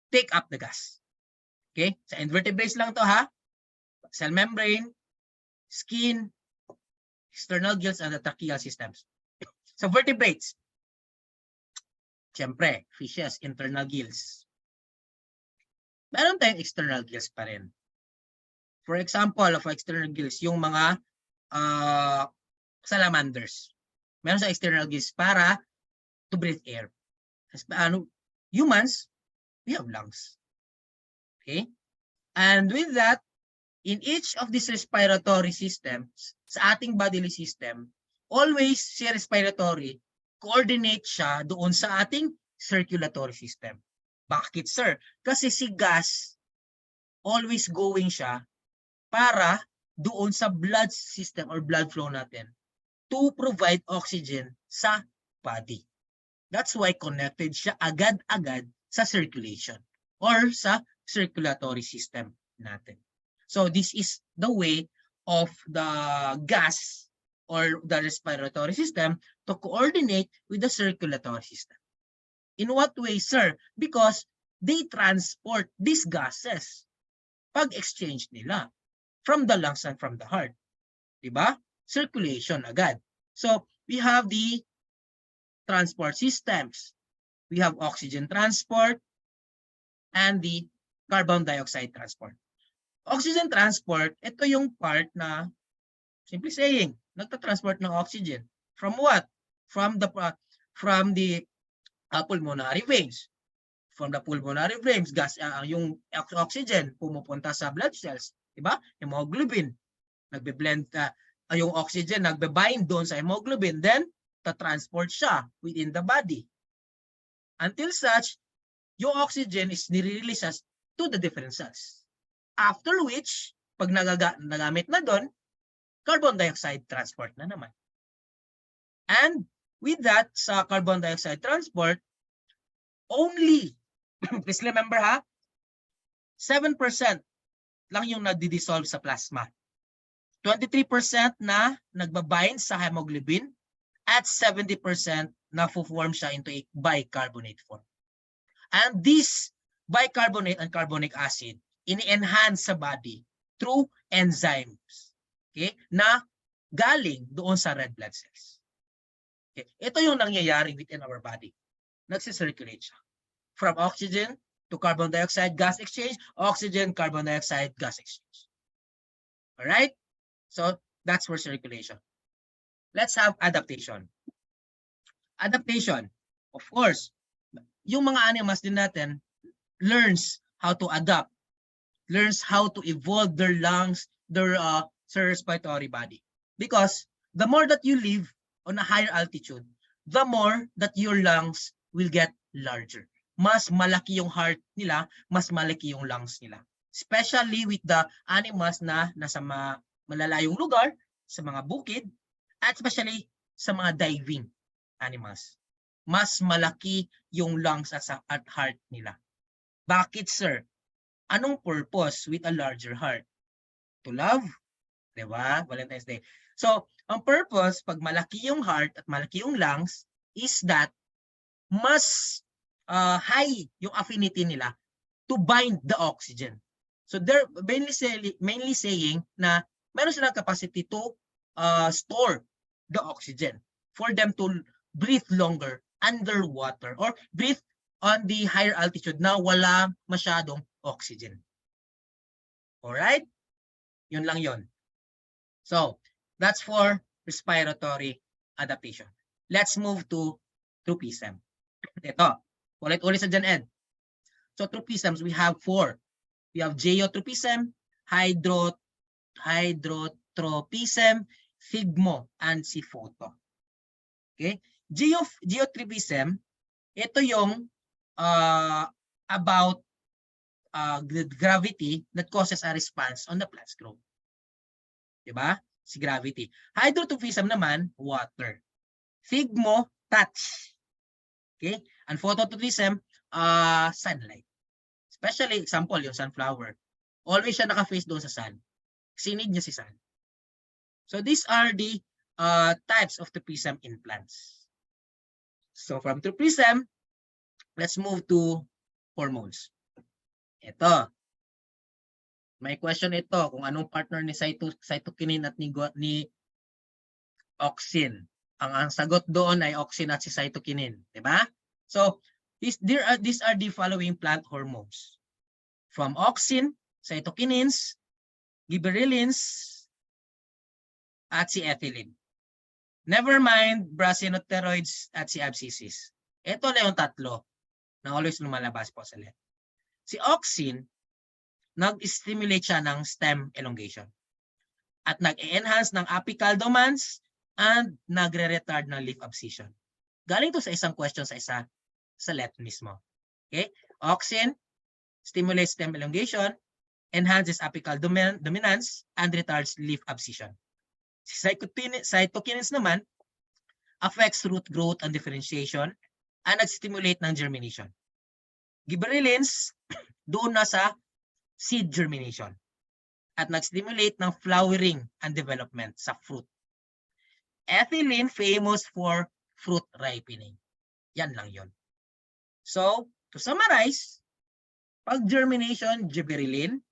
take up the gas. Okay? Sa invertebrates lang to ha. Cell membrane, skin, external gills, and the tracheal systems. Sa vertebrates, siyempre, fishes, internal gills. Meron tayong external gills pa rin. For example, of external gills, yung mga salamanders. Meron sa external gills para to breathe air. Humans, we have lungs. Okay? And with that, in each of these respiratory systems, sa ating bodily system, always si respiratory, coordinate siya doon sa ating circulatory system. Bakit, sir? Kasi si gas, always going siya para doon sa blood system or blood flow natin to provide oxygen sa body. That's why connected siya agad-agad sa circulation or sa circulatory system natin. So this is the way of the gas or the respiratory system to coordinate with the circulatory system. In what way, sir? Because they transport these gases pag-exchange nila from the lungs and from the heart. Diba? Circulation agad. So we have the transport systems. We have oxygen transport and the carbon dioxide transport. Oxygen transport, ito yung part na, simply saying, nagta-transport ng oxygen. From what? From the pulmonary veins. From the pulmonary veins, gas, yung oxygen pumupunta sa blood cells. Diba? Hemoglobin. Nagbe-blend, yung oxygen nagbe-bind doon sa hemoglobin. Then, ta-transport siya within the body. Until such, yung oxygen is nire-release to the different cells. After which, pag nagamit na doon, carbon dioxide transport na naman. And with that, sa carbon dioxide transport, only, please remember ha, 7% lang yung nadi-dissolve sa plasma. 23% na nagbabind sa hemoglobin at 70% na form siya into a bicarbonate form. And this bicarbonate and carbonic acid ini-enhance sa body through enzymes, okay, na galing doon sa red blood cells. Okay. Ito yung nangyayari within our body. Nagsisirculate siya. From oxygen to carbon dioxide gas exchange, oxygen, carbon dioxide gas exchange. Alright? So that's for circulation. Let's have adaptation. Adaptation, of course, yung mga animals din natin learns how to adapt, learns how to evolve their lungs, their respiratory body. Because the more that you live on a higher altitude, the more that your lungs will get larger. Mas malaki yung heart nila, mas malaki yung lungs nila. Especially with the animals na nasa malalayong lugar, sa mga bukid, at especially sa mga diving animals. Mas malaki yung lungs at heart nila. Bakit, sir? Anong purpose with a larger heart? To love? Diba? Valentine's Day. So, ang purpose, pag malaki yung heart at malaki yung lungs, is that mas high yung affinity nila to bind the oxygen. So, they're mainly saying na meron silang capacity to store the oxygen for them to breathe longer underwater or breathe on the higher altitude na wala masyadong oxygen. Alright? Yun lang yun. So, that's for respiratory adaptation. Let's move to tropism. Ito, ulit-ulit sa Gen Ed. So, tropisms, we have 4. We have geotropism, hydrotropism, phygmo, and photo. Okay? Geotropism, ito yung about the gravity that causes a response on the plant's growth. Diba? Si gravity. Hydrotrophism naman, water. Phygmo, touch. Okay? And photosynthesis, sunlight. Especially, example, yung sunflower. Always siya naka-face doon sa sun. Kasi need niya si sun. So these are the types of tropism in plants. So from tropism, let's move to hormones. Ito. May question ito kung anong partner ni cytokinin at ni auxin. Ang sagot doon ay auxin at si cytokinin, 'di ba? So these are the following plant hormones. From auxin, cytokinins, gibberellins, at si ethylene. Never mind brasinosteroids at si abscesses. Ito na yung tatlo na always lumalabas po sa left. Si auxin, nag-stimulate siya ng stem elongation at nag-enhance ng apical dominance and nagre-retard ng leaf abscission. Galing to sa isang question sa left mismo. Okay? Auxin stimulates stem elongation, enhances apical dominance, and retards leaf abscission. Si cytokinins naman affects root growth and differentiation and nag-stimulate ng germination. Gibberellins doon na sa seed germination at nag-stimulate ng flowering and development sa fruit. Ethylene famous for fruit ripening. Yan lang yon. So, to summarize, pag germination, gibberellin,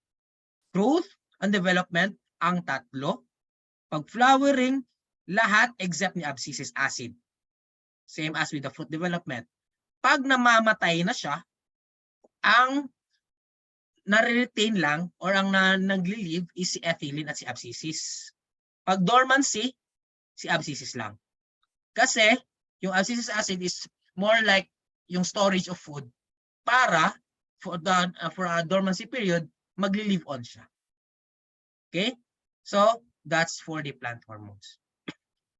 growth and development, ang tatlo. Pag flowering, lahat except ni abscesses acid. Same as with the fruit development. Pag namamatay na siya, ang nare-retain lang or ang nagli-live is si ethylene at si abscesses. Pag dormancy, si abscesses lang. Kasi yung abscesses acid is more like yung storage of food para for a dormancy period, magli-live on siya. Okay? So, that's for the plant hormones.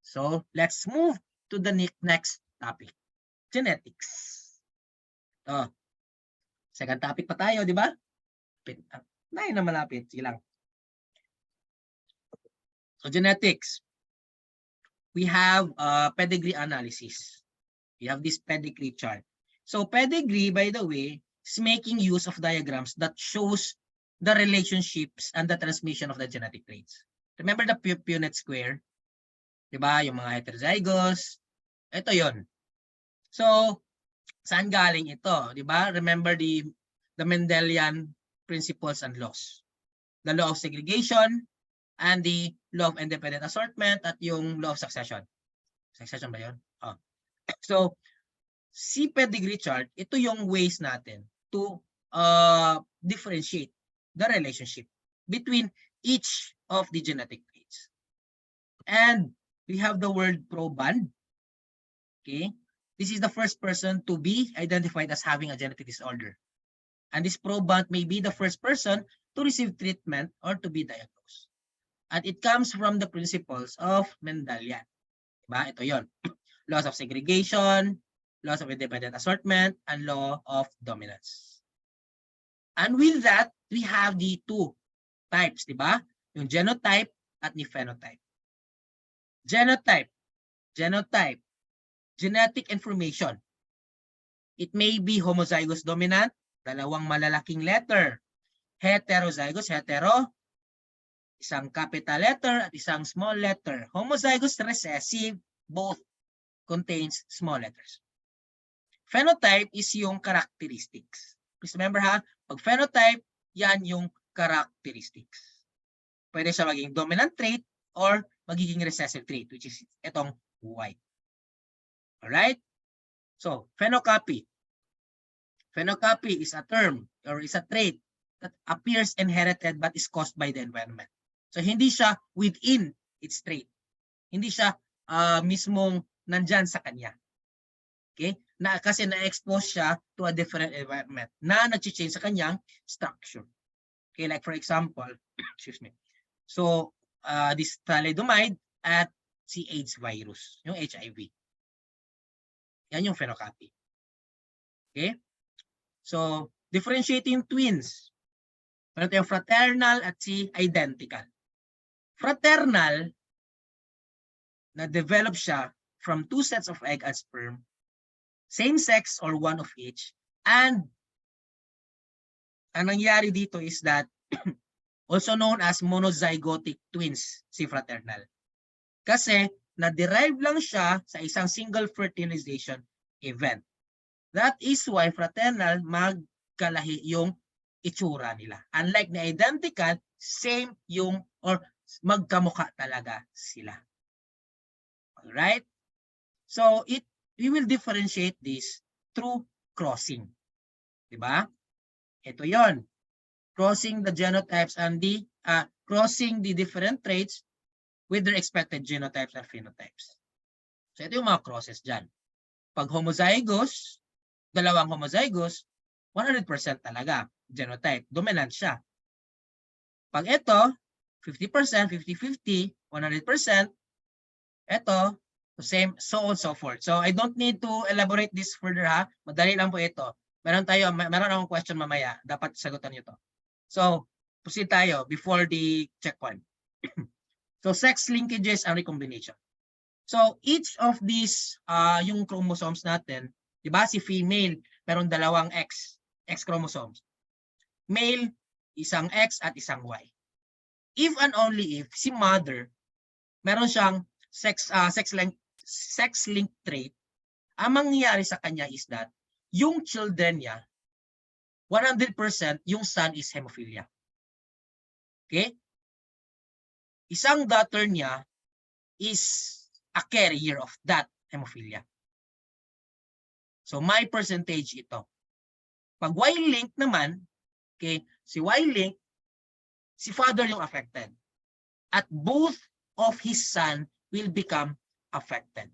So, let's move to the next topic. Genetics. Second topic pa tayo, di ba? Na malapit. Sige lang. So, genetics. We have pedigree analysis. We have this pedigree chart. So, pedigree, by the way, is making use of diagrams that shows the relationships and the transmission of the genetic traits. Remember the Punnett square? Diba? Yung mga heterozygous. Ito yon. So, saan galing ito? Diba? Remember the Mendelian principles and laws. The law of segregation and the law of independent assortment at yung law of succession. Succession ba yun? Oh. So, si pedigree chart, ito yung ways natin to differentiate the relationship between each of the genetic traits. And we have the word proband. Okay? This is the first person to be identified as having a genetic disorder. And this proband may be the first person to receive treatment or to be diagnosed. And it comes from the principles of Mendelian. Diba? Ito yon. Laws of segregation, laws of independent assortment, and law of dominance. And with that, we have the two types, diba? Yung genotype at ni phenotype. Genotype, genetic information. It may be homozygous dominant, dalawang malalaking letter. Heterozygous, hetero, isang capital letter at isang small letter. Homozygous recessive, both contains small letters. Phenotype is yung characteristics. Please remember ha, pag phenotype, yan yung characteristics. Pwede siya maging dominant trait or magiging recessive trait, which is itong white. Alright? So, phenocopy. Phenocopy is a term or is a trait that appears inherited but is caused by the environment. So, hindi siya within its trait. Hindi siya mismong nandyan sa kanya. Okay? Kasi na-expose siya to a different environment na nag-change sa kanyang structure. Okay, like for example, excuse me. So, this thalidomide at si AIDS virus, yung HIV. Yan yung phenocopy. Okay? So, differentiating twins. Meron tayong fraternal at si identical. Fraternal, na-develop siya from 2 sets of egg and sperm, same sex or one of each, and ang nangyari dito is that also known as monozygotic twins si fraternal. Kasi na-derive lang siya sa isang single fertilization event. That is why fraternal magkalahi yung itsura nila. Unlike na identical, same yung or magkamukha talaga sila. Alright? So we will differentiate this through crossing. Diba? Ito yon. Crossing the genotypes and crossing the different traits with their expected genotypes and phenotypes. So ito yung mga crosses dyan. Pag homozygous, dalawang homozygous, 100% talaga genotype. Dominant siya. Pag ito, 50%, 50-50, 100%, ito, same, so on so forth. So I don't need to elaborate this further ha. Madali lang po ito. Meron akong question mamaya. Dapat sagutan nyo to. So, proceed tayo before the checkpoint. So, sex linkages and recombination. So, each of these, yung chromosomes natin, di ba si female, meron dalawang X chromosomes. Male, isang X at isang Y. If and only if si mother, meron siyang sex-linked trait, ang mangyayari sa kanya is that yung children niya, 100% yung son is hemophilia. Okay? Isang daughter niya is a carrier of that hemophilia. So may percentage ito. Pag Y-link naman, okay, si Y-link, si father yung affected. At both of his son will become affected.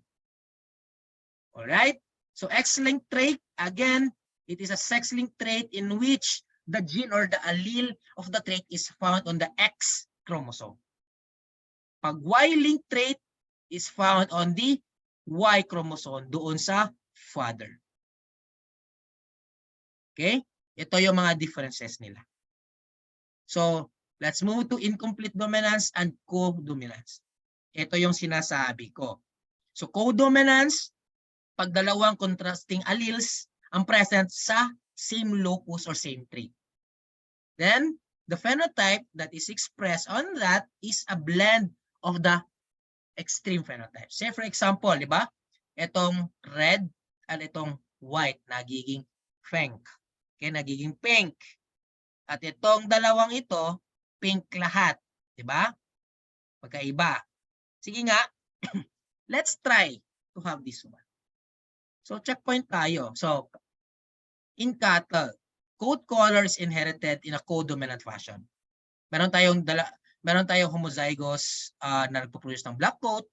Alright? So X-linked trait, again, it is a sex-linked trait in which the gene or the allele of the trait is found on the X chromosome. Pag Y-linked trait is found on the Y chromosome doon sa father. Okay? Ito yung mga differences nila. So, let's move to incomplete dominance and codominance. Ito yung sinasabi ko. So, codominance, pag dalawang contrasting alleles ang present sa same locus or same trait. Then, the phenotype that is expressed on that is a blend of the extreme phenotypes. Say for example, di ba? Itong red at itong white nagiging pink. Okay, nagiging pink. At itong dalawang ito, pink lahat. Di ba? Magkaiba. Sige nga, let's try to have this one. So, checkpoint tayo. So, in cattle, coat color is inherited in a codominant fashion. Meron tayong homozygous na nagpo-produce ng black coat,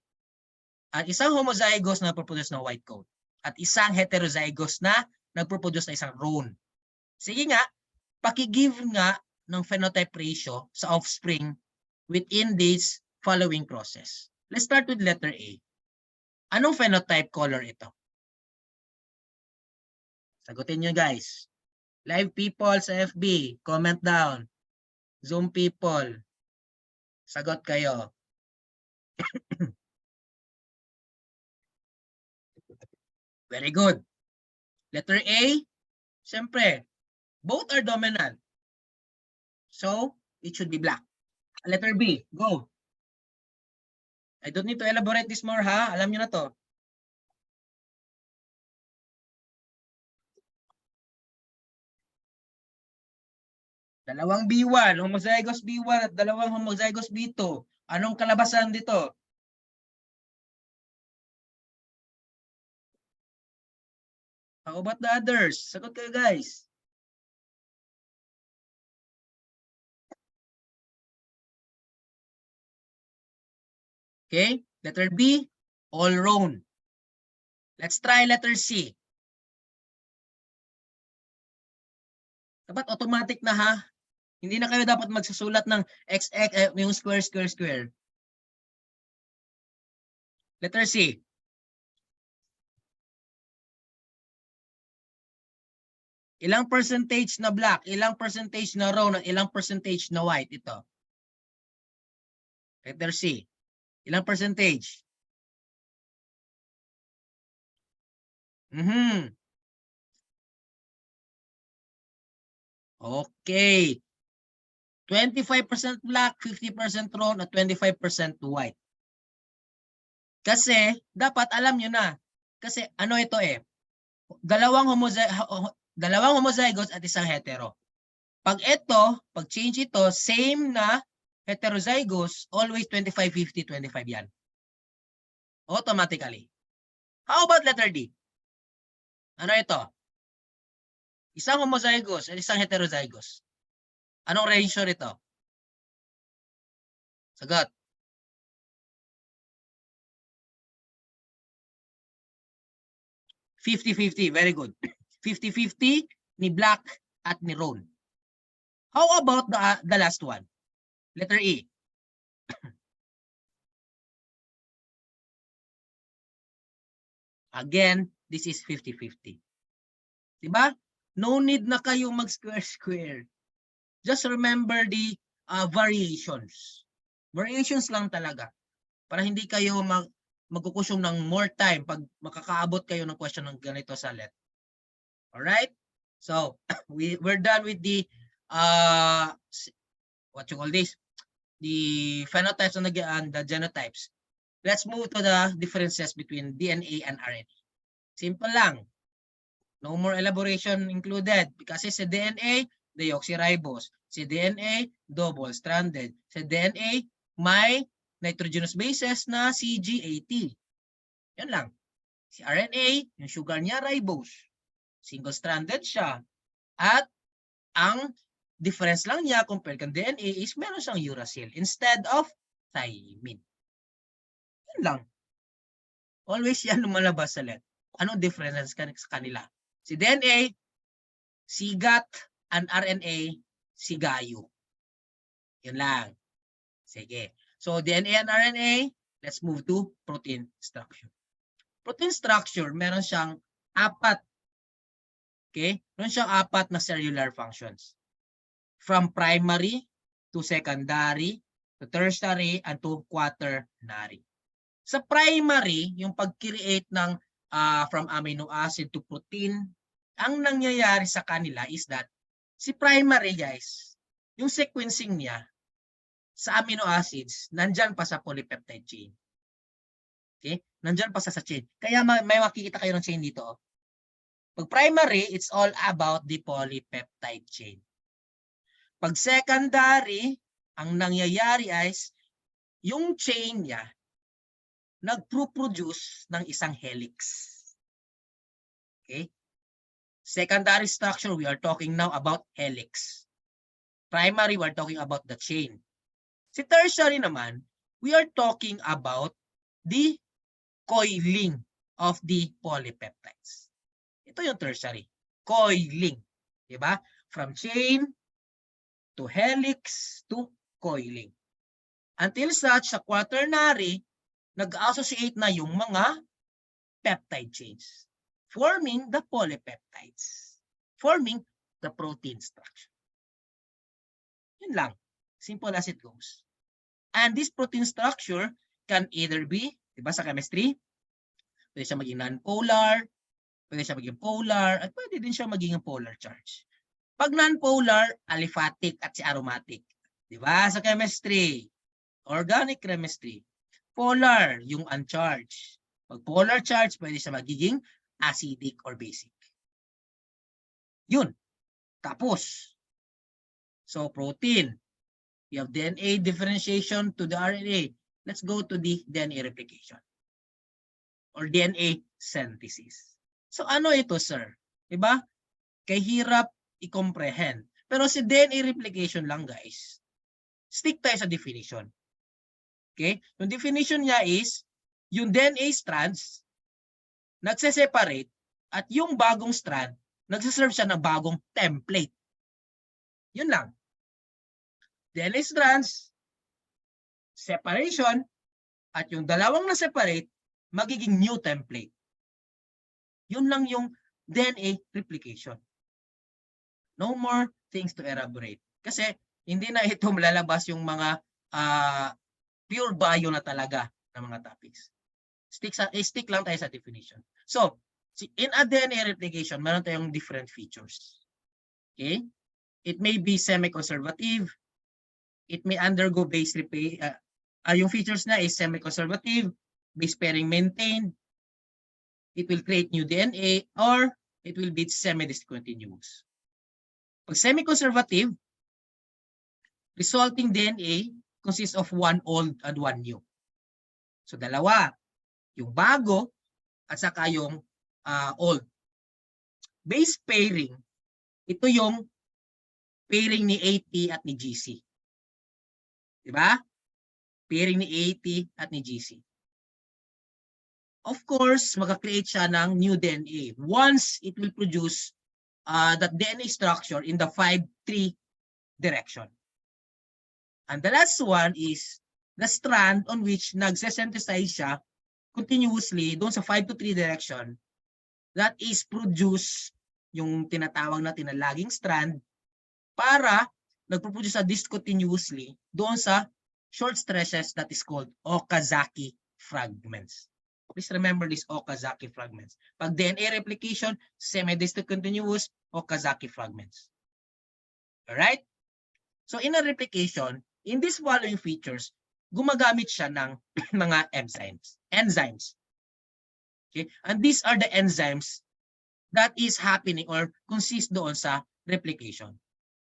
at isang homozygous na nagpo-produce ng white coat, at isang heterozygous na nagpo-produce ng isang roan. Sige nga, paki-give nga ng phenotype ratio sa offspring within this following process. Let's start with letter A. Anong phenotype color ito? Sagutin nyo guys. Live people sa FB, comment down. Zoom people, sagot kayo. Very good. Letter A, siyempre, both are dominant. So, it should be black. Letter B, go. I don't need to elaborate this more ha. Alam nyo na to. Dalawang B1, homozygous B1 at dalawang homozygous B2. Anong kalabasan dito? How about the others? Sagot kayo guys. Okay, letter B, all roan. Let's try letter C. Dapat automatic na ha. Hindi na kayo dapat magsusulat ng XX, yung square, square, square. Letter C. Ilang percentage na black, ilang percentage na roan, at ilang percentage na white ito? Letter C. Ilang percentage? Okay. 25% black, 50% roan, at 25% white. Kasi, dapat alam nyo na. Kasi ano ito eh. Dalawang homozygotes at isang hetero. Pag change ito, same na heterozygous, always 25-50, 25 yan. Automatically. How about letter D? Ano ito? Isang homozygous at isang heterozygous. Anong ratio nito? Sagot. 50-50. Very good. 50-50 ni black at ni roan. How about the last one? Letter E. Again, this is 50-50. Diba? No need na kayong mag-square-square. Just remember the variations. Variations lang talaga. Para hindi kayo magkukusyong ng more time pag makakaabot kayo ng question ng ganito sa let. Alright? So, we're done with the what you call this? The phenotypes and the genotypes. Let's move to the differences between DNA and RNA. Simple lang. No more elaboration included. Kasi sa DNA, deoxyribose. Sa DNA, double-stranded. Sa DNA, may nitrogenous bases na CG80. Yan lang. Si RNA, yung sugar niya, ribose. Single-stranded siya. At ang difference lang niya compared kang DNA is meron siyang uracil instead of thymine. Yan lang. Always yan lumalabas sa let. Anong difference sa kanila? Si DNA, sigat, and RNA, sigayo. Yan lang. Sige. So, DNA and RNA, let's move to protein structure. Protein structure, meron siyang 4. Okay? Meron siyang 4 na cellular functions. From primary to secondary to tertiary and to quaternary. Sa primary, yung pag-create ng from amino acid to protein, ang nangyayari sa kanila is that si primary, guys, yung sequencing niya sa amino acids, nandyan pa sa polypeptide chain. Okay? Nandyan pa sa chain. Kaya may makikita kayo ng chain dito. Oh. Pag primary, it's all about the polypeptide chain. Pag secondary, ang nangyayari is yung chain niya nag-produce ng isang helix. Okay? Secondary structure, we are talking now about helix. Primary, we are talking about the chain. Si tertiary naman, we are talking about the coiling of the polypeptides. Ito yung tertiary. Coiling. Diba? From chain to helix to coiling. Until such, sa quaternary, nag-associate na yung mga peptide chains, forming the polypeptides, forming the protein structure. Yun lang. Simple as it goes. And this protein structure can either be, diba sa chemistry, pwede siya maging non-polar, pwede siya maging polar, at pwede din siya maging polar charge. Pag non-polar, aliphatic at si aromatic. Diba sa chemistry, organic chemistry, polar, yung uncharged. Pag polar charge, pwede siya magiging acidic or basic. Yun. Tapos. So, protein. You have DNA differentiation to the RNA. Let's go to the DNA replication. Or DNA synthesis. So, ano ito, sir? Diba? Kaya hirap i-comprehend. Pero si DNA replication lang, guys. Stick tayo sa definition. Okay? Yung definition niya is, yung DNA strands, nagse-separate, at yung bagong strand, nagse-serve siya ng bagong template. Yun lang. DNA strands, separation, at yung dalawang na-separate, magiging new template. Yun lang yung DNA replication. No more things to elaborate. Kasi, hindi na ito malalabas yung mga pure bio na talaga ng mga topics. Stick lang tayo sa definition. So, in a DNA replication, meron tayong different features. Okay? It may be semi-conservative. It may undergo base repair. Yung features na is semi-conservative, base pairing maintained. It will create new DNA or it will be semi-discontinuous. Pag semi-conservative, resulting DNA consists of one old and one new. So dalawa, yung bago at saka yung old. Base pairing, ito yung pairing ni AT at ni GC. Diba? Pairing ni AT at ni GC. Of course, magka-create siya ng new DNA once it will produce that DNA structure in the 5'3" direction. And the last one is the strand on which nagse-synthesize siya continuously doon sa 5'3" direction that is produce yung tinatawag natin na lagging strand para nagpo-produce sa discontinuously doon sa short stretches that is called Okazaki fragments. Please remember these Okazaki fragments. Pag DNA replication, semi-discontinuous Okazaki fragments. Alright? So in a replication, in these following features, gumagamit siya ng mga enzymes. Okay? And these are the enzymes that is happening or consist doon sa replication.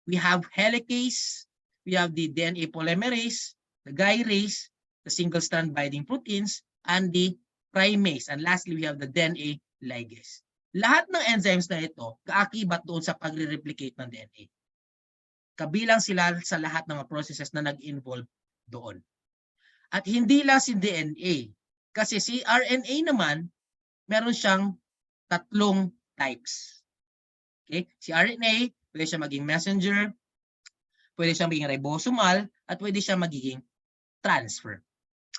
We have helicase, we have the DNA polymerase, the gyrase, the single-strand binding proteins, and the primase. And lastly, we have the DNA ligase. Lahat ng enzymes na ito, kaakibat doon sa pagre-replicate ng DNA. Kabilang sila sa lahat ng mga processes na nag-involve doon. At hindi lang si DNA. Kasi si RNA naman, meron siyang tatlong types. Okay? Si RNA, pwede siya maging messenger, pwede siya maging ribosomal, at pwede siya magiging transfer.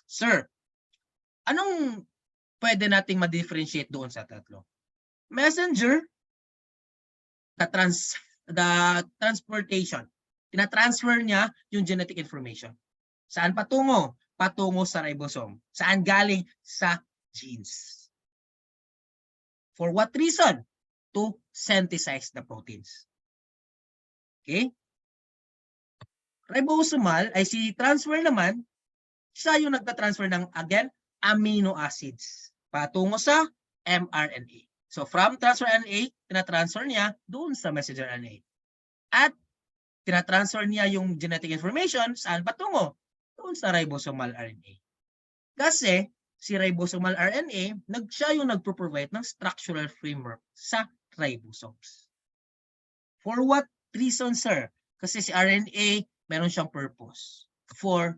Sir, anong pwede nating ma-differentiate doon sa tatlo? Messenger, the transportation. Tina-transfer niya yung genetic information. Saan patungo? Patungo sa ribosome. Saan galing? Sa genes. For what reason? To synthesize the proteins. Okay? Ribosomal ay si transfer naman, siya yung nagta-transfer ng, again, amino acids patungo sa mRNA. So from transfer RNA, tina-transfer niya doon sa messenger RNA. At tina-transfer niya yung genetic information saan patungo? Doon sa ribosomal RNA. Kasi si ribosomal RNA, siya yung nagpo-provide ng structural framework sa ribosomes. For what reason, sir? Kasi si RNA, meron siyang purpose for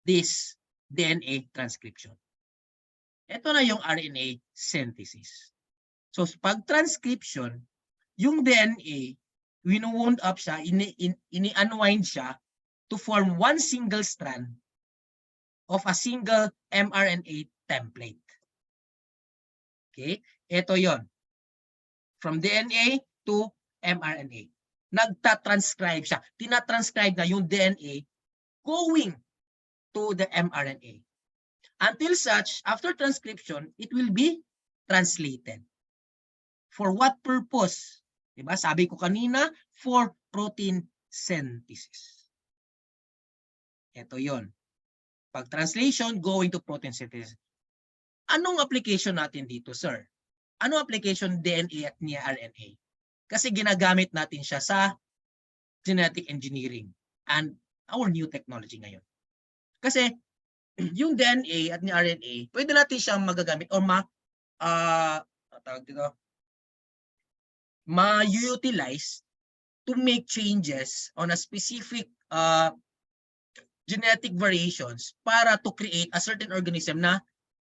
this DNA transcription. Ito na yung RNA synthesis. So pag transcription, yung DNA, wino-wound up siya, ini-unwind siya to form one single strand of a single mRNA template. Okay? Ito yon. From DNA to mRNA. Nagta-transcribe siya. Tina-transcribe na yung DNA going to the mRNA. Until such, after transcription, it will be translated. For what purpose? Diba? Sabi ko kanina, for protein synthesis. Ito yon. Pag translation, going to protein synthesis. Anong application natin dito, sir? Anong application DNA at niya RNA? Kasi ginagamit natin siya sa genetic engineering and our new technology ngayon. Kasi yung DNA at ni RNA, pwede natin siyang magagamit or ma-utilize to make changes on a specific genetic variations para to create a certain organism na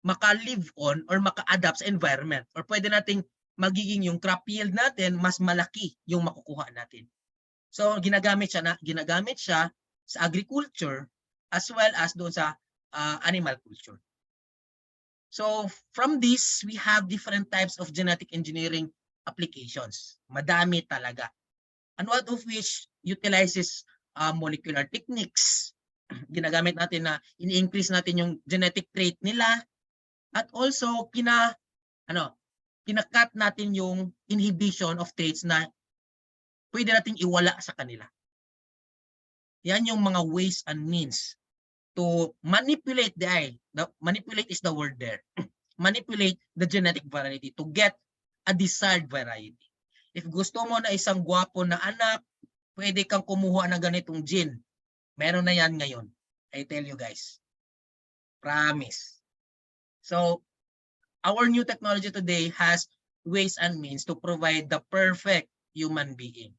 maka-live on or maka-adapt sa environment. Or pwede nating magiging yung crop yield natin mas malaki yung makukuha natin. So ginagamit siya sa agriculture as well as doon sa animal culture. So from this, we have different types of genetic engineering applications. Madami talaga. And one of which utilizes molecular techniques Ginagamit natin na ini-increase natin yung genetic trait nila at also kina-cut natin yung inhibition of traits na pwede nating iwala sa kanila. Yan yung mga ways and means to manipulate manipulate is the word there. Manipulate the genetic variety to get a desired variety. If gusto mo na isang gwapo na anak, pwede kang kumuha ng ganitong gene. Meron na yan ngayon. I tell you guys. Promise. So, our new technology today has ways and means to provide the perfect human being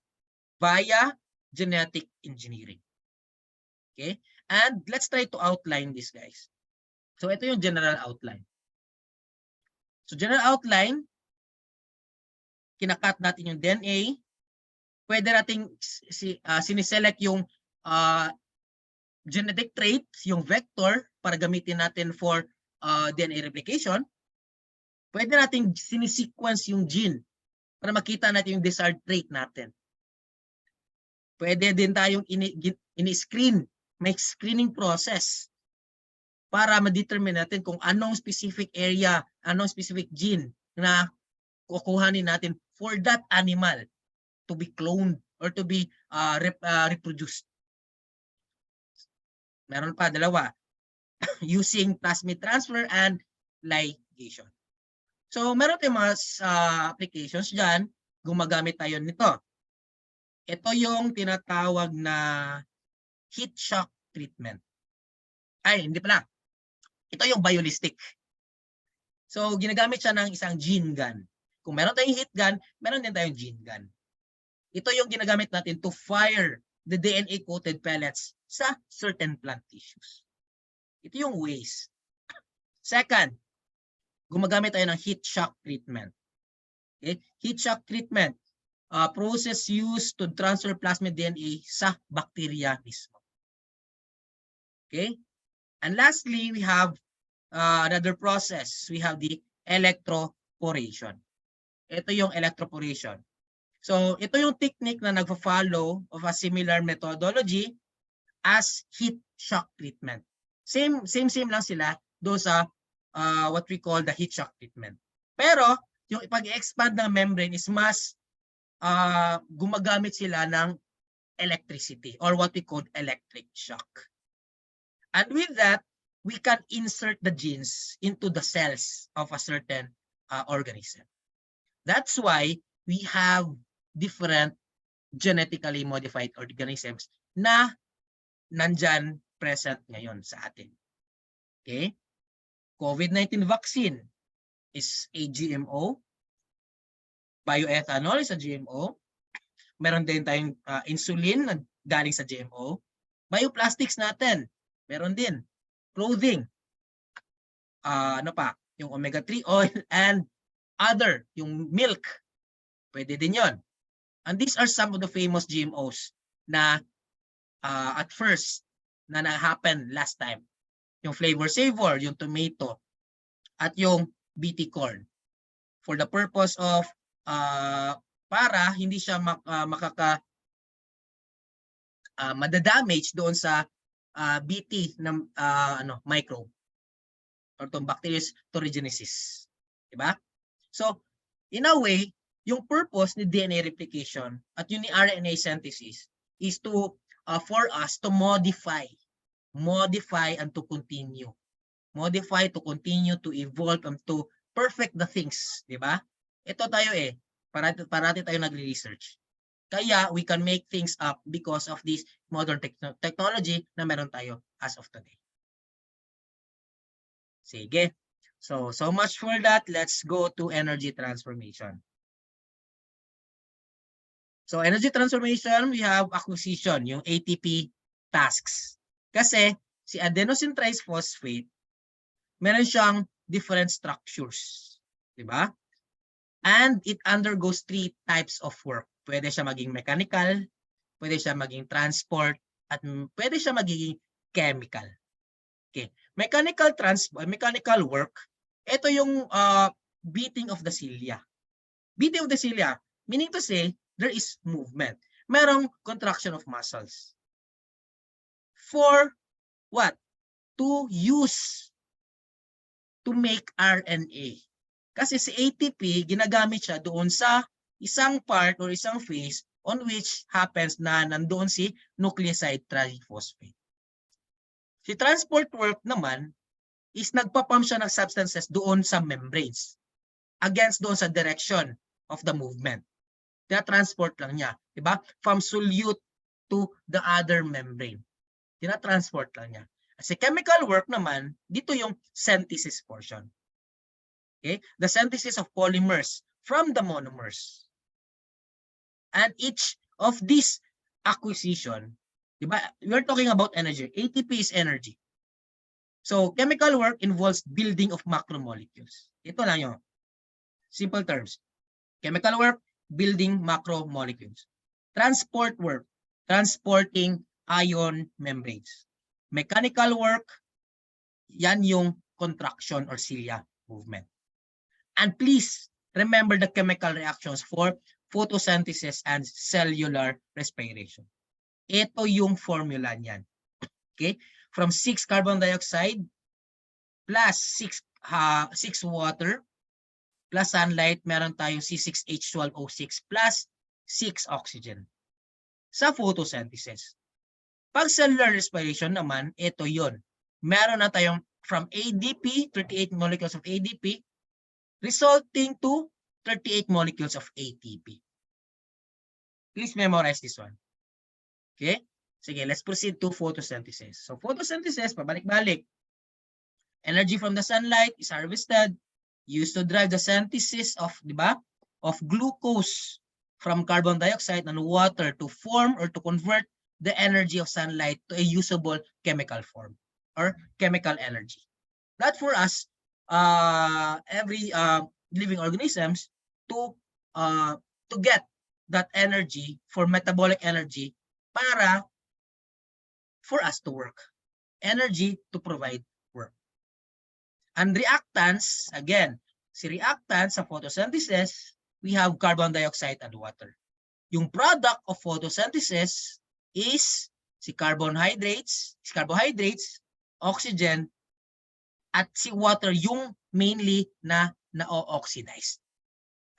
via genetic engineering. Okay? And let's try to outline this, guys. So, ito yung general outline. So, general outline, kinakat natin yung DNA. Pwede nating siniselect yung genetic trait, yung vector, para gamitin natin for DNA replication. Pwede nating sinisequence yung gene para makita natin yung desired trait natin. Pwede din tayong ini-screen, may screening process para ma-determine natin kung anong specific area, anong specific gene na kukuhanin natin for that animal to be cloned or to be reproduced. Meron pa, dalawa. Using plasmid transfer and ligation. So, meron tayong mga applications dyan. Gumagamit tayo nito. Ito yung tinatawag na heat shock treatment. Ay, hindi pala. Ito yung biolistic. So, ginagamit siya ng isang gene gun. Kung meron tayong heat gun, meron din tayong gene gun. Ito yung ginagamit natin to fire the DNA-coated pellets sa certain plant tissues. Ito yung ways. Second, gumagamit tayo ng heat shock treatment. Okay? Heat shock treatment, process used to transfer plasmid DNA sa bacteria mismo. Okay? And lastly, we have another process. We have the electroporation. Ito yung electroporation. So, ito yung technique na nagfa-follow of a similar methodology as heat shock treatment. Same lang sila do sa what we call the heat shock treatment. Pero, yung pag-expand ng membrane is mas gumagamit sila ng electricity or what we call electric shock. And with that, we can insert the genes into the cells of a certain organism. That's why we have different genetically modified organisms na nandyan present ngayon sa atin. Okay? COVID-19 vaccine is a GMO. Bioethanol is a GMO. Meron din tayong insulin na galing sa GMO. Bioplastics natin, meron din. Clothing. Ano pa? Yung omega-3 oil and other, yung milk. Pwede din yon. And these are some of the famous GMOs na at first na na-happen last time. Yung flavor savor, yung tomato, at yung BT corn. For the purpose of para hindi siya madadamage doon sa BT na microbe or itong Bacterius thuringiensis. Diba? So, in a way, yung purpose ni DNA replication at yung ni RNA synthesis is to for us to modify and to continue. Modify to continue to evolve and to perfect the things, di ba? Ito tayo parati tayo nagre-research. Kaya we can make things up because of this modern technology na meron tayo as of today. Sige. So much for that. Let's go to energy transformation. So energy transformation, we have acquisition, yung ATP tasks. Kasi si adenosine triphosphate, meron siyang different structures. Diba? And it undergoes 3 types of work. Pwede siya maging mechanical, pwede siya maging transport, at pwede siya maging chemical. Okay. Mechanical work, ito yung beating of the cilia. Beating of the cilia, meaning to say, there is movement. Merong contraction of muscles. For what? To use to make RNA. Kasi si ATP, ginagamit siya doon sa isang part or isang phase on which happens na nandoon si nucleoside triphosphate. Si transport work naman is nagpapump siya ng substances doon sa membranes against doon sa direction of the movement. Tina-transport lang niya, diba? From solute to the other membrane. Tina-transport lang niya. Kasi chemical work naman, dito yung synthesis portion. Okay? The synthesis of polymers from the monomers. And each of these acquisition, diba? We're talking about energy. ATP is energy. So, chemical work involves building of macromolecules. Ito lang yun. Simple terms. Chemical work, building macromolecules. Transport work, transporting ion membranes. Mechanical work, yan yung contraction or cilia movement. And please remember the chemical reactions for photosynthesis and cellular respiration. Ito yung formula niyan. Okay? From 6 carbon dioxide plus 6 water plus sunlight, meron tayong C6H12O6 plus 6 oxygen sa photosynthesis. Pag cellular respiration naman, ito yun. Meron na tayong from ADP, 38 molecules of ADP, resulting to 38 molecules of ATP. Please memorize this one. Okay? Sige, let's proceed to photosynthesis. So photosynthesis, pabalik-balik. Energy from the sunlight is harvested, used to drive the synthesis of, di ba, of glucose from carbon dioxide and water to form or to convert the energy of sunlight to a usable chemical form or chemical energy. That for us, every living organisms to get that energy for metabolic energy para for us to work. Energy to provide work. And reactants, again, si reactants sa photosynthesis, we have carbon dioxide and water. Yung product of photosynthesis is si carbohydrates, oxygen, at si water yung mainly na na-oxidize.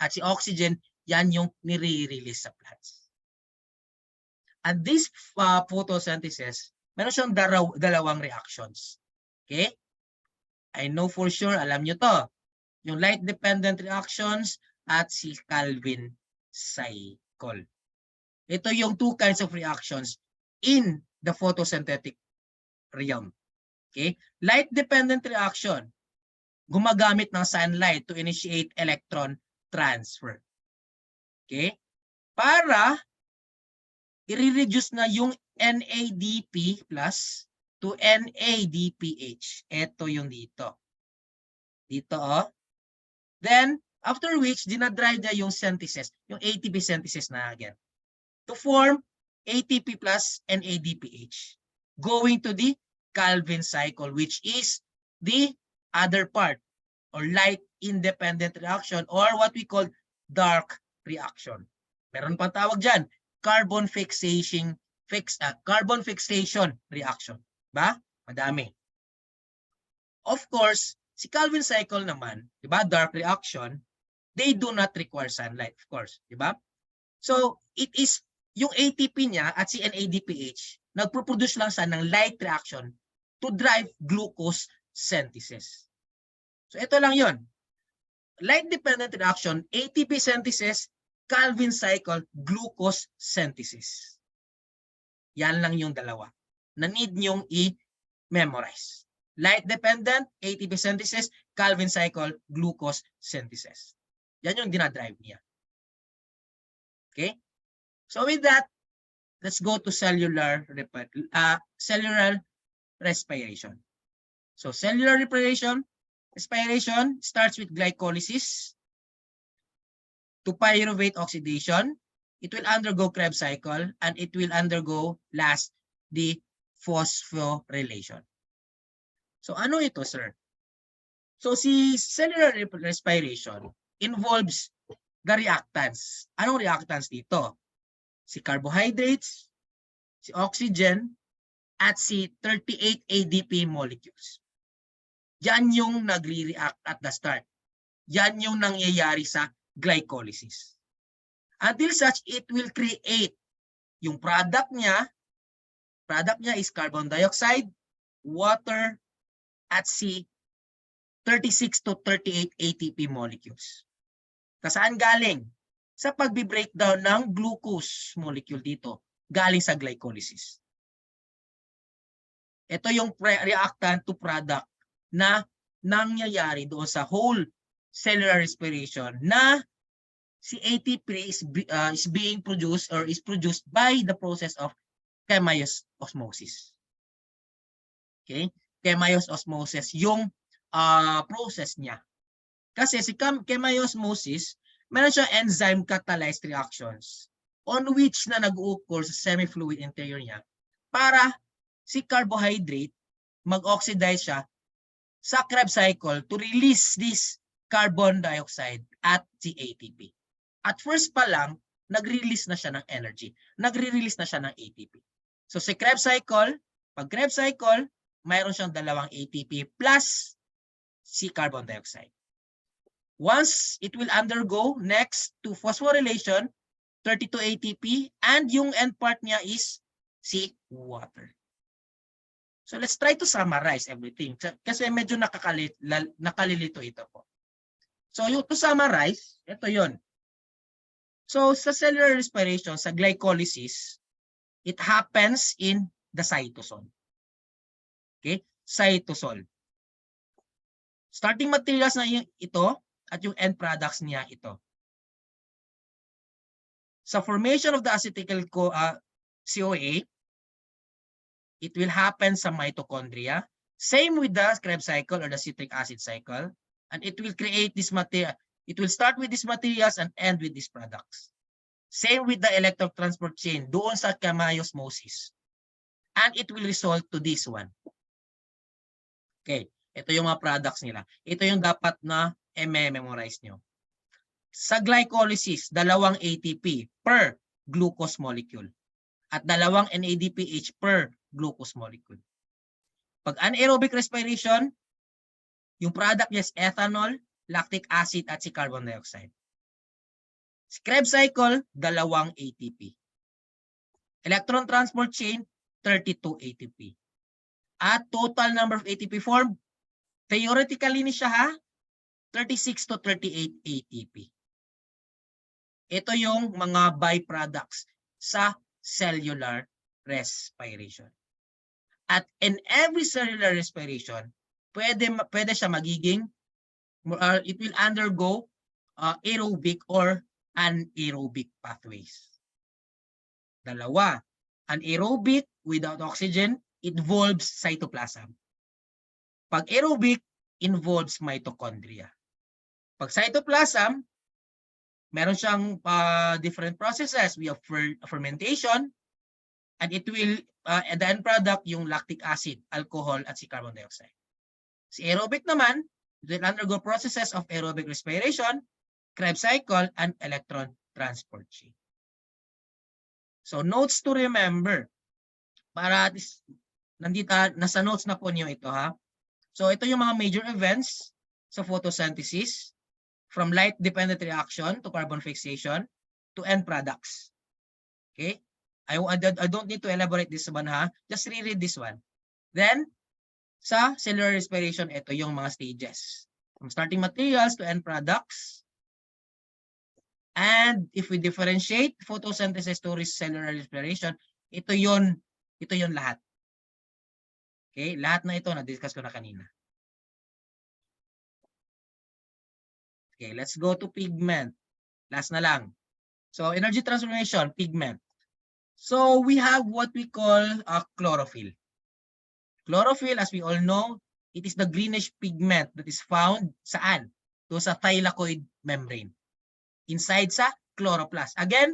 At si oxygen, yan yung nire-release sa plants. And this photosynthesis, meron siyang dalawang reactions. Okay? I know for sure, alam nyo to. Yung light-dependent reactions at si Calvin cycle. Ito yung two kinds of reactions in the photosynthetic realm. Okay? Light-dependent reaction, gumagamit ng sunlight to initiate electron transfer. Okay? Para i-reduce na yung NADP plus to NADPH. Ito yung dito. Dito, oh. Then, after which, dinadrive na yung synthesis, yung ATP synthesis na again, to form ATP plus NADPH. Going to the Calvin cycle, which is the other part, or light-independent reaction, or what we call dark reaction. Meron pang tawag dyan, carbon fixation reaction. Ba? Madami. Of course, si Calvin cycle naman, di ba, dark reaction, they do not require sunlight, of course, di ba? So, it is yung ATP niya at si NADPH, nagproproduce lang sa ng light reaction to drive glucose synthesis. So, ito lang yon. Light-dependent reaction, ATP synthesis, Calvin cycle, glucose synthesis. Yan lang yung dalawa na need nyong i-memorize. Light-dependent, ATP synthesis, Calvin cycle, glucose synthesis. Yan yung dinadrive niya. Okay? So with that, let's go to cellular respiration. So cellular respiration starts with glycolysis to pyruvate oxidation. It will undergo Krebs cycle and it will undergo last the phosphorylation. So ano ito, sir? So si cellular respiration involves the reactants. Anong reactants dito? Si carbohydrates, si oxygen, at si 38 ADP molecules. Yan yung nagre-react at the start. Yan yung nangyayari sa glycolysis. Until such, it will create yung product niya is carbon dioxide, water, at si 36 to 38 ATP molecules. Saan galing? Sa pagbi-breakdown ng glucose molecule dito, galing sa glycolysis. Ito yung reactant to product na nangyayari doon sa whole cellular respiration na si ATP is being produced or is produced by the process of chemiosmosis. Okay? Chemiosmosis yung process niya. Kasi si chemiosmosis, meron siyang enzyme catalyzed reactions on which na nag-occur sa semi-fluid interior niya para si carbohydrate mag-oxidize siya sa Krebs cycle to release this carbon dioxide at si ATP. At first pa lang, nag-release na siya ng energy. Nagre-release na siya ng ATP. So si Krebs cycle, pag Krebs cycle, mayroon siyang dalawang ATP plus si carbon dioxide. Once it will undergo next to phosphorylation, 32 ATP, and yung end part niya is si water. So let's try to summarize everything. Kasi medyo nakalilito ito po. So to summarize, ito yon. So sa cellular respiration, sa glycolysis, it happens in the cytosol. Okay? Cytosol. Starting materials na ito at yung end products niya ito. Sa formation of the acetyl CoA, it will happen sa mitochondria. Same with the Krebs cycle or the citric acid cycle. And it will create this material. It will start with these materials and end with these products. Same with the electron transport chain doon sa chemiosmosis. And it will result to this one. Okay. Ito yung mga products nila. Ito yung dapat na memorize nyo. Sa glycolysis, dalawang ATP per glucose molecule at dalawang NADPH per glucose molecule. Pag anaerobic respiration, yung product niya is ethanol, lactic acid at si carbon dioxide. Sa Krebs cycle, dalawang ATP. Electron transport chain, 32 ATP. At total number of ATP formed, theoretically ni siya ha, 36 to 38 ATP. Ito yung mga byproducts sa cellular respiration. At in every cellular respiration, pwede siya magiging, it will undergo aerobic or anaerobic pathways. Dalawa, anaerobic without oxygen involves cytoplasm. Pag aerobic involves mitochondria. Pag cytoplasm, meron siyang different processes. We have fermentation, and it will, the end product, yung lactic acid, alcohol, at si carbon dioxide. Si aerobic naman, it will undergo processes of aerobic respiration, Krebs cycle, and electron transport chain. So notes to remember. Para nasa notes na po niyo ito ha. So ito yung mga major events sa photosynthesis. From light-dependent reaction to carbon fixation to end products. Okay? I don't need to elaborate this one ha. Just reread this one. Then, sa cellular respiration, ito yung mga stages. From starting materials to end products. And if we differentiate photosynthesis to cellular respiration, ito yun lahat. Okay? Lahat na ito na-discuss ko na kanina. Okay, let's go to pigment. Last na lang. So, energy transformation, pigment. So, we have what we call chlorophyll. Chlorophyll, as we all know, it is the greenish pigment that is found saan? Doon sa thylakoid membrane. Inside sa chloroplast. Again,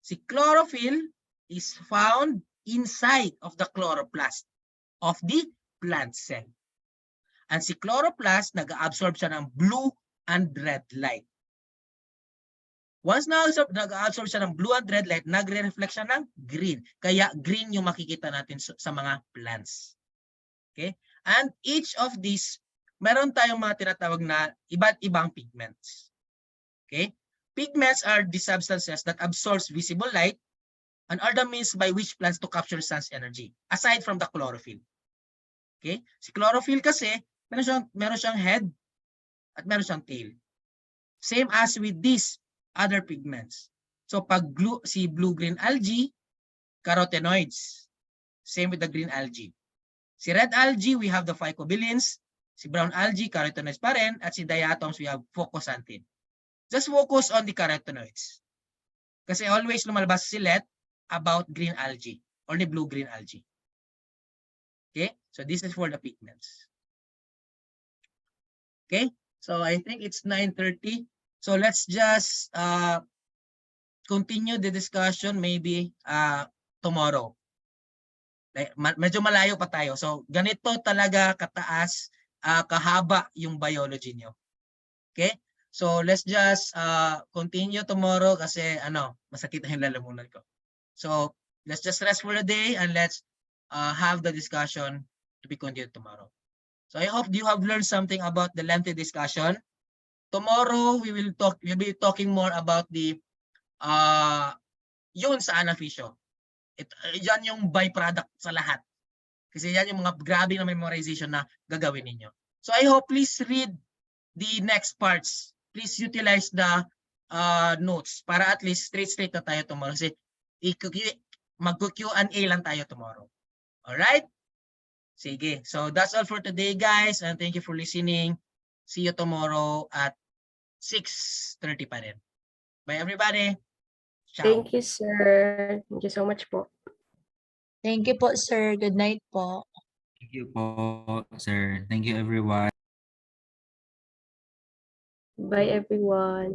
si chlorophyll is found inside of the chloroplast of the plant cell. And si chloroplast, nag-absorb siya ng blue and red light. Once nag-absorb siya ng blue and red light, nagre-reflect siya ng green. Kaya green yung makikita natin sa mga plants. Okay? And each of these, meron tayong mga tinatawag na iba't ibang pigments. Okay? Pigments are the substances that absorbs visible light and are the means by which plants to capture sun's energy, aside from the chlorophyll. Okay? Si chlorophyll kasi, meron siyang head at meron siyang tail. Same as with these other pigments. So pag si blue-green algae, carotenoids. Same with the green algae. Si red algae, we have the phycobilins. Si brown algae, carotenoids pa rin. At si diatoms, we have phocoxanthin. Just focus on the carotenoids. Kasi always lumalabas si let about green algae or the blue-green algae. Okay? So this is for the pigments. Okay? So I think it's 9:30. So let's just continue the discussion maybe tomorrow. Medyo malayo pa tayo. So ganito talaga kataas, kahaba yung biology nyo. Okay? So let's just continue tomorrow kasi masakit na yung lalamunan ko. So let's just rest for the day and let's have the discussion to be continued tomorrow. So I hope you have learned something about the lengthy discussion. Tomorrow we'll be talking more about the yun sa anaphysio. Yan yung byproduct sa lahat. Kasi yan yung mga grabe na memorization na gagawin ninyo. So I hope please read the next parts. Please utilize the notes para at least straight na tayo tomorrow. Kasi mag-Q&A lang tayo tomorrow. Alright? Sige. So that's all for today, guys. And thank you for listening. See you tomorrow at 6:30 pa rin. Bye, everybody. Ciao. Thank you, sir. Thank you so much po. Thank you po, sir. Good night po. Thank you po, sir. Thank you, everyone. Bye, everyone.